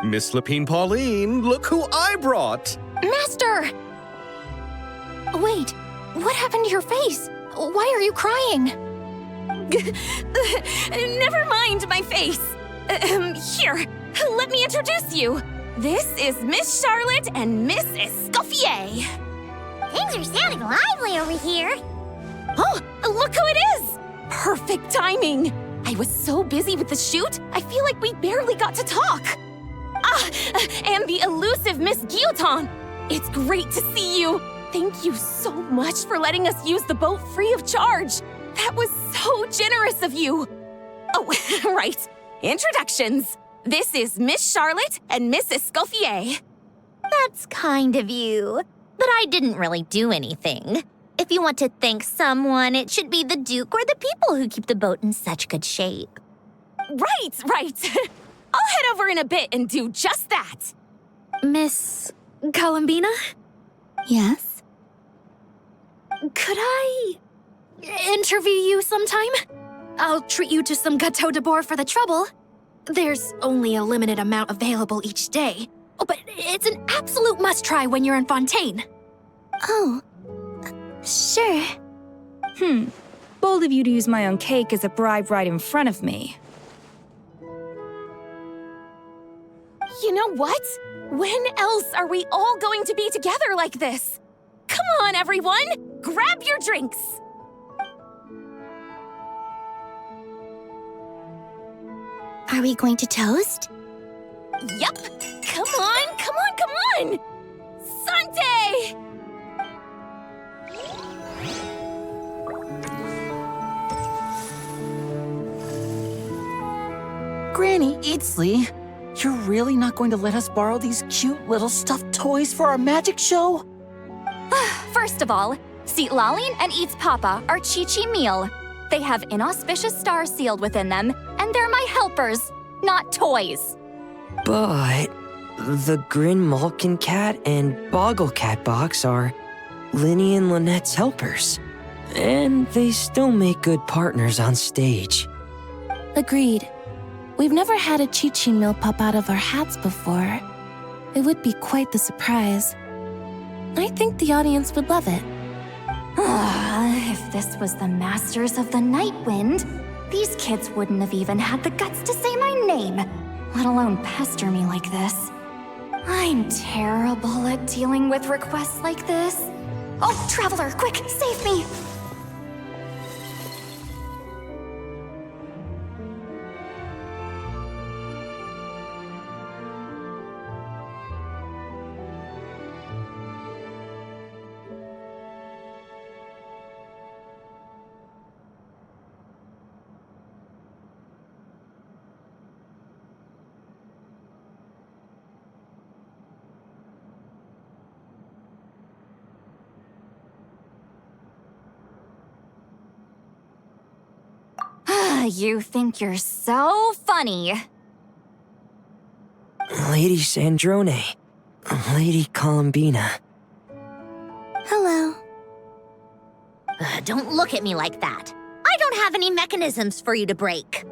Miss Lapine Pauline, look who I brought! Master! Wait, what happened to your face? Why are you crying? Never mind my face. Here, let me introduce you. This is Miss Charlotte and Miss Escoffier. Things are sounding lively over here. Oh, look who it is! Perfect timing. I was so busy with the shoot, I feel like we barely got to talk. And the elusive Miss Guillotin. It's great to see you. Thank you so much for letting us use the boat free of charge. That was so generous of you. Oh, right. Introductions. This is Miss Charlotte and Miss Escoffier. That's kind of you, but I didn't really do anything. If you want to thank someone, it should be the Duke or the people who keep the boat in such good shape. Right. I'll head over in a bit and do just that. Miss Columbina? Yes? Could I interview you sometime? I'll treat you to some gâteau de bord for the trouble. There's only a limited amount available each day. Oh, but it's an absolute must-try when you're in Fontaine. Oh, sure. Bold of you to use my own cake as a bribe right in front of me. You know what? When else are we all going to be together like this? Come on, everyone! Grab your drinks! Are we going to toast? Yup! Come on! Sante! Granny Citlali, you're really not going to let us borrow these cute little stuffed toys for our magic show? First of all, Citlali and Eats Papa are Chi-Chi meal. They have inauspicious stars sealed within them, and they're my helpers, not toys. But the Grin Malkin Cat and Boggle Cat box are Linny and Lynette's helpers. And they still make good partners on stage. Agreed. We've never had a Chi-Chi meal pop out of our hats before. It would be quite the surprise. I think the audience would love it. If this was the Masters of the Night Wind, these kids wouldn't have even had the guts to say my name, let alone pester me like this. I'm terrible at dealing with requests like this. Oh, Traveler, quick, save me! You think you're so funny. Lady Sandrone, Lady Columbina. Hello. Don't look at me like that. I don't have any mechanisms for you to break.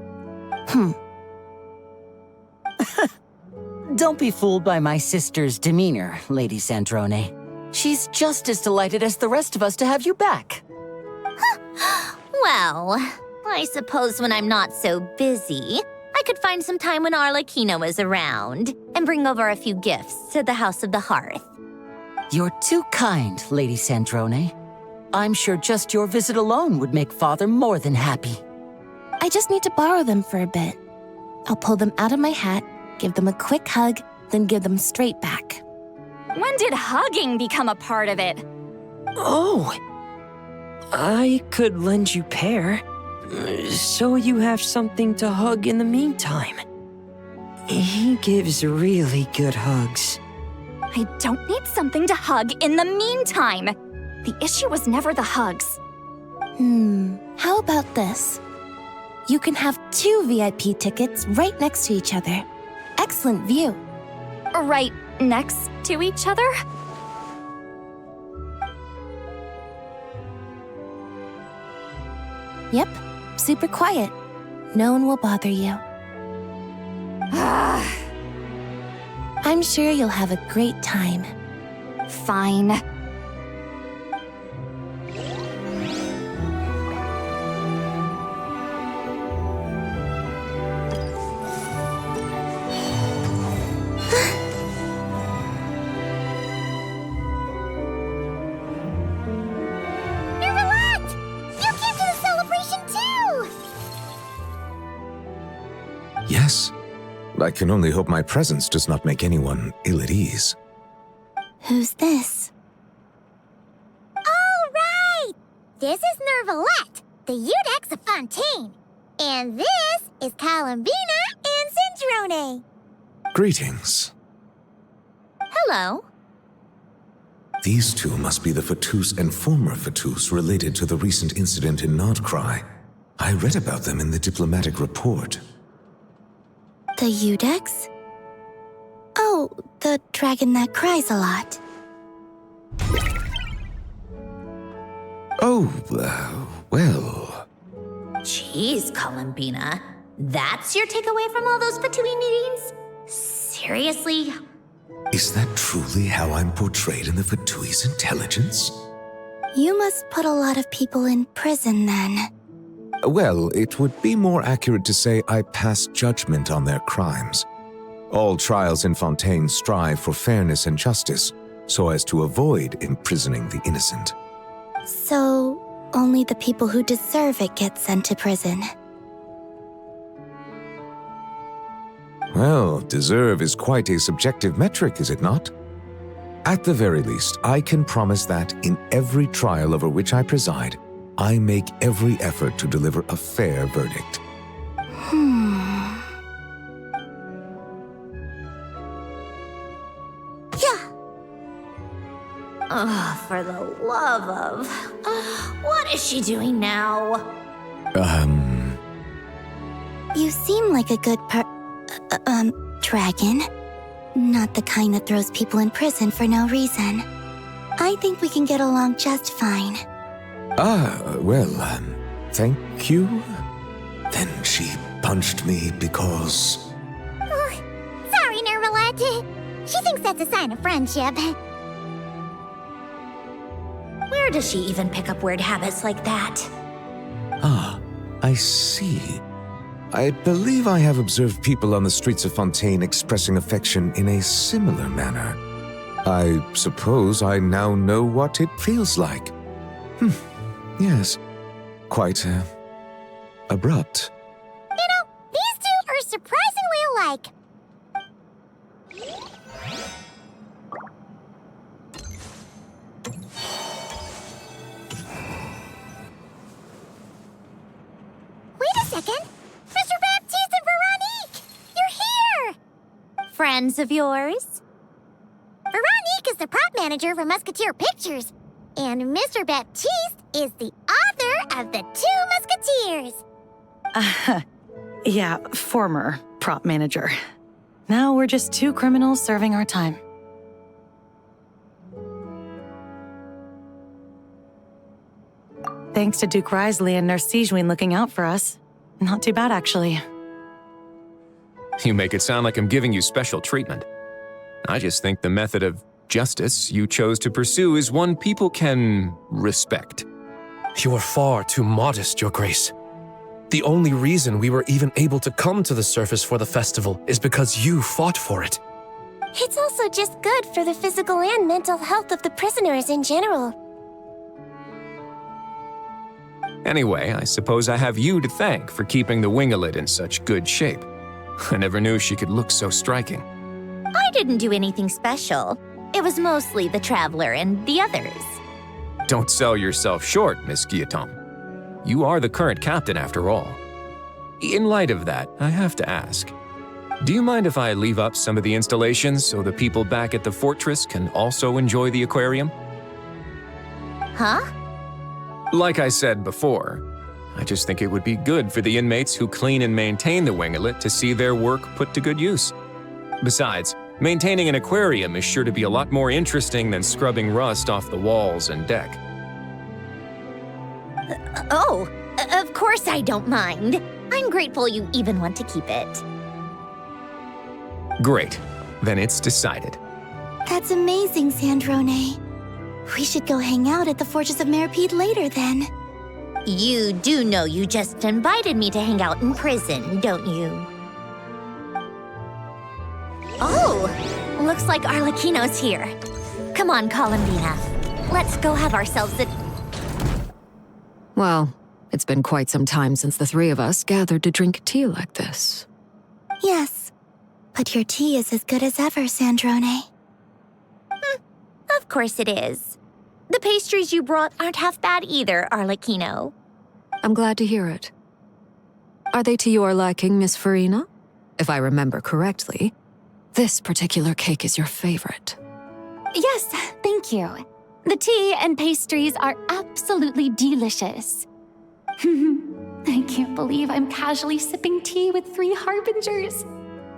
Don't be fooled by my sister's demeanor, Lady Sandrone. She's just as delighted as the rest of us to have you back. Well, I suppose when I'm not so busy, I could find some time when Arlecchino is around and bring over a few gifts to the House of the Hearth. You're too kind, Lady Sandrone. I'm sure just your visit alone would make Father more than happy. I just need to borrow them for a bit. I'll pull them out of my hat, give them a quick hug, then give them straight back. When did hugging become a part of it? Oh, I could lend you Pear, so you have something to hug in the meantime. He gives really good hugs. I don't need something to hug in the meantime. The issue was never the hugs. How about this? You can have 2 VIP tickets right next to each other. Excellent view. Right next to each other? Yep, super quiet. No one will bother you. I'm sure you'll have a great time. Fine. Yes. I can only hope my presence does not make anyone ill at ease. Who's this? All right! This is Nervalette, the Udex of Fontaine. And this is Columbina and Sandrone. Greetings. Hello. These two must be the Fatus and former Fatus related to the recent incident in Nodcry. I read about them in the diplomatic report. The Udex? Oh, the dragon that cries a lot. Oh, well... Jeez, Columbina. That's your takeaway from all those Fatui meetings? Seriously? Is that truly how I'm portrayed in the Fatui's intelligence? You must put a lot of people in prison then. Well, it would be more accurate to say I pass judgment on their crimes. All trials in Fontaine strive for fairness and justice, so as to avoid imprisoning the innocent. So, only the people who deserve it get sent to prison. Well, deserve is quite a subjective metric, is it not? At the very least, I can promise that in every trial over which I preside, I make every effort to deliver a fair verdict. Yeah. Oh, for the love of... what is she doing now? You seem like a good dragon. Not the kind that throws people in prison for no reason. I think we can get along just fine. Thank you. Then she punched me because... Sorry, Nervalette. She thinks that's a sign of friendship. Where does she even pick up weird habits like that? Ah, I see. I believe I have observed people on the streets of Fontaine expressing affection in a similar manner. I suppose I now know what it feels like. Yes, quite, abrupt. You know, these two are surprisingly alike. Wait a second! Mr. Baptiste and Veronique! You're here! Friends of yours? Veronique is the prop manager for Musketeer Pictures, and Mr. Baptiste is the author of The Two Musketeers. Yeah, former prop manager. Now we're just 2 criminals serving our time. Thanks to Duke Risley and Nurse Sigewin looking out for us. Not too bad, actually. You make it sound like I'm giving you special treatment. I just think the method of justice you chose to pursue is one people can respect. You are far too modest, Your Grace. The only reason we were even able to come to the surface for the festival is because you fought for it. It's also just good for the physical and mental health of the prisoners in general. Anyway, I suppose I have you to thank for keeping the Wingolid in such good shape. I never knew she could look so striking. I didn't do anything special. It was mostly the Traveler and the others. Don't sell yourself short, Miss Guillaume. You are the current captain, after all. In light of that, I have to ask, Do you mind if I leave up some of the installations so the people back at the fortress can also enjoy the aquarium? Huh? Like I said before, I just think it would be good for the inmates who clean and maintain the winglet to see their work put to good use. Besides, maintaining an aquarium is sure to be a lot more interesting than scrubbing rust off the walls and deck. Oh, of course I don't mind. I'm grateful you even want to keep it. Great. Then it's decided. That's amazing, Sandrone. We should go hang out at the Fortress of Meripede later then. You do know you just invited me to hang out in prison, don't you? Oh, looks like Arlecchino's here. Come on, Columbina. Let's go have ourselves a... Well, it's been quite some time since the three of us gathered to drink tea like this. Yes, but your tea is as good as ever, Sandrone. Of course it is. The pastries you brought aren't half bad either, Arlecchino. I'm glad to hear it. Are they to your liking, Miss Farina? If I remember correctly, this particular cake is your favorite. Yes, thank you. The tea and pastries are absolutely delicious. I can't believe I'm casually sipping tea with 3 harbingers.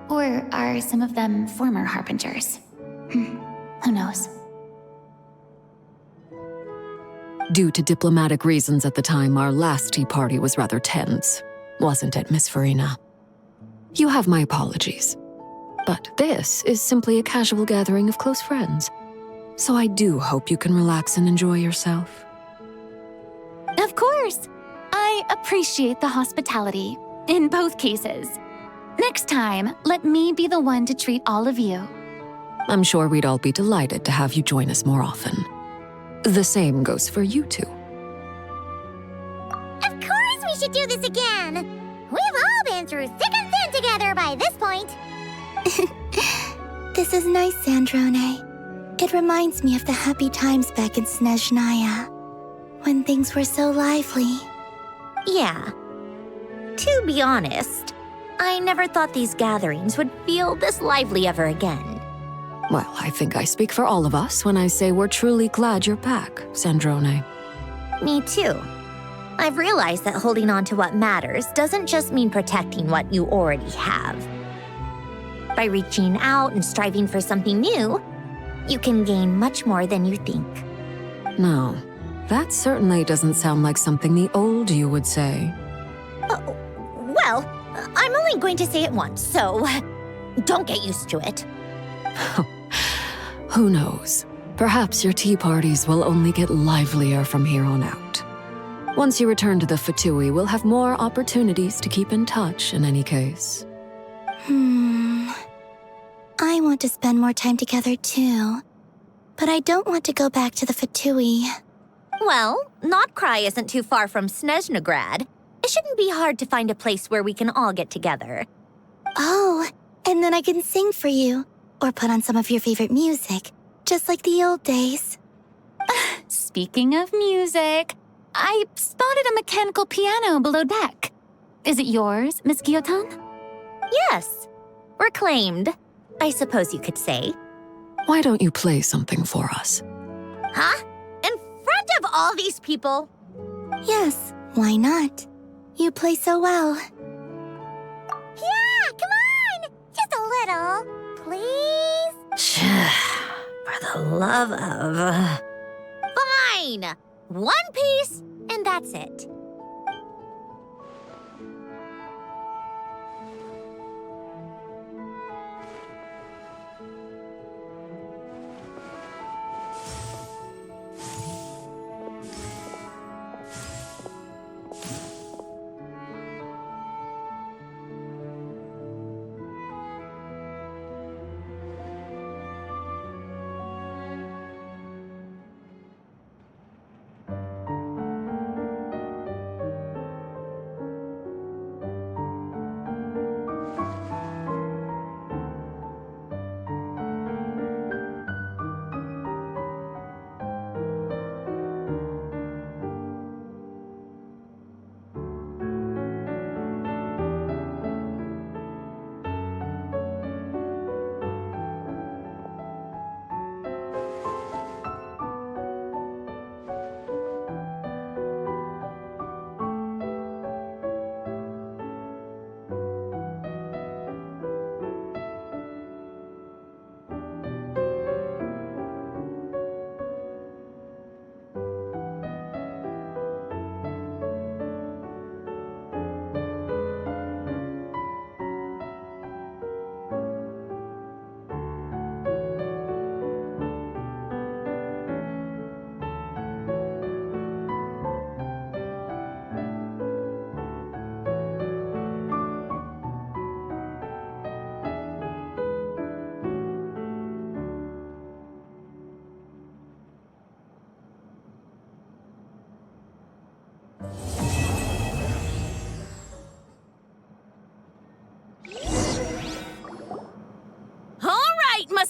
Or are some of them former harbingers? Who knows? Due to diplomatic reasons at the time, our last tea party was rather tense, wasn't it, Miss Farina? You have my apologies. But this is simply a casual gathering of close friends. So I do hope you can relax and enjoy yourself. Of course! I appreciate the hospitality, in both cases. Next time, let me be the one to treat all of you. I'm sure we'd all be delighted to have you join us more often. The same goes for you two. Of course we should do this again! We've all been through thick and thin together by this point. This is nice, Sandrone. It reminds me of the happy times back in Snezhnaya, when things were so lively. Yeah. To be honest, I never thought these gatherings would feel this lively ever again. Well, I think I speak for all of us when I say we're truly glad you're back, Sandrone. Me too. I've realized that holding on to what matters doesn't just mean protecting what you already have. By reaching out and striving for something new, you can gain much more than you think. No, that certainly doesn't sound like something the old you would say. Well, I'm only going to say it once, so don't get used to it. Who knows? Perhaps your tea parties will only get livelier from here on out. Once you return to the Fatui, we'll have more opportunities to keep in touch in any case. I want to spend more time together too, but I don't want to go back to the Fatui. Well, Notcry isn't too far from Snezhnograd. It shouldn't be hard to find a place where we can all get together. Oh, and then I can sing for you, or put on some of your favorite music, just like the old days. Speaking of music, I spotted a mechanical piano below deck. Is it yours, Miss Guillotin? Yes. Reclaimed, I suppose you could say. Why don't you play something for us? Huh? In front of all these people? Yes, why not? You play so well. Yeah, come on! Just a little, please? For the love of... Fine! One piece, and that's it.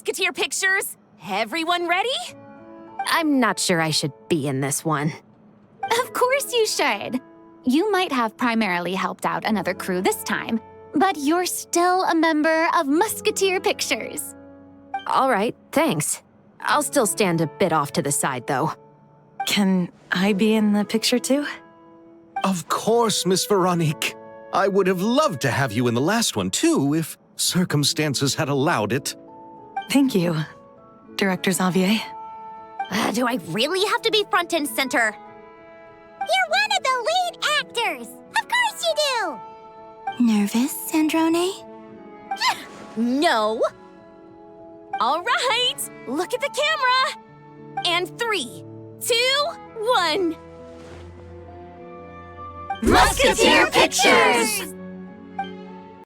Musketeer pictures! Everyone ready? I'm not sure I should be in this one. Of course you should. You might have primarily helped out another crew this time, but you're still a member of Musketeer Pictures. All right, thanks. I'll still stand a bit off to the side, though. Can I be in the picture too? Of course, Miss Veronique. I would have loved to have you in the last one too, if circumstances had allowed it. Thank you, Director Xavier. Do I really have to be front and center? You're one of the lead actors! Of course you do! Nervous, Sandrone? No. All right, look at the camera. And 3, 2, 1. Musketeer Pictures!